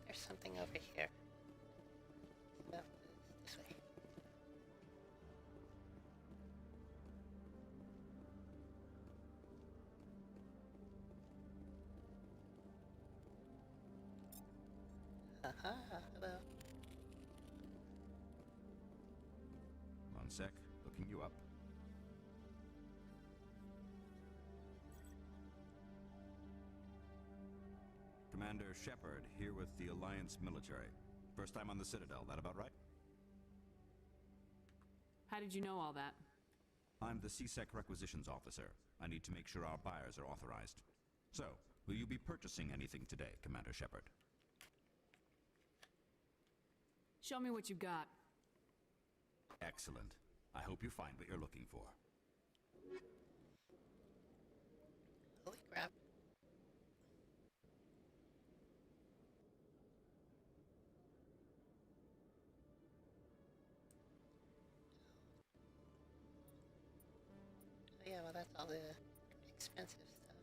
there's something over here. That was this way. Haha, hello. One sec, looking you up. Commander Shepard, here with the Alliance military. First time on the Citadel, that about right? How did you know all that? I'm the CSEC requisitions officer. I need to make sure our buyers are authorized. So, will you be purchasing anything today, Commander Shepard? Show me what you got. Excellent. I hope you find what you're looking for. Holy crap. Oh yeah, well that's all the expensive stuff.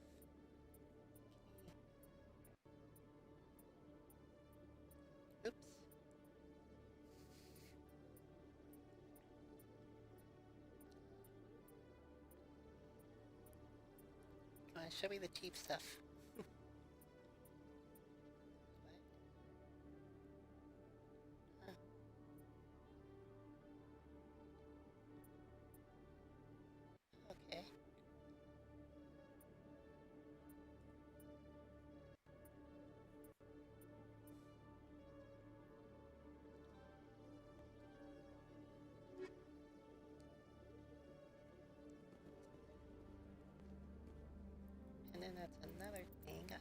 Oops. Come on, show me the cheap stuff. Okay. then that's another thing I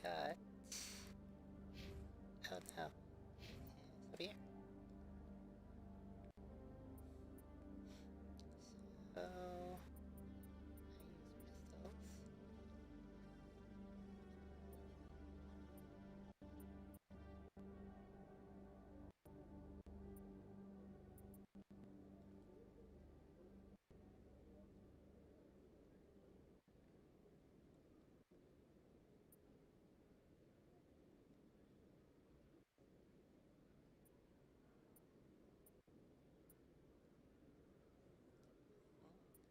forgot. Oh no. It's over here. So... I use pistols.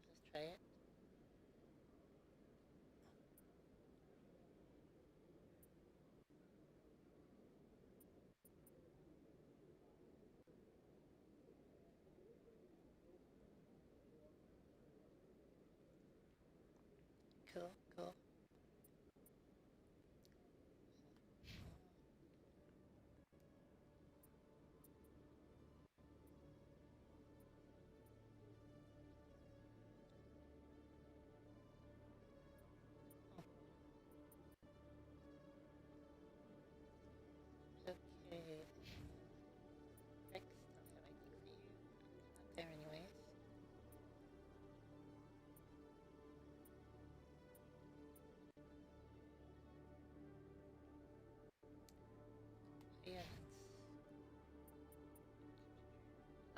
Let's try it. Cool, cool. Okay. Rex, don't have anything for you. Not there anyways. Yeah.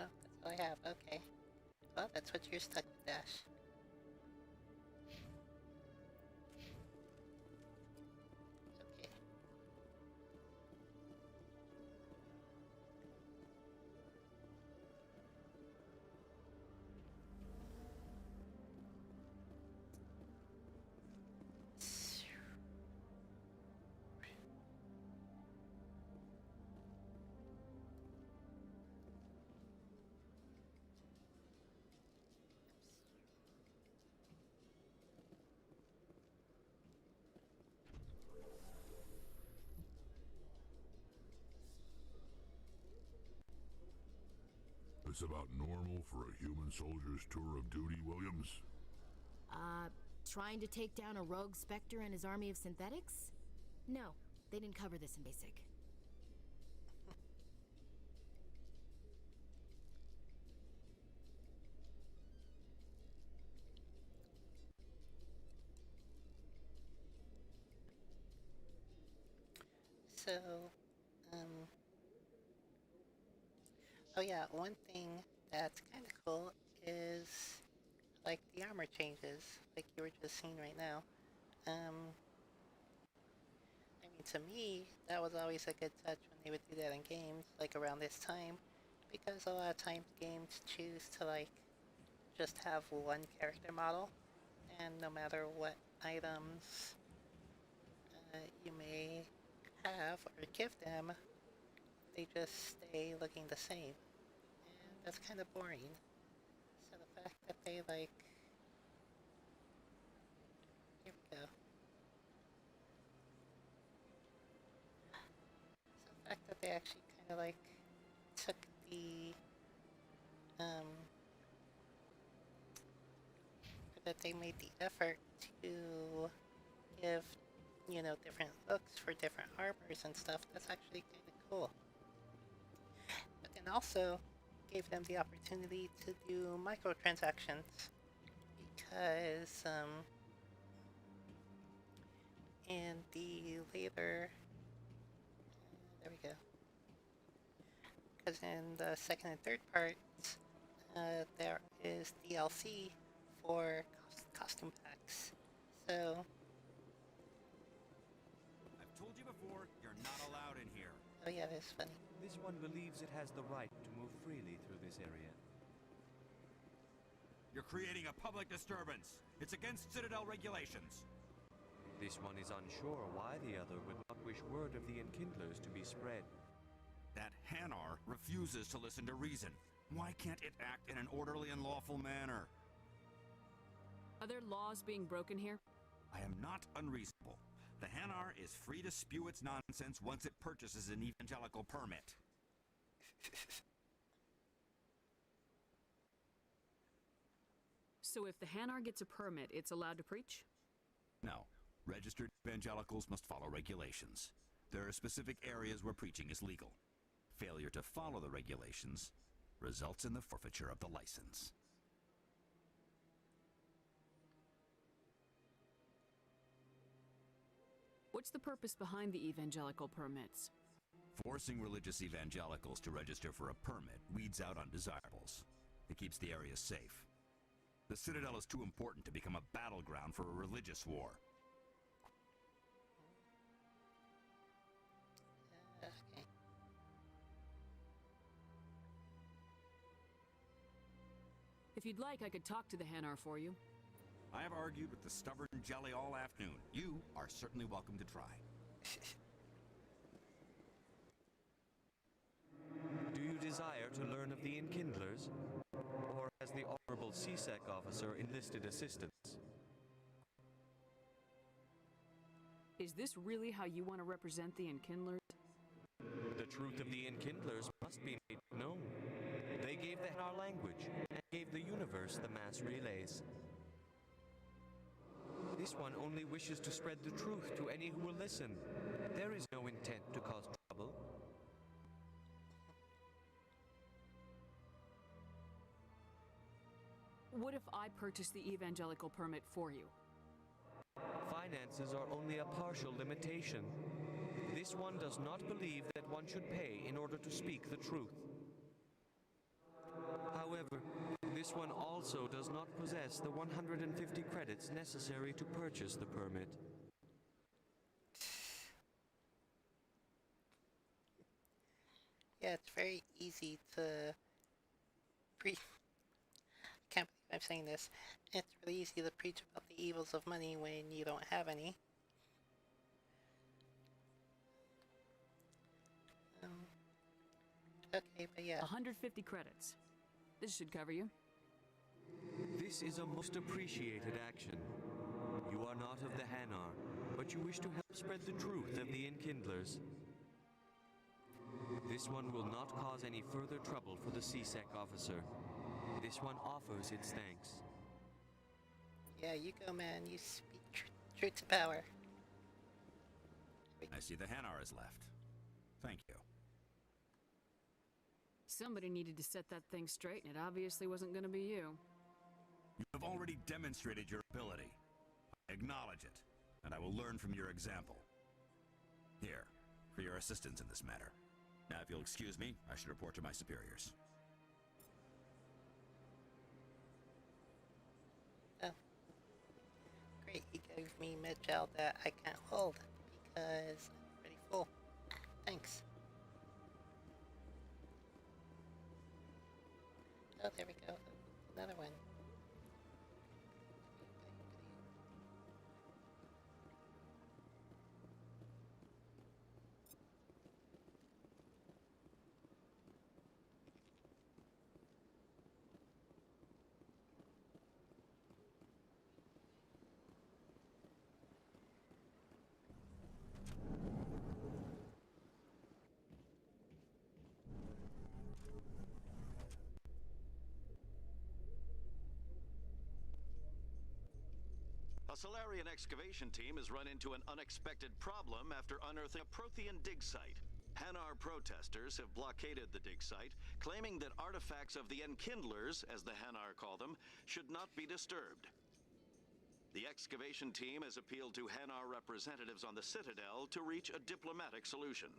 Oh, that's all I have. Okay. Well, that's what you're stuck with, Dash. Okay. It's about normal for a human soldier's tour of duty, Williams? Trying to take down a rogue Spectre and his army of synthetics? No, they didn't cover this in basic. So, oh yeah, one thing that's kind of cool is, like, the armor changes, like you were just seeing right now. I mean, to me, that was always a good touch when they would do that in games, like around this time, because a lot of times games choose to, like, just have one character model, and no matter what items you may have or give them, they just stay looking the same. And that's kind of boring. So the fact that they, like... Here we go. So the fact that they actually kind of, like, took the... that they made the effort to give, you know, different looks for different armors and stuff, that's actually kind of cool. But then also gave them the opportunity to do microtransactions, because in the later, there we go, because in the second and third parts, there is DLC for costume packs. So I've told you before, you're not allowed in here. Oh yeah, that's funny. This one believes it has the right to move freely through this area. You're creating a public disturbance. It's against Citadel regulations. This one is unsure why the other would not wish word of the Enkindlers to be spread. That Hanar refuses to listen to reason. Why can't it act in an orderly and lawful manner? Are there laws being broken here? I am not unreasonable. The Hanar is free to spew its nonsense once it purchases an evangelical permit. So if the Hanar gets a permit, it's allowed to preach? No. Registered evangelicals must follow regulations. There are specific areas where preaching is legal. Failure to follow the regulations results in the forfeiture of the license. What's the purpose behind the evangelical permits? Forcing religious evangelicals to register for a permit weeds out undesirables. It keeps the area safe. The Citadel is too important to become a battleground for a religious war. Okay. If you'd like, I could talk to the Hanar for you. I have argued with the stubborn jelly all afternoon. You are certainly welcome to try. Do you desire to learn of the Enkindlers? Or has the Honorable CSEC officer enlisted assistance? Is this really how you want to represent the Enkindlers? The truth of the Enkindlers must be made known. They gave the Hanar language and gave the universe the mass relays. This one only wishes to spread the truth to any who will listen. There is no intent to cause trouble. What if I purchase the evangelical permit for you? Finances are only a partial limitation. This one does not believe that one should pay in order to speak the truth. However, this one also does not possess the 150 credits necessary to purchase the permit. Yeah, it's very easy to preach. I can't believe I'm saying this. It's really easy to preach about the evils of money when you don't have any. Okay, but yeah. 150 credits. This should cover you. This is a most appreciated action. You are not of the Hanar, but you wish to help spread the truth of the Enkindlers. This one will not cause any further trouble for the CSEC officer. This one offers its thanks. Yeah, you go, man. You speak truth to power. I see the Hanar is left. Thank you. Somebody needed to set that thing straight, and it obviously wasn't going to be you. You have already demonstrated your ability. I acknowledge it, and I will learn from your example. Here, for your assistance in this matter. Now, if you'll excuse me, I should report to my superiors. Oh. Great, he gave me med-gel that I can't hold, because I'm pretty full. Thanks. Oh, there we go. Another one. A Solarian excavation team has run into an unexpected problem after unearthing a Prothean dig site. Hanar protesters have blockaded the dig site, claiming that artifacts of the Enkindlers, as the Hanar call them, should not be disturbed. The excavation team has appealed to Hanar representatives on the Citadel to reach a diplomatic solution.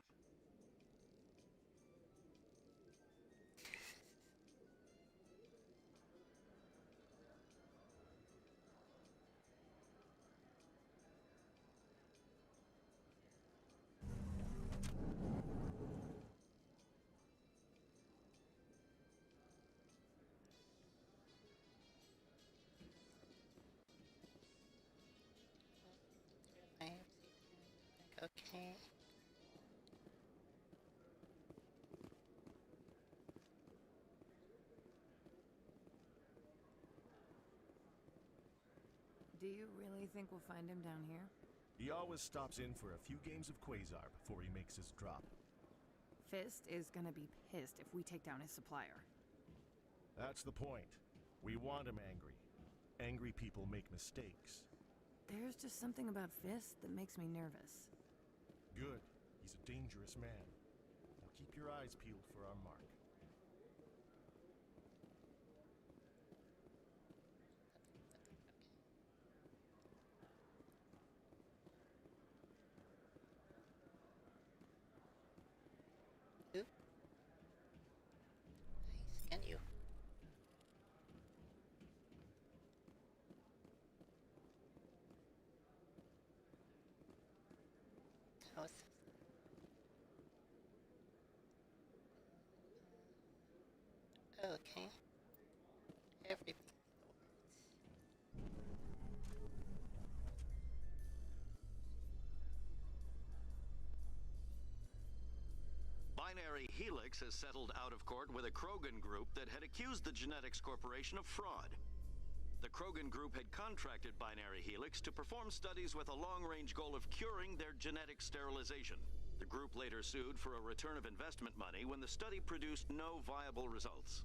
Okay. Do you really think we'll find him down here? He always stops in for a few games of Quasar before he makes his drop. Fist is gonna be pissed if we take down his supplier. That's the point. We want him angry. Angry people make mistakes. There's just something about Fist that makes me nervous. Good. He's a dangerous man. Now keep your eyes peeled for our mark. Oop. I scan you. How is this? Okay. Everything. Binary Helix has settled out of court with a Krogan group that had accused the Genetics Corporation of fraud. The Krogan group had contracted Binary Helix to perform studies with a long-range goal of curing their genetic sterilization. The group later sued for a return of investment money when the study produced no viable results.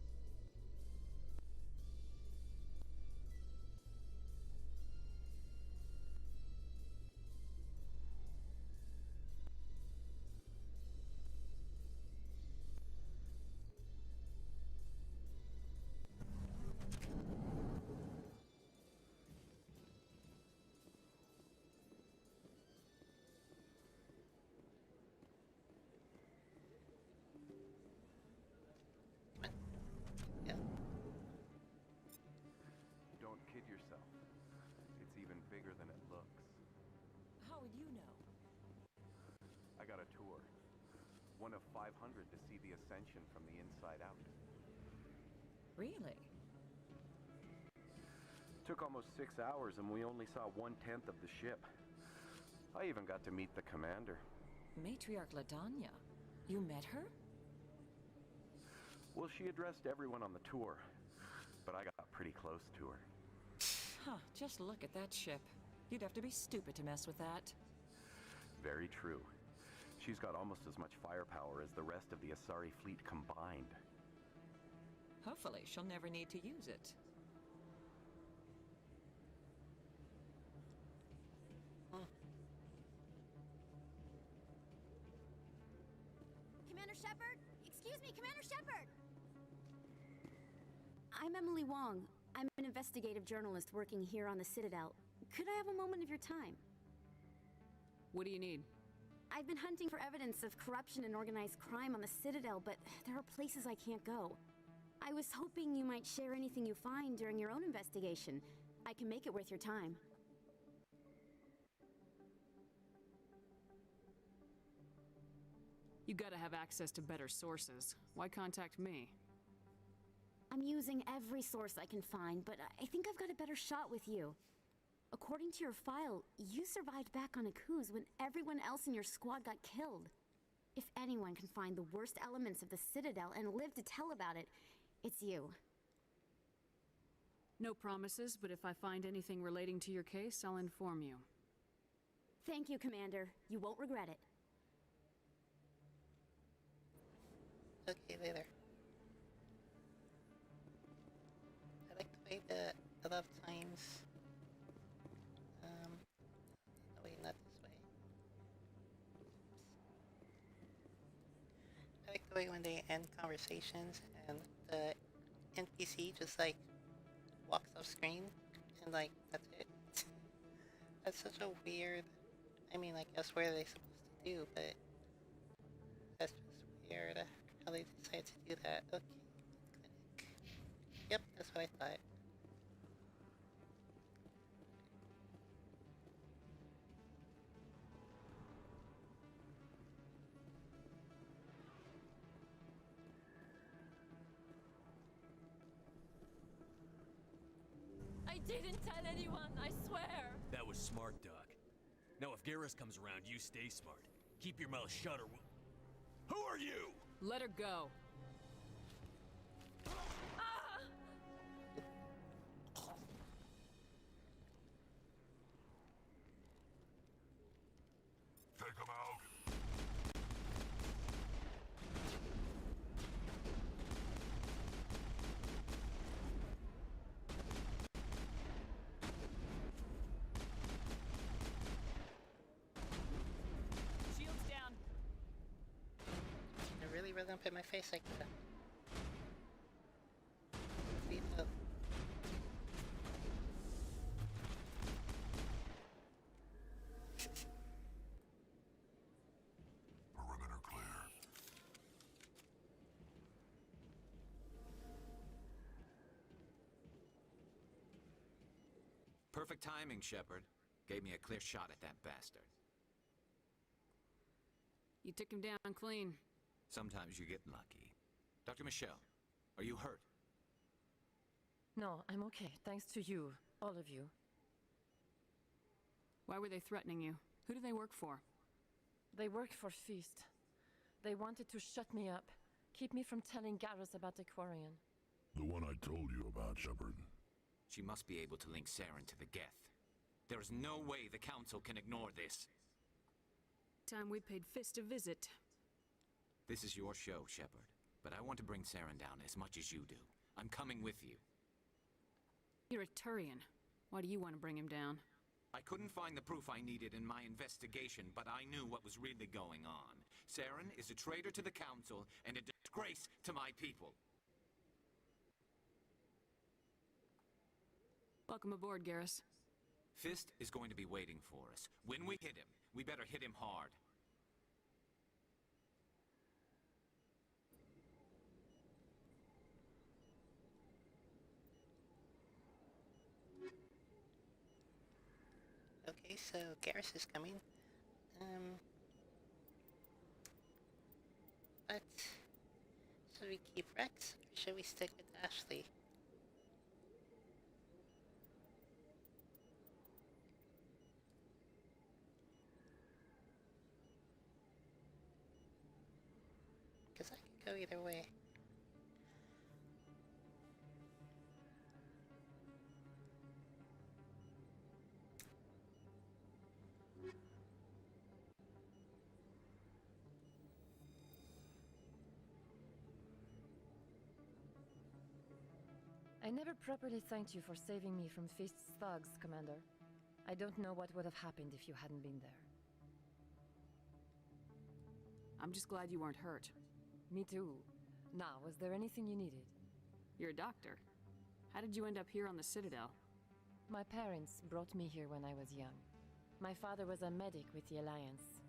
Don't kid yourself. It's even bigger than it looks. How would you know? I got a tour. One of 500 to see the Ascension from the inside out. Really? Took almost 6 hours and we only saw 1/10 of the ship. I even got to meet the commander. Matriarch Ladanya. You met her? Well, she addressed everyone on the tour, but I got pretty close to her. Huh, just look at that ship. You'd have to be stupid to mess with that. Very true. She's got almost as much firepower as the rest of the Asari fleet combined. Hopefully, she'll never need to use it. Commander Shepard? Excuse me, Commander Shepard! I'm Emily Wong. I'm an investigative journalist working here on the Citadel. Could I have a moment of your time? What do you need? I've been hunting for evidence of corruption and organized crime on the Citadel, but there are places I can't go. I was hoping you might share anything you find during your own investigation. I can make it worth your time. You gotta have access to better sources. Why contact me? I'm using every source I can find, but I think I've got a better shot with you. According to your file, you survived back on Akuz when everyone else in your squad got killed. If anyone can find the worst elements of the Citadel and live to tell about it, it's you. No promises, but if I find anything relating to your case, I'll inform you. Thank you, Commander. You won't regret it. Okay, later. I like the way that a lot of times, no, wait, not this way. I like the way when they end conversations and the NPC just like walks off screen and like that's it. That's such a weird, I mean, I guess what are they supposed to do, but that's just weird how they decide to do that. Okay, clinic. Yep, that's what I thought. I didn't tell anyone, I swear! That was smart, Doc. Now if Garrus comes around, you stay smart. Keep your mouth shut or Who are you? Let her go. Take him out. really don't put my face like that. See, oh. Perimeter clear. Perfect timing, Shepard. Gave me a clear shot at that bastard. You took him down clean. Sometimes you get lucky. Dr. Michelle, are you hurt? No, I'm okay, thanks to you, all of you. Why were they threatening you? Who do they work for? They work for Feast. They wanted to shut me up, keep me from telling Garrus about the Quarian. The one I told you about, Shepard. She must be able to link Saren to the Geth. There is no way the Council can ignore this. Time we paid Fist a visit. This is your show, Shepard. But I want to bring Saren down as much as you do. I'm coming with you. You're a Turian. Why do you want to bring him down? I couldn't find the proof I needed in my investigation, but I knew what was really going on. Saren is a traitor to the Council and a disgrace to my people. Welcome aboard, Garrus. Fist is going to be waiting for us. When we hit him, we better hit him hard. Okay, so Garrus is coming. But should we keep Rex or should we stick with Ashley? Because I could go either way. I never properly thanked you for saving me from Feast's thugs, Commander. I don't know what would have happened if you hadn't been there. I'm just glad you weren't hurt. Me too. Now, was there anything you needed? You're a doctor. How did you end up here on the Citadel? My parents brought me here when I was young. My father was a medic with the Alliance.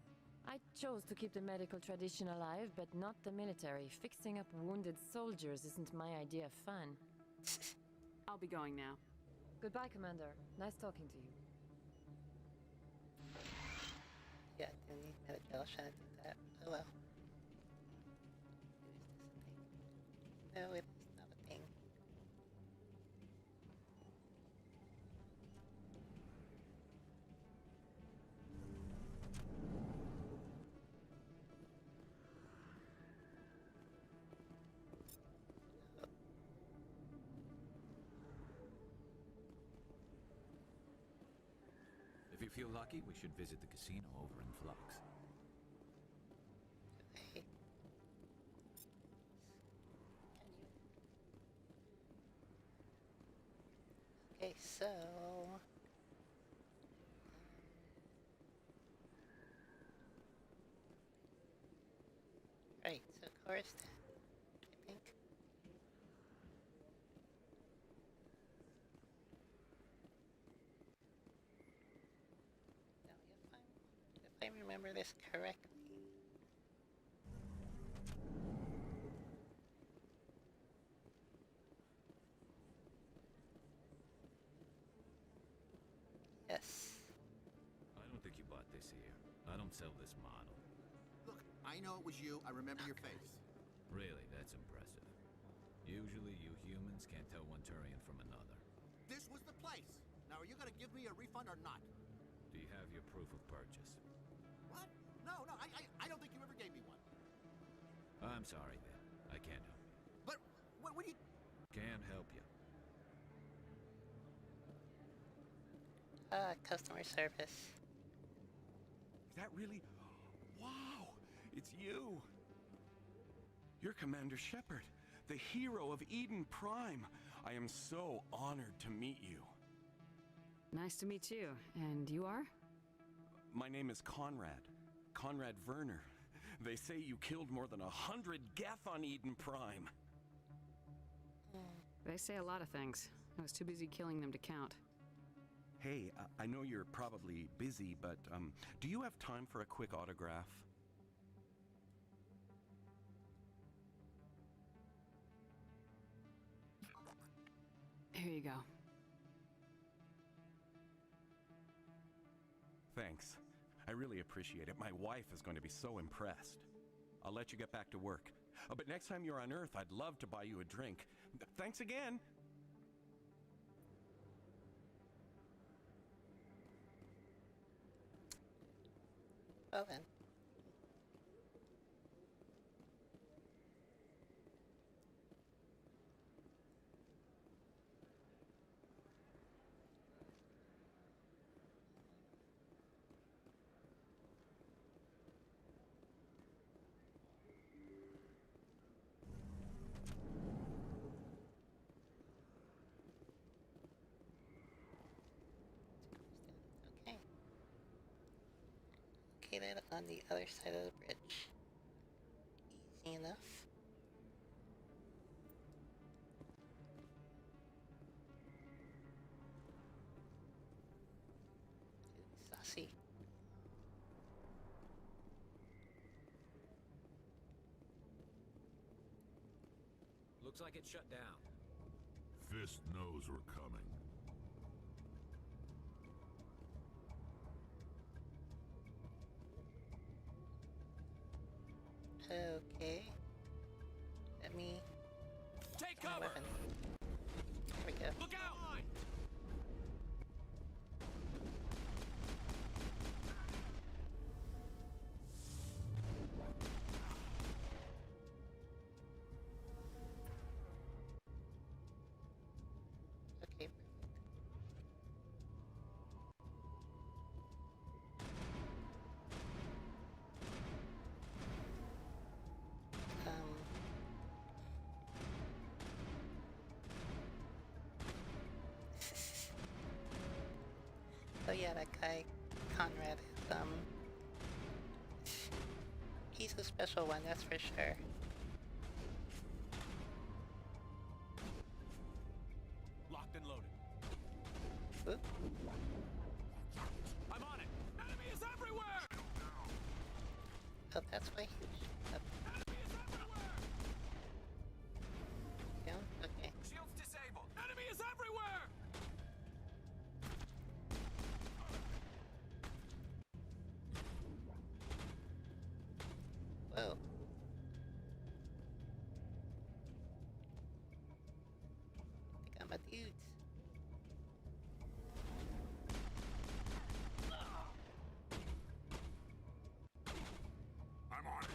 I chose to keep the medical tradition alive, but not the military. Fixing up wounded soldiers isn't my idea of fun. I'll be going now. Goodbye, Commander. Nice talking to you. Yeah, didn't need medical, I shouldn't do that. Oh well. Is this a thing? No, it's not a thing. If you feel lucky, we should visit the casino over in Flux. Hey. Okay, so... Right, so Coruscant, I think. Now, if I remember this correctly... Yes. I don't think you bought this here. I don't sell this model. Look, I know it was you. I remember your face. Really, that's impressive. Usually you humans can't tell one Turian from another. This was the place. Now, are you going to give me a refund or not? Do you have your proof of purchase? What? No, I don't think you ever gave me one. I'm sorry, then. I can't help you. But, what do you... Can't help you. Customer service. Is that really... Wow! It's you! You're Commander Shepard, the hero of Eden Prime. I am so honored to meet you. Nice to meet you. And you are? My name is Conrad. Conrad Werner. They say you killed more than 100 Geth on Eden Prime. They say a lot of things. I was too busy killing them to count. Hey, I know you're probably busy, but do you have time for a quick autograph? Here you go. Thanks. I really appreciate it. My wife is going to be so impressed. I'll let you get back to work. But next time you're on Earth, I'd love to buy you a drink. Thanks again! Well then. Okay. Located on the other side of the bridge. Easy enough. Saucy. Looks like it's shut down. Fist knows we're coming. Okay. Let me take cover. cover. There we go. Look out! Okay. So yeah, that guy, Conrad, is, he's a special one, that's for sure. Locked and loaded. Oop. I'm on it. Enemy is everywhere. Oh, that's why he was up. Enemy is everywhere. Down? Okay. Shields disabled. Enemy is everywhere. Whoa. I got my dudes. I'm on it.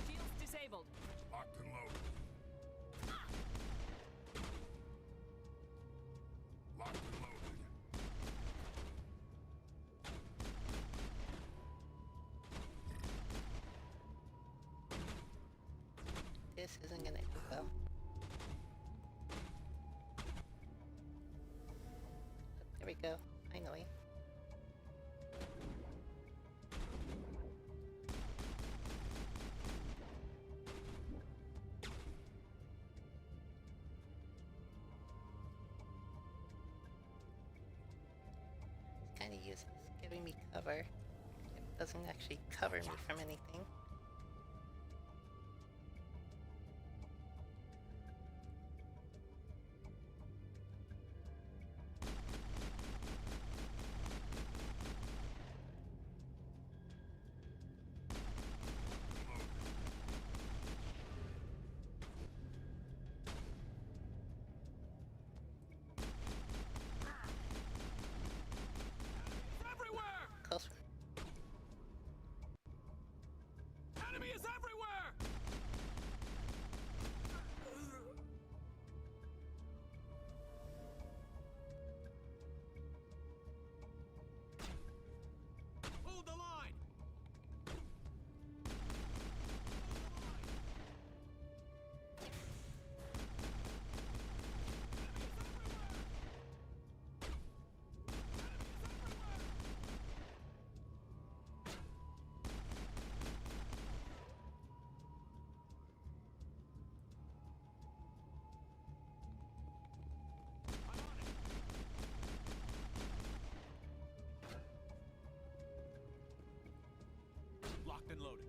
Shields disabled. Locked and loaded. Locked and loaded. This isn't gonna end well. There we go, finally. It's kinda useless, giving me cover. It doesn't actually cover me from anything. Everywhere. Close one. loading.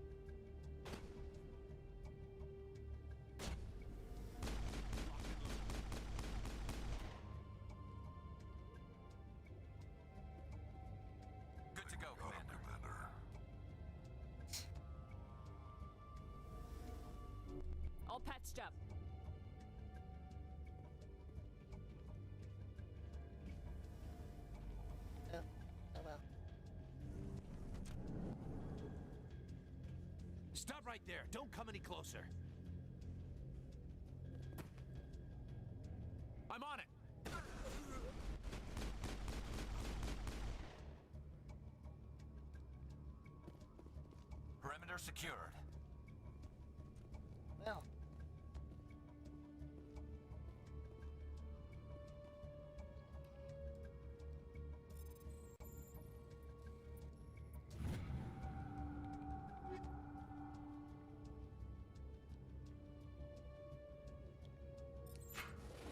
Good to go, Commander. All patched up. Oh, oh well. Stop right there. Don't come any closer. I'm on it. Perimeter secured. Well.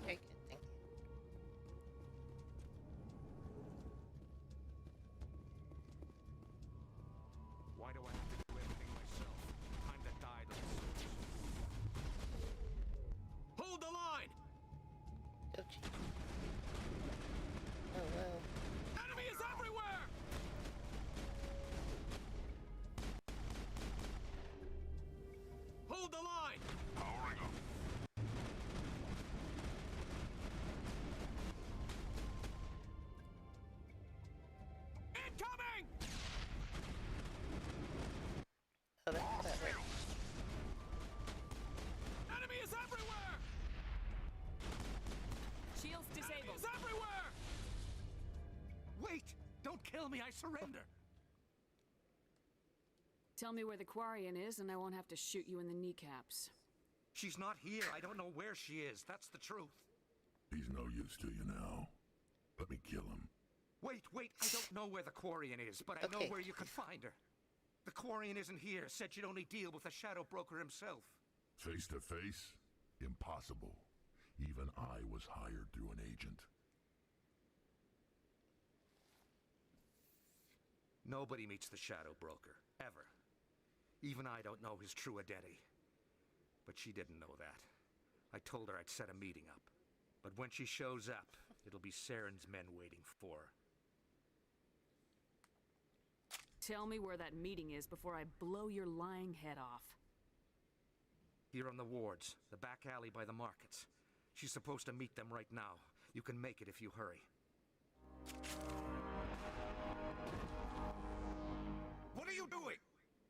Very good, thank you. Why do I have to do everything myself? I'm the Daedalus. Hold the line! Oh, gee. Oh, well. Enemy is everywhere! Hold the line! Powering up. Incoming! Oh, that's that way. Enemy is everywhere! Shields Enemy disabled. is everywhere! Wait! Don't kill me, I surrender! Tell me where the Quarian is, and I won't have to shoot you in the kneecaps. She's not here. I don't know where she is. That's the truth. He's no use to you now. Let me kill him. Wait, I don't know where the Quarian is, but I know Okay. where you could find her. The Quarian isn't here. Said she'd only deal with the Shadow Broker himself. Face to face? Impossible. Even I was hired through an agent. Nobody meets the Shadow Broker, ever. Even I don't know his true identity. But she didn't know that. I told her I'd set a meeting up. But when she shows up, it'll be Saren's men waiting for her. Tell me where that meeting is before I blow your lying head off. Here on the wards, the back alley by the markets. She's supposed to meet them right now. You can make it if you hurry. What are you doing?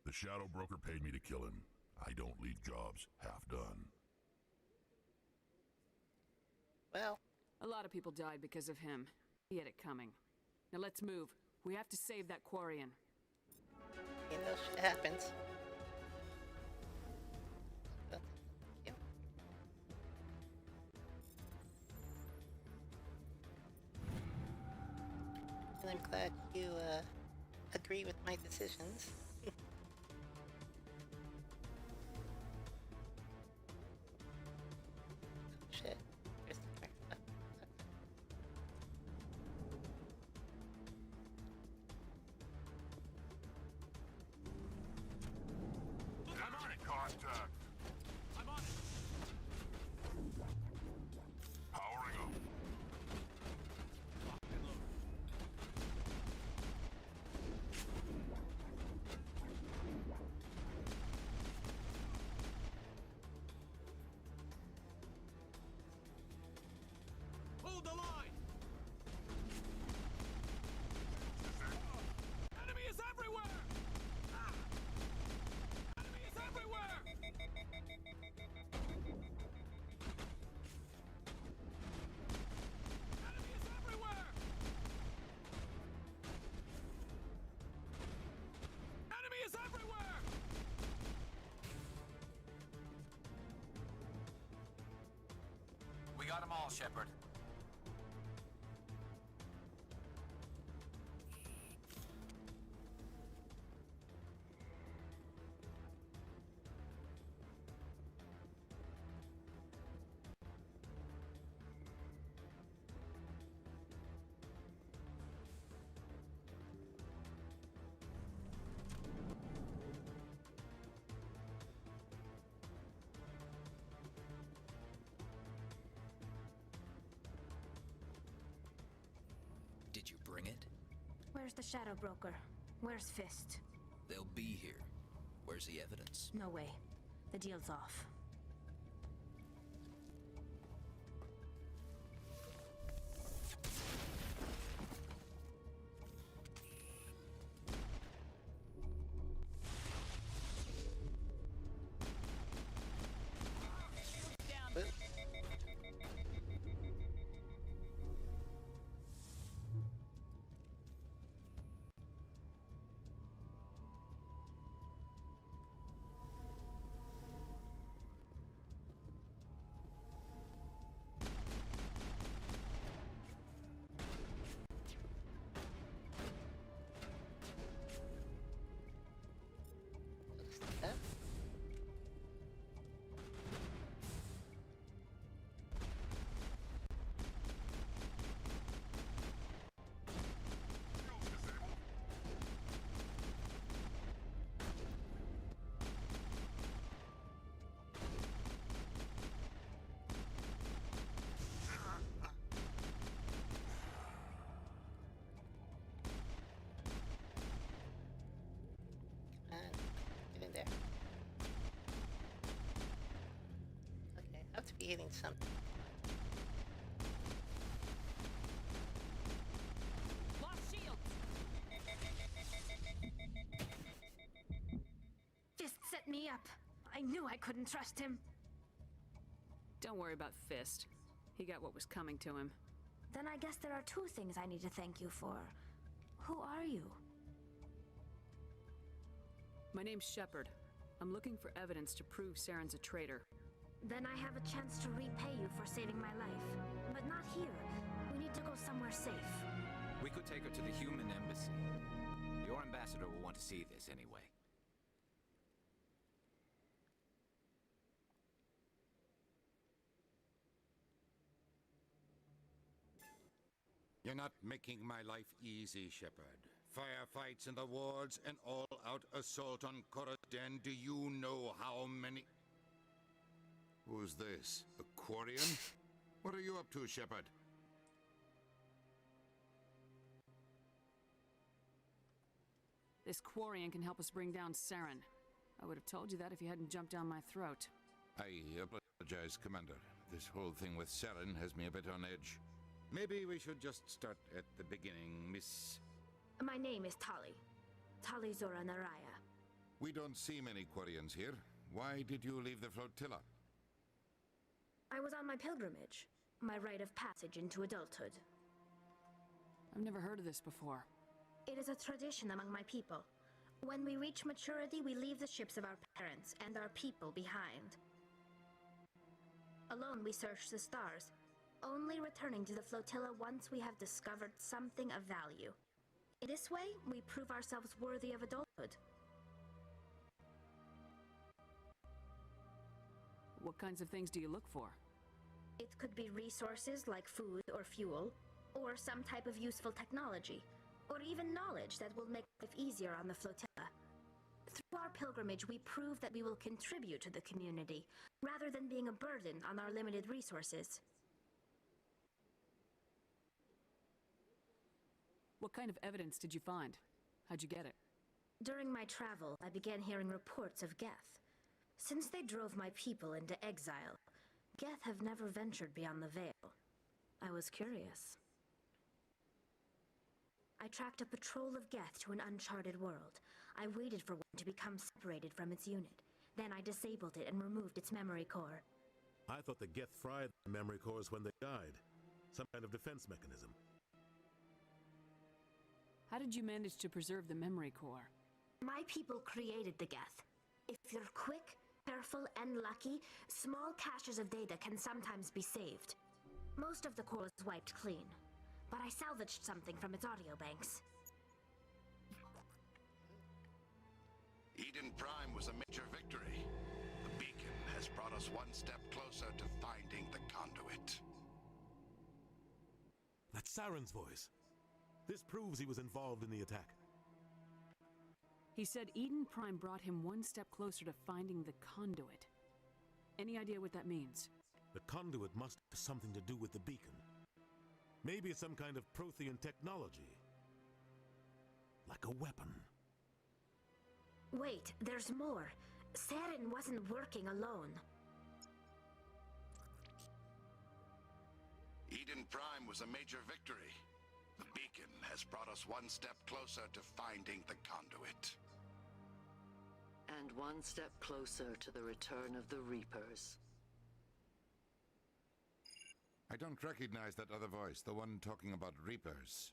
The Shadow Broker paid me to kill him. I don't leave jobs half done. Well. A lot of people died because of him. He had it coming. Now let's move. We have to save that Quarian. You know, shit happens. Well, thank you. And I'm glad you, agree with my decisions. Shit. There's the car. I'm on it! Contact! I'm on it! Powering up. Locked and loaded. Hold the line! Enemy is everywhere! Ah! Enemy is everywhere! Enemy is everywhere! Enemy is everywhere! We got them all, Shepard. Did you bring it? Where's the Shadow Broker? Where's Fist? They'll be here. Where's the evidence? No way. The deal's off. Be hitting something. Lost shield. Fist set me up. I knew I couldn't trust him. Don't worry about Fist. He got what was coming to him. Then I guess there are two things I need to thank you for. Who are you? My name's Shepard. I'm looking for evidence to prove Saren's a traitor. Then I have a chance to repay you for saving my life. But not here. We need to go somewhere safe. We could take her to the human embassy. Your ambassador will want to see this anyway. You're not making my life easy, Shepard. Firefights in the wards, an all-out assault on Coruscant. Do you know how many... Who's this? A Quarian? What are you up to, Shepard? This Quarian can help us bring down Saren. I would have told you that if you hadn't jumped down my throat. I apologize, Commander. This whole thing with Saren has me a bit on edge. Maybe we should just start at the beginning, Miss... My name is Tali. Tali Zora Naraya. We don't see many Quarians here. Why did you leave the flotilla? I was on my pilgrimage. My rite of passage into adulthood. I've never heard of this before. It is a tradition among my people. When we reach maturity, we leave the ships of our parents and our people behind. Alone we search the stars, only returning to the flotilla once we have discovered something of value. In this way, we prove ourselves worthy of adulthood. What kinds of things do you look for? It could be resources like food or fuel, or some type of useful technology, or even knowledge that will make life easier on the flotilla. Through our pilgrimage, we prove that we will contribute to the community, rather than being a burden on our limited resources. What kind of evidence did you find? How'd you get it? During my travel, I began hearing reports of Geth. Since they drove my people into exile, Geth have never ventured beyond the Veil. I was curious. I tracked a patrol of Geth to an uncharted world. I waited for one to become separated from its unit. Then I disabled it and removed its memory core. I thought the Geth fried the memory cores when they died. Some kind of defense mechanism. How did you manage to preserve the memory core? My people created the Geth. If you're quick, careful, and lucky, small caches of data can sometimes be saved. Most of the core was wiped clean, but I salvaged something from its audio banks. Eden Prime was a major victory. The beacon has brought us one step closer to finding the conduit. That's Saren's voice. This proves he was involved in the attack. He said Eden Prime brought him one step closer to finding the conduit. Any idea what that means? The conduit must have something to do with the beacon. Maybe it's some kind of Prothean technology. Like a weapon. Wait, there's more. Saren wasn't working alone. Eden Prime was a major victory. The beacon has brought us one step closer to finding the conduit. And one step closer to the return of the Reapers. I don't recognize that other voice, the one talking about Reapers.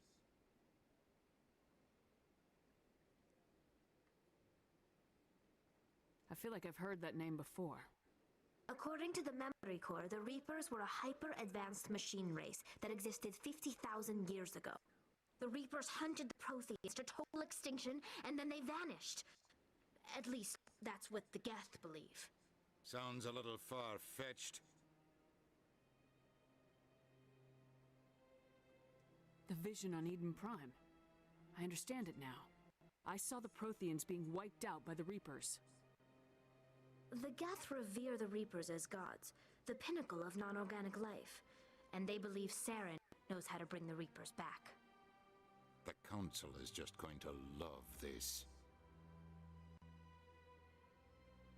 I feel like I've heard that name before. According to the Memory Core, the Reapers were a hyper-advanced machine race that existed 50,000 years ago. The Reapers hunted the Protheans to total extinction, and then they vanished. At least, that's what the Geth believe. Sounds a little far-fetched. The vision on Eden Prime. I understand it now. I saw the Protheans being wiped out by the Reapers. The Geth revere the Reapers as gods, the pinnacle of non-organic life, and they believe Saren knows how to bring the Reapers back. The Council is just going to love this.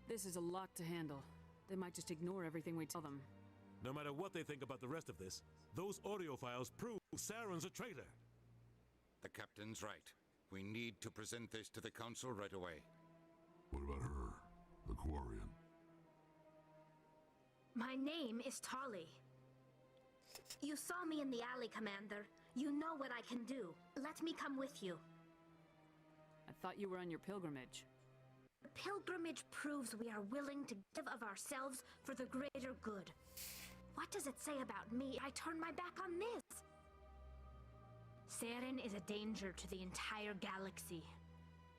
This is a lot to handle. They might just ignore everything we tell them. No matter what they think about the rest of this, those audio files prove Saren's a traitor. The Captain's right. We need to present this to the Council right away. What about her? The Quarian. My name is Tali. You saw me in the alley, Commander. You know what I can do. Let me come with you. I thought you were on your pilgrimage. The pilgrimage proves we are willing to give of ourselves for the greater good. What does it say about me? I turn my back on this. Saren is a danger to the entire galaxy.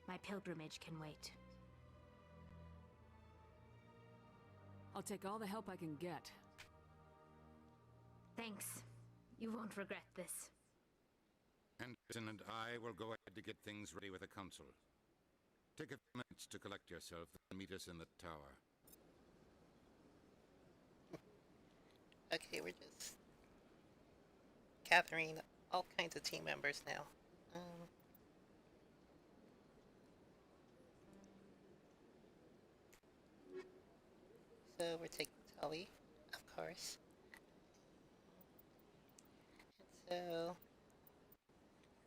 My pilgrimage can wait. I'll take all the help I can get. Thanks. You won't regret this. Anderson and I will go ahead to get things ready with the Council. Take a few minutes to collect yourself, then meet us in the tower. Okay, we're just gathering all kinds of team members now. So we're taking Tully, of course. And so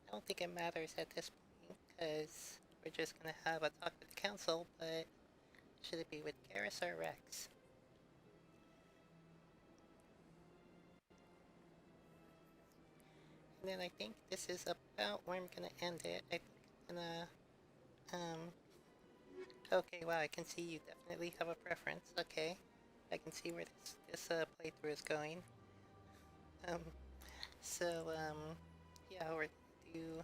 I don't think it matters at this point because we're just gonna have a talk with the council, but should it be with Garrus or Rex? And then I think this is about where I'm gonna end it. I think I'm gonna okay, wow, I can see you definitely have a preference. Okay, I can see where this playthrough is going. Yeah, we're gonna do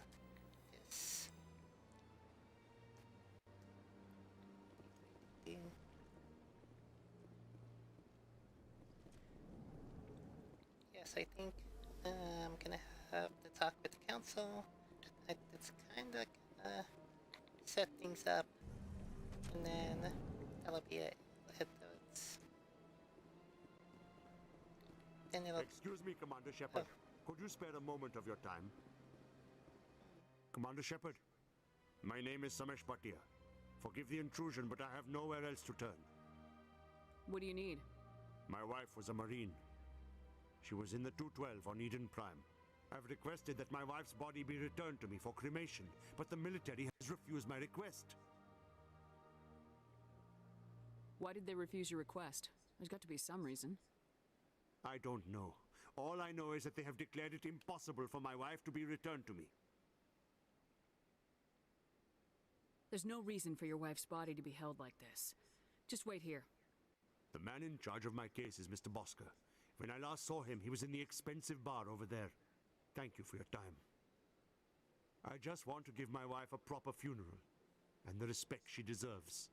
this. Yes, I think I'm gonna have to talk with the council. It's kinda gonna set things up. And then that'll be it. Then it'll... Excuse me, Commander Shepard. Could you spare a moment of your time? Commander Shepard, my name is Samesh Bhatia. Forgive the intrusion, but I have nowhere else to turn. What do you need? My wife was a Marine. She was in the 212 on Eden Prime. I've requested that my wife's body be returned to me for cremation, but the military has refused my request. Why did they refuse your request? There's got to be some reason. I don't know. All I know is that they have declared it impossible for my wife to be returned to me. There's no reason for your wife's body to be held like this. Just wait here. The man in charge of my case is Mr. Bosker. When I last saw him, he was in the expensive bar over there. Thank you for your time. I just want to give my wife a proper funeral, and the respect she deserves.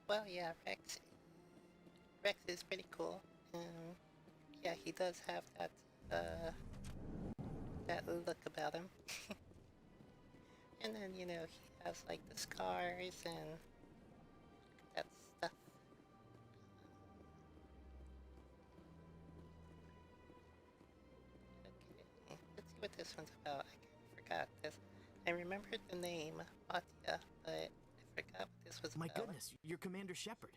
Well, yeah, Rex is pretty cool. Yeah, he does have that look about him. And then, you know, he has like the scars and that stuff. this one's about. I forgot this. I remembered the name, Batia, but I forgot what this was My about. goodness, you're Commander Shepard.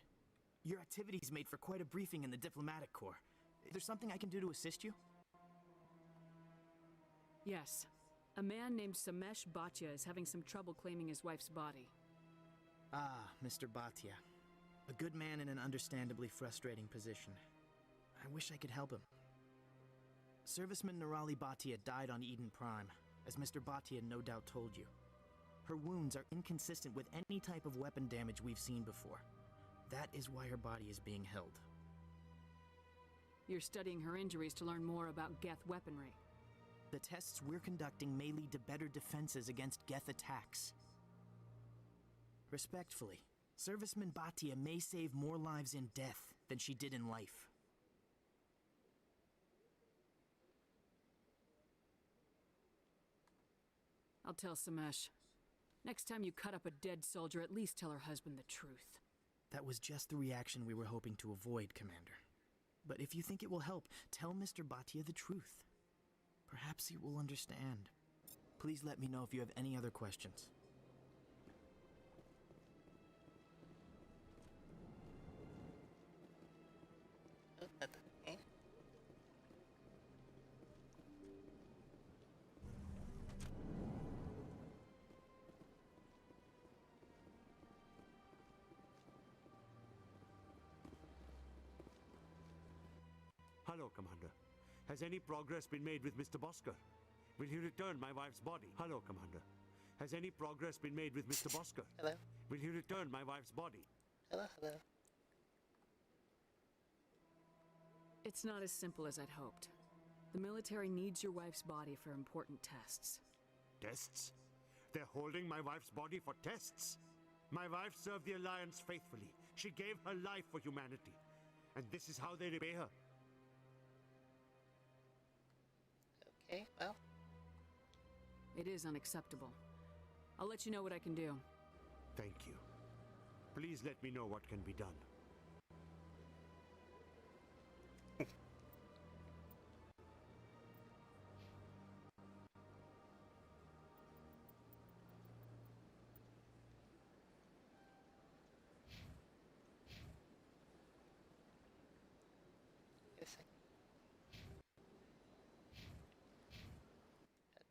Your activities made for quite a briefing in the diplomatic corps. Is there something I can do to assist you? Yes. A man named Samesh Bhatia is having some trouble claiming his wife's body. Ah, Mr. Bhatia. A good man in an understandably frustrating position. I wish I could help him. Serviceman Nirali Bhatia died on Eden Prime, as Mr. Bhatia no doubt told you. Her wounds are inconsistent with any type of weapon damage we've seen before. That is why her body is being held. You're studying her injuries to learn more about Geth weaponry. The tests we're conducting may lead to better defenses against Geth attacks. Respectfully, Serviceman Bhatia may save more lives in death than she did in life. I'll tell Samesh. Next time you cut up a dead soldier, at least tell her husband the truth. That was just the reaction we were hoping to avoid, Commander. But if you think it will help, tell Mr. Bhatia the truth. Perhaps he will understand. Please let me know if you have any other questions. Okay. Hello, Commander. Has any progress been made with Mr. Bosker? Will he return my wife's body? Hello, Commander. Has any progress been made with Mr. Bosker? Hello? Will he return my wife's body? Hello, hello. It's not as simple as I'd hoped. The military needs your wife's body for important tests. Tests? They're holding my wife's body for tests? My wife served the Alliance faithfully. She gave her life for humanity. And this is how they repay her. Okay, well. It is unacceptable. I'll let you know what I can do. Thank you. Please let me know what can be done.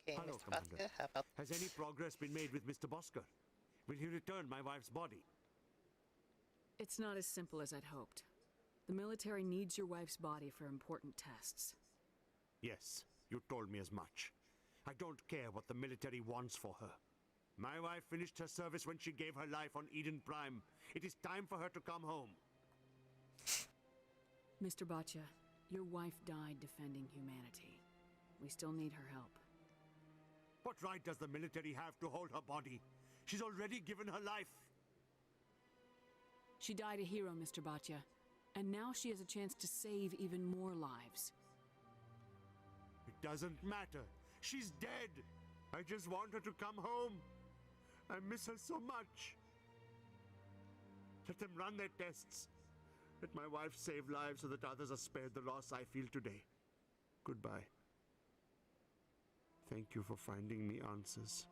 Okay, Hello, Mr. Commander. Batia, how about Has any progress been made with Mr. Bosker? Will he return my wife's body? It's not as simple as I'd hoped. The military needs your wife's body for important tests. Yes, you told me as much. I don't care what the military wants for her. My wife finished her service when she gave her life on Eden Prime. It is time for her to come home. Mr. Bhatia, your wife died defending humanity. We still need her help. What right does the military have to hold her body? She's already given her life. She died a hero, Mr. Bhatia, and now she has a chance to save even more lives. It doesn't matter. She's dead. I just want her to come home. I miss her so much. Let them run their tests. Let my wife save lives so that others are spared the loss I feel today. Goodbye. Thank you for finding me answers.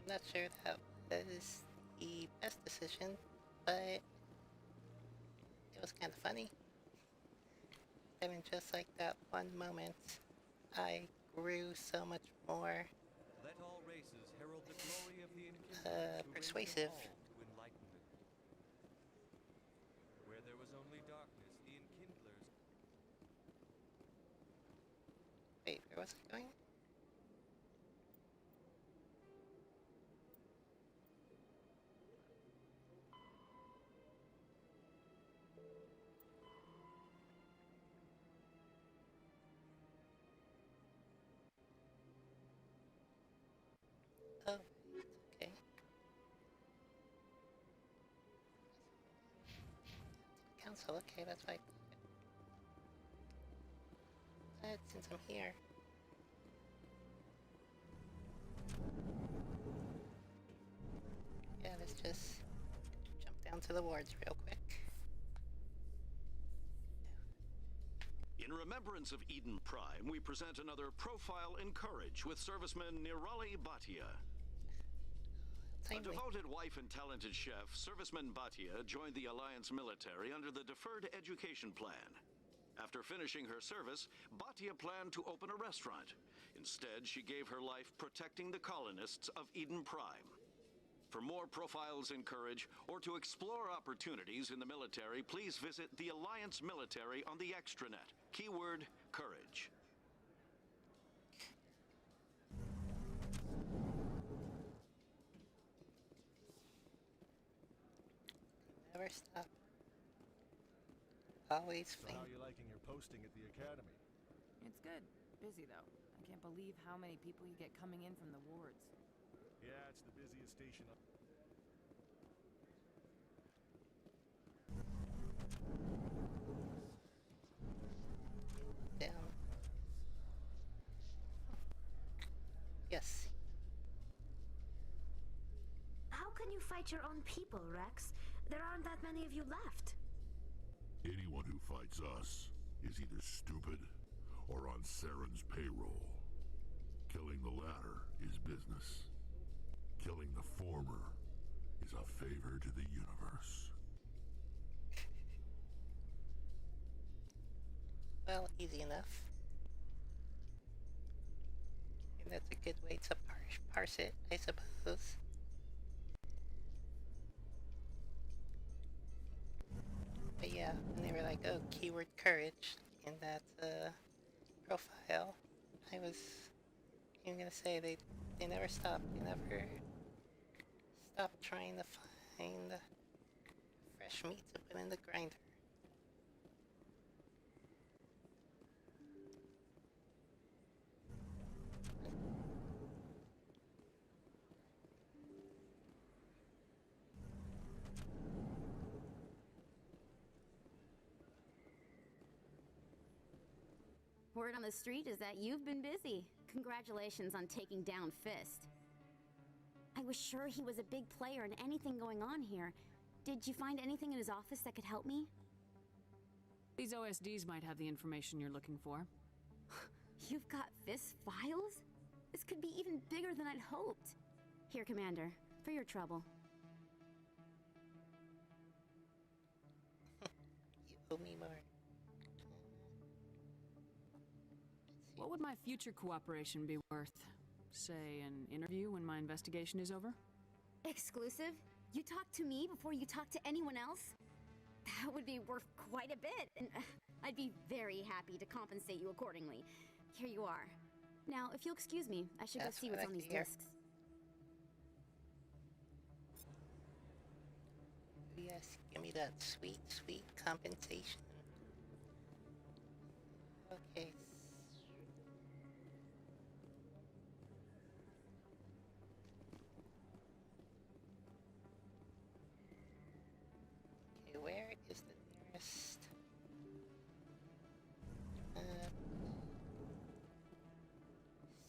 I'm not sure that was the best decision, but it was kind of funny. I mean, just like that one moment, I grew so much more Let all races herald the glory of the Enkindlers who persuasive. bring them all to enlightenment. Where there was only darkness, the Enkindlers... Wait, where was I going? Oh, okay. Council, okay, that's why. But since I'm here. Yeah, let's just jump down to the wards real quick. In remembrance of Eden Prime, we present another Profile in Courage with serviceman Nirali Bhatia. A devoted wife and talented chef, serviceman Bhatia joined the Alliance military under the Deferred Education Plan. After finishing her service, Bhatia planned to open a restaurant. Instead, she gave her life protecting the colonists of Eden Prime. For more profiles in courage, or to explore opportunities in the military, please visit the Alliance Military on the extranet. Keyword, courage. Never stop. Always So how are you liking your posting at the academy? It's good. Busy, though. I can't believe how many people you get coming in from the wards. Yeah, it's the busiest station. Down. Yes. How can you fight your own people, Rex? There aren't that many of you left. Anyone who fights us is either stupid or on Saren's payroll. Killing the latter is business. Killing the former is a favor to the universe. Well, easy enough. And that's a good way to parse it, I suppose. But yeah, when they were like, oh, keyword courage in that profile, I was even gonna say they never stopped. They never stopped trying to find fresh meat to put in the grinder. Word on the street is that you've been busy. Congratulations on taking down Fist. I was sure he was a big player in anything going on here. Did you find anything in his office that could help me? These OSDs might have the information you're looking for. You've got Fist's files? This could be even bigger than I'd hoped. Here, Commander, for your trouble. You owe me more. What would my future cooperation be worth? Say, an interview when my investigation is over? Exclusive? You talk to me before you talk to anyone else? That would be worth quite a bit, and I'd be very happy to compensate you accordingly. Here you are. Now, if you'll excuse me, I should go see what's on these discs. Yes, give me that sweet, sweet compensation. Okay. Okay, where is the nearest?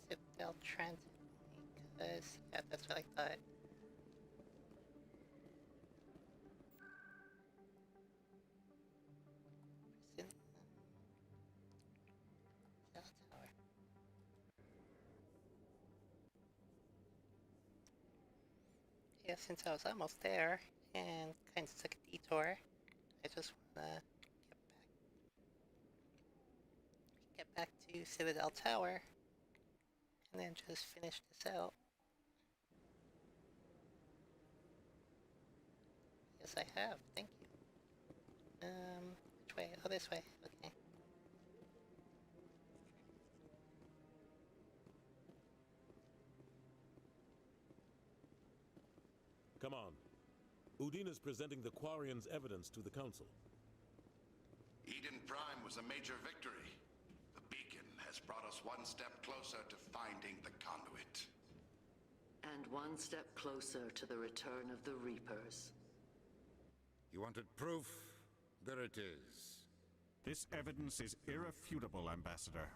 Citadel Transit, because yeah, that's what I thought. Cell tower. Yeah, since I was almost there and kind of took a detour, I just wanna get back to Citadel Tower and then just finish this out. Yes, I have. Thank you. Which way? Oh, this way. Okay. Come on. Udine is presenting the Quarians' evidence to the Council. Eden Prime was a major victory. The beacon has brought us one step closer to finding the conduit. And And one step closer to the return of the Reapers. You wanted proof? There it is. This evidence is irrefutable, Ambassador.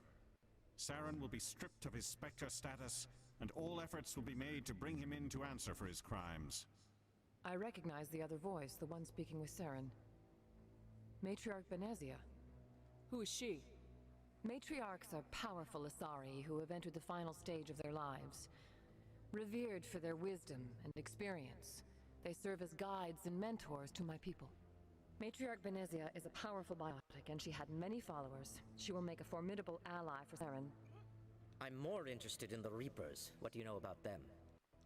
Saren will be stripped of his Spectre status, and all efforts will be made to bring him in to answer for his crimes. I recognize the other voice, the one speaking with Saren. Matriarch Benezia. Who is she? Matriarchs are powerful Asari who have entered the final stage of their lives. Revered for their wisdom and experience, they serve as guides and mentors to my people. Matriarch Benezia is a powerful biotic, and she had many followers. She will make a formidable ally for Saren. I'm more interested in the Reapers. What do you know about them?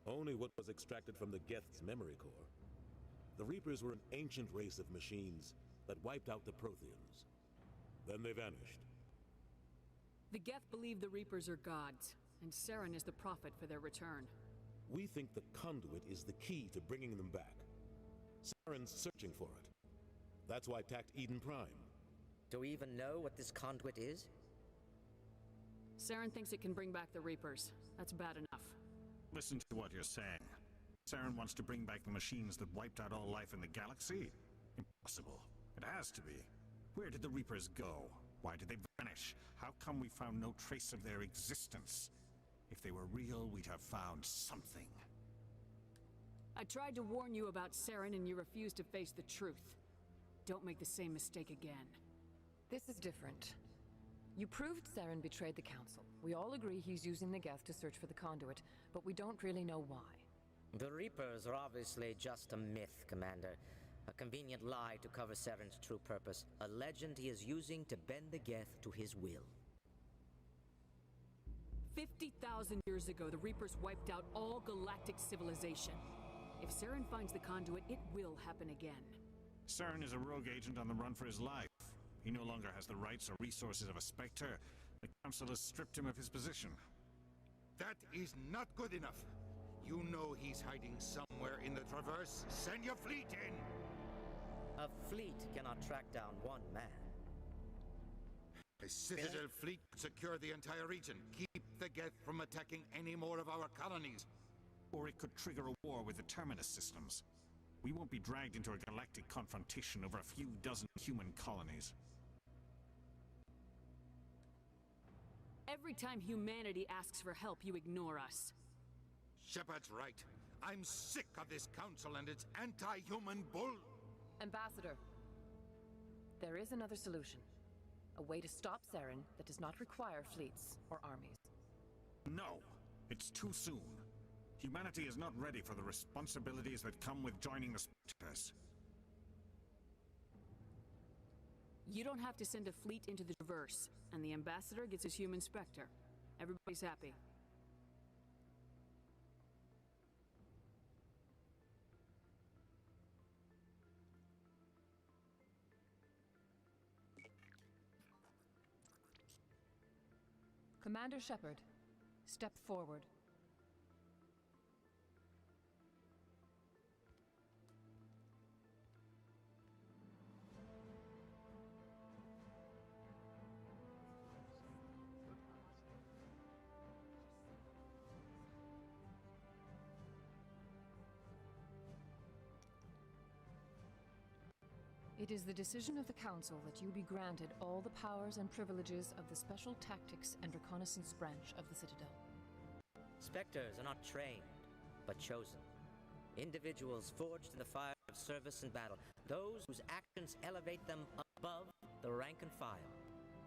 Only what was extracted from the Geth's memory core. The Reapers were an ancient race of machines that wiped out the Protheans. Then they vanished. The Geth believe the Reapers are gods, and Saren is the prophet for their return. We think the conduit is the key to bringing them back. Saren's searching for it. That's why tacked Eden Prime. Do we even know what this conduit is? Saren thinks it can bring back the Reapers. That's bad enough. Listen to what you're saying. Saren wants to bring back the machines that wiped out all life in the galaxy? Impossible. It has to be. Where did the Reapers go? Why did they vanish? How come we found no trace of their existence? If they were real, we'd have found something. I tried to warn you about Saren and you refused to face the truth. Don't make the same mistake again. This is different. You proved Saren betrayed the Council. We all agree he's using the Geth to search for the conduit, but we don't really know why. The Reapers are obviously just a myth, Commander. A convenient lie to cover Saren's true purpose. A legend he is using to bend the Geth to his will. 50,000 years ago, the Reapers wiped out all galactic civilization. If Saren finds the conduit, it will happen again. Saren is a rogue agent on the run for his life. He no longer has the rights or resources of a Spectre. The Council has stripped him of his position. That is not good enough. You know he's hiding somewhere in the Traverse. Send your fleet in! A fleet cannot track down one man. A Citadel fleet could secure the entire region. Keep the Geth from attacking any more of our colonies. Or it could trigger a war with the Terminus systems. We won't be dragged into a galactic confrontation over a few dozen human colonies. Every time humanity asks for help, you ignore us. Shepard's right. I'm sick of this council and its anti-human bull. Ambassador, there is another solution. A way to stop Saren that does not require fleets or armies. No! It's too soon. Humanity is not ready for the responsibilities that come with joining the Spectres. You don't have to send a fleet into the Traverse, and the Ambassador gets his human Spectre. Everybody's happy. Commander Shepard, step forward. It is the decision of the Council that you be granted all the powers and privileges of the Special Tactics and Reconnaissance branch of the Citadel. Spectres are not trained, but chosen. Individuals forged in the fire of service and battle. Those whose actions elevate them above the rank and file.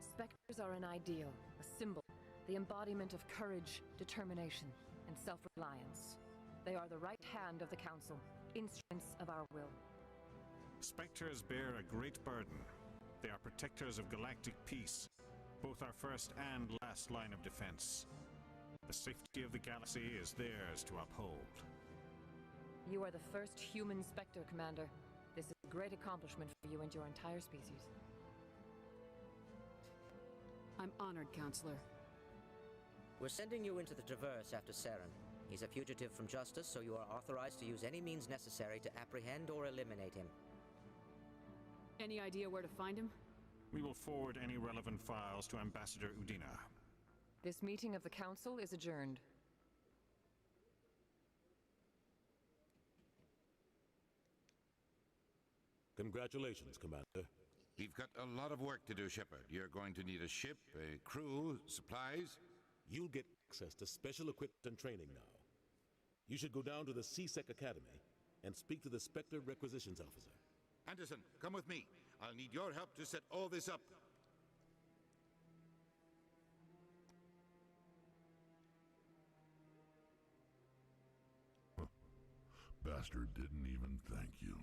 Spectres are an ideal, a symbol, the embodiment of courage, determination, and self-reliance. They are the right hand of the Council, instruments of our will. Spectres bear a great burden. They are protectors of galactic peace, both our first and last line of defense. The safety of the galaxy is theirs to uphold. You are the first human Spectre, Commander. This is a great accomplishment for you and your entire species. I'm honored, Counselor. We're sending you into the Traverse after Saren. He's a fugitive from justice, so you are authorized to use any means necessary to apprehend or eliminate him. Any idea where to find him? We will forward any relevant files to Ambassador Udina. This meeting of the Council is adjourned. Congratulations, Commander. We've got a lot of work to do, Shepard. You're going to need a ship, a crew, supplies. You'll get access to special equipment and training now. You should go down to the C-Sec Academy and speak to the Spectre Requisitions Officer. Anderson, come with me. I'll need your help to set all this up. Bastard didn't even thank you.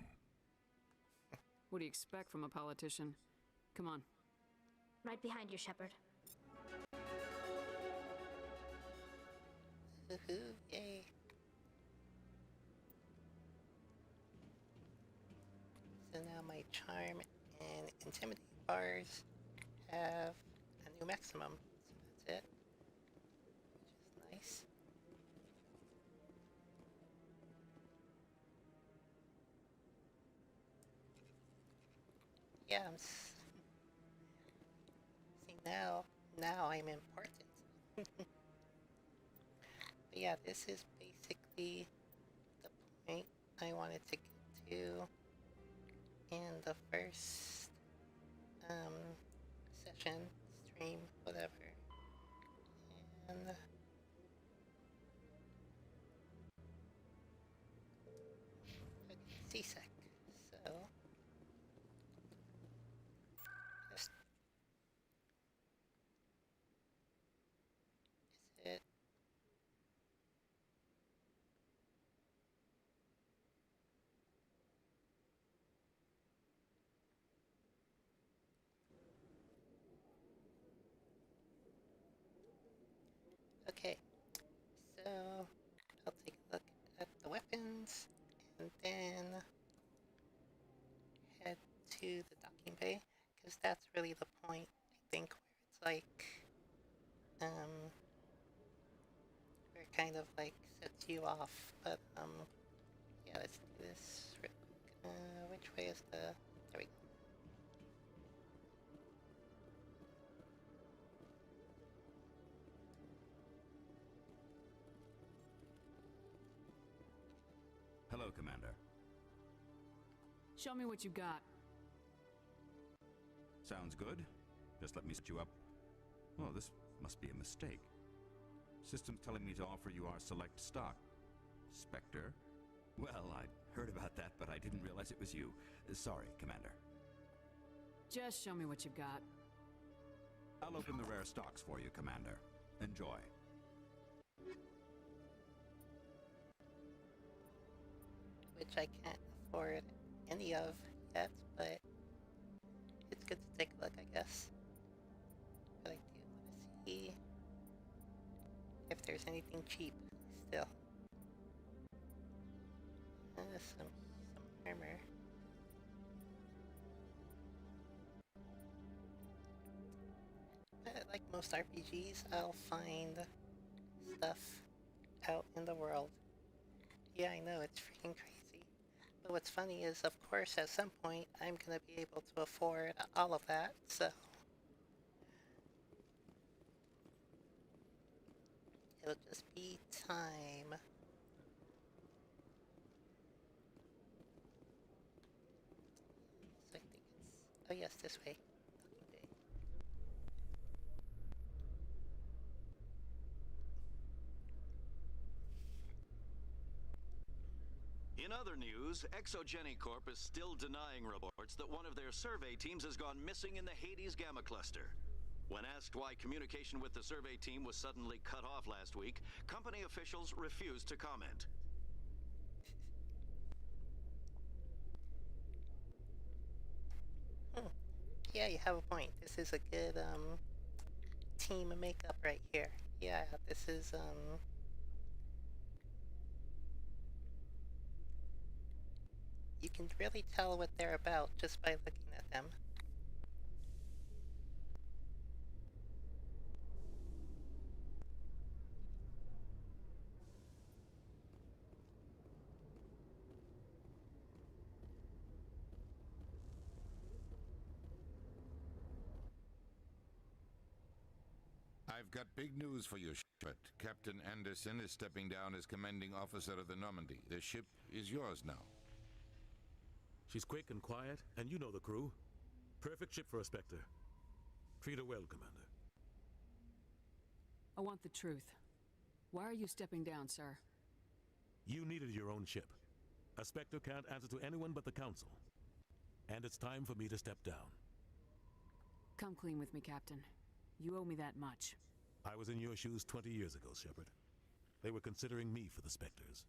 What do you expect from a politician? Come on. Right behind you, Shepard. Woohoo, yay. So now my charm and intimidate bars have a new maximum. So that's it. Which is nice. Yeah, see now I'm important. But yeah, this is basically the point I wanted to get to in the first session, stream, whatever. And okay, CSEC. So just is it okay, so I'll take a look at the weapons and then head to the docking bay, because that's really the point, I think, where it's like, where it kind of like sets you off, but, yeah, let's do this real quick. Which way is the, there we go. Hello, Commander. Show me what you got. Sounds good. Just let me set you up. Oh, this must be a mistake. System's telling me to offer you our select stock. Spectre? Well, I heard about that, but I didn't realize it was you. Sorry, Commander. Just show me what you've got. I'll open the rare stocks for you, Commander. Enjoy. Which I can't afford any of yet, but it's good to take a look, I guess. But I do want to see if there's anything cheap still. Some armor. But like most RPGs, I'll find stuff out in the world. Yeah, I know, it's freaking crazy. But what's funny is, of course, at some point, I'm gonna be able to afford all of that, so it'll just be time. So I think it's, oh yes, this way. In other news, Exogenicorp is still denying reports that one of their survey teams has gone missing in the Hades Gamma Cluster. When asked why communication with the survey team was suddenly cut off last week, company officials refused to comment. Yeah, you have a point. This is a good, team makeup right here. Yeah, this is, you can really tell what they're about just by looking at them. I've got big news for you, Shepard. Captain Anderson is stepping down as commanding officer of the Normandy. The ship is yours now. She's quick and quiet, and you know the crew. Perfect ship for a Spectre. Treat her well, Commander. I want the truth. Why are you stepping down, sir? You needed your own ship. A Spectre can't answer to anyone but the Council. And it's time for me to step down. Come clean with me, Captain. You owe me that much. I was in your shoes 20 years ago, Shepard. They were considering me for the Spectres.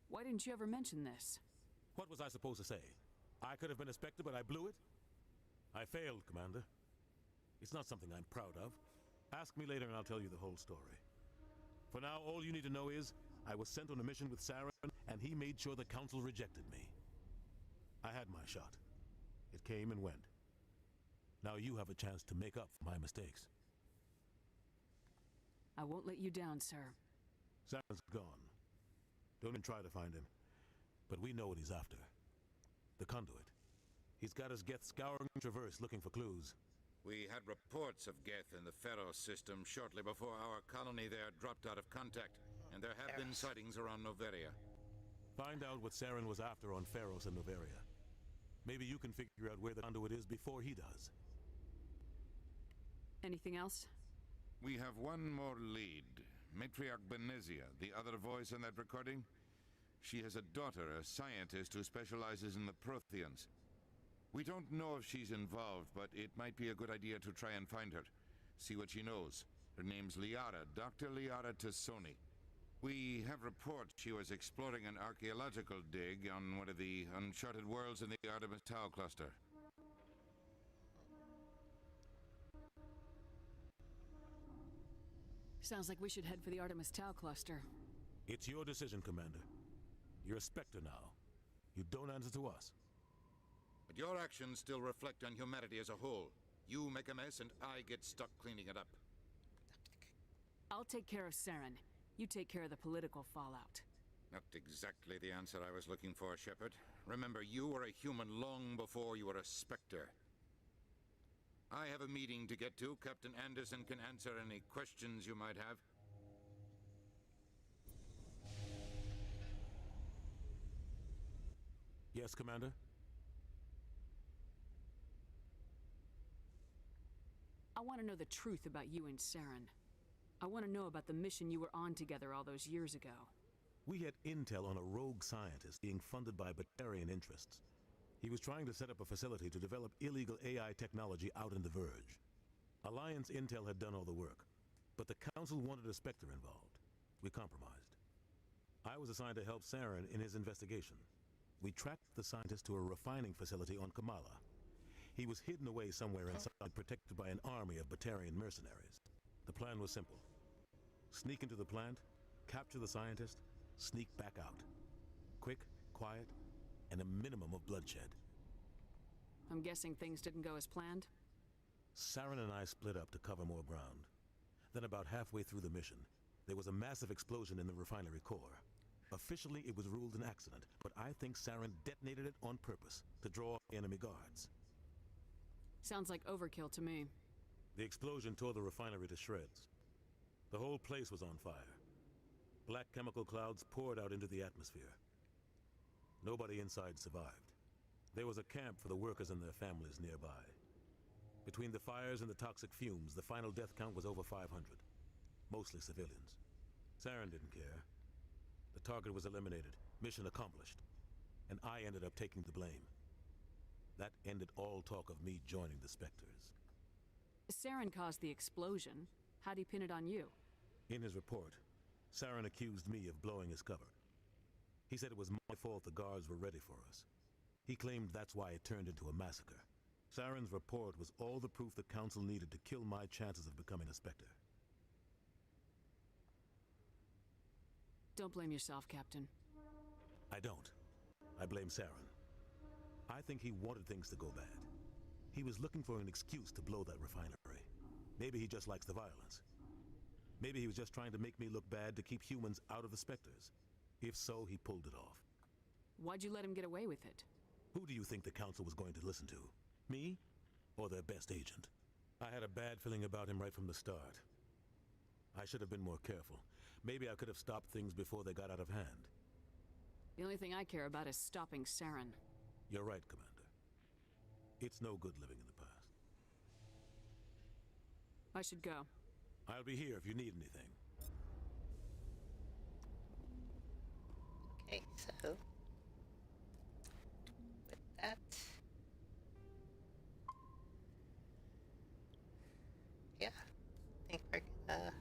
Why didn't you ever mention this? What was I supposed to say? I could have been a Spectre, but I blew it? I failed, Commander. It's not something I'm proud of. Ask me later and I'll tell you the whole story. For now, all you need to know is, I was sent on a mission with Saren, and he made sure the Council rejected me. I had my shot. It came and went. Now you have a chance to make up for my mistakes. I won't let you down, sir. Saren's gone. Don't even try to find him. But we know what he's after. The conduit. He's got his Geth scouring the Traverse looking for clues. We had reports of Geth in the Pharos system shortly before our colony there dropped out of contact, and there have been sightings around Noveria. Find out what Saren was after on Pharos and Noveria. Maybe you can figure out where the conduit is before he does. Anything else? We have one more lead. Matriarch Benezia, the other voice in that recording. She has a daughter, a scientist who specializes in the Protheans. We don't know if she's involved, but it might be a good idea to try and find her. See what she knows. Her name's Liara, Dr. Liara Tassoni. We have reports she was exploring an archaeological dig on one of the uncharted worlds in the Artemis Tau cluster. Sounds like we should head for the Artemis Tau cluster. It's your decision, Commander. You're a Spectre now. You don't answer to us. But your actions still reflect on humanity as a whole. You make a mess and I get stuck cleaning it up. I'll take care of Saren. You take care of the political fallout. Not exactly the answer I was looking for, Shepard. Remember, you were a human long before you were a Spectre. I have a meeting to get to. Captain Anderson can answer any questions you might have. Yes, Commander? I want to know the truth about you and Saren. I want to know about the mission you were on together all those years ago. We had intel on a rogue scientist being funded by Batarian interests. He was trying to set up a facility to develop illegal AI technology out in the Verge. Alliance intel had done all the work, but the Council wanted a Spectre involved. We compromised. I was assigned to help Saren in his investigation. We tracked the scientist to a refining facility on Kamala. He was hidden away somewhere inside, protected by an army of Batarian mercenaries. The plan was simple. Sneak into the plant, capture the scientist, sneak back out. Quick, quiet, and a minimum of bloodshed. I'm guessing things didn't go as planned? Saren and I split up to cover more ground. Then about halfway through the mission, there was a massive explosion in the refinery core. Officially, it was ruled an accident, but I think Saren detonated it on purpose to draw enemy guards. Sounds like overkill to me. The explosion tore the refinery to shreds. The whole place was on fire. Black chemical clouds poured out into the atmosphere. Nobody inside survived. There was a camp for the workers and their families nearby. Between the fires and the toxic fumes, the final death count was over 500. Mostly civilians. Saren didn't care. The target was eliminated, mission accomplished. And I ended up taking the blame. That ended all talk of me joining the Spectres. Saren caused the explosion. How'd he pin it on you? In his report, Saren accused me of blowing his cover. He said it was my fault the guards were ready for us. He claimed that's why it turned into a massacre. Saren's report was all the proof the Council needed to kill my chances of becoming a Spectre. Don't blame yourself, Captain. I don't. I blame Saren. I think he wanted things to go bad. He was looking for an excuse to blow that refinery. Maybe he just likes the violence. Maybe he was just trying to make me look bad to keep humans out of the Spectres. If so, he pulled it off. Why'd you let him get away with it? Who do you think the Council was going to listen to? Me? Or their best agent? I had a bad feeling about him right from the start. I should have been more careful. Maybe I could have stopped things before they got out of hand. The only thing I care about is stopping Saren. You're right, Commander. It's no good living in the past. I should go. I'll be here if you need anything. Okay, so with that, yeah, I think we're gonna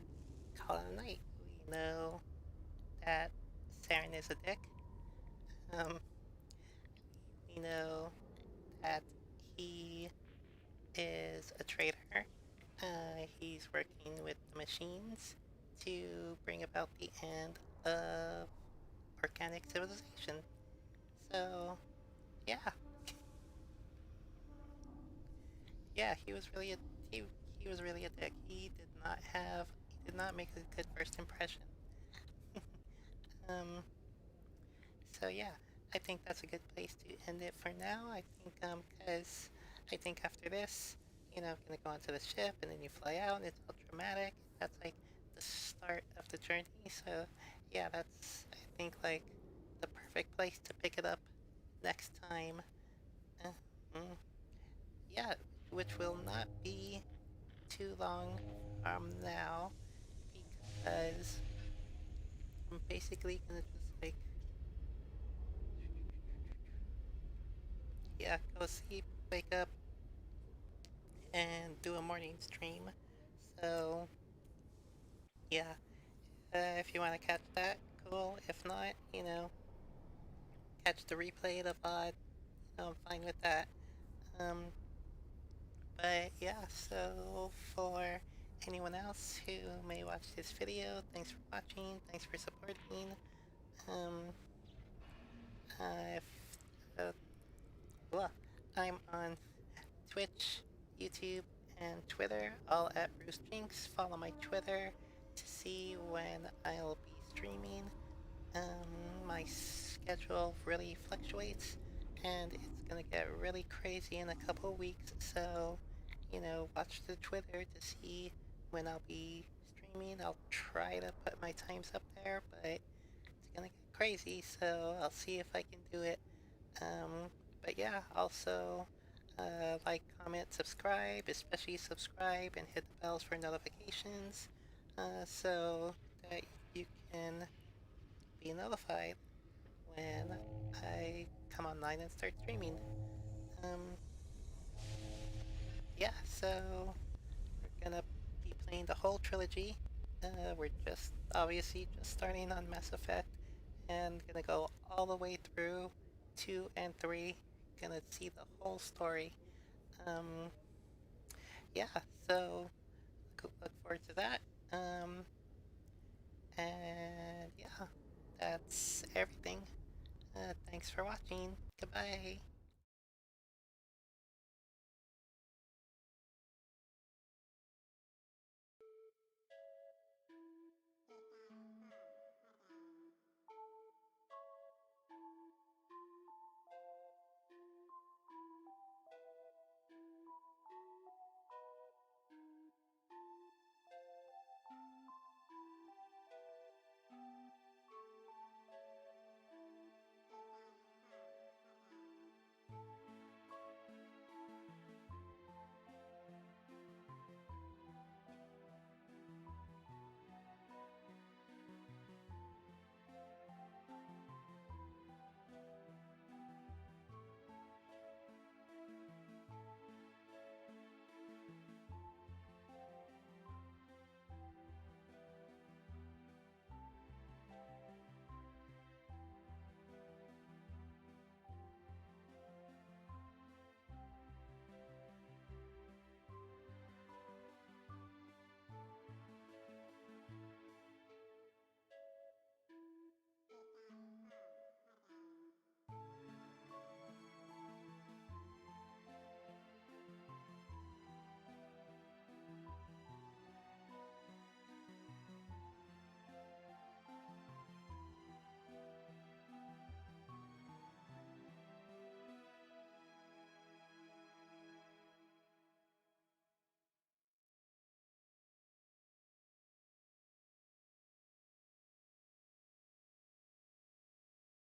call it a night. We know that Saren is a dick. We know that he is a traitor. He's working with the machines to bring about the end of organic civilization. So, yeah. Yeah, he was really he was really a dick. He did not make a good first impression. um so yeah, I think that's a good place to end it for now. I think cuz I think after this, you know, I'm going to go onto the ship and then you fly out and it's all dramatic. That's like the start of the journey. So, yeah, that's I think like the perfect place to pick it up next time. Uh, mm, yeah, which will not be too long from now because I'm basically gonna just like, yeah, go sleep, wake up, and do a morning stream. So, yeah, if you want to catch that, cool. If not, you know, catch the replay of the VOD. You know, I'm fine with that. Um, but yeah, so for anyone else who may watch this video, thanks for watching, thanks for supporting. Um, if, well, I'm on Twitch, YouTube, and Twitter, all at Bruce Jinx. Follow my Twitter to see when I'll be streaming. My schedule really fluctuates, and it's gonna get really crazy in a couple weeks, so, you know, watch the Twitter to see when I'll be streaming. I'll try to put my times up there, but it's gonna get crazy, so I'll see if I can do it. But yeah, also, like, comment, subscribe, especially subscribe, and hit the bells for notifications, so that you can be notified when I come online and start streaming. Yeah, so we're gonna be playing the whole trilogy. We're just obviously just starting on Mass Effect and gonna go all the way through 2 and 3. Gonna see the whole story. Yeah, so look forward to that. And yeah, that's everything. Thanks for watching. Goodbye.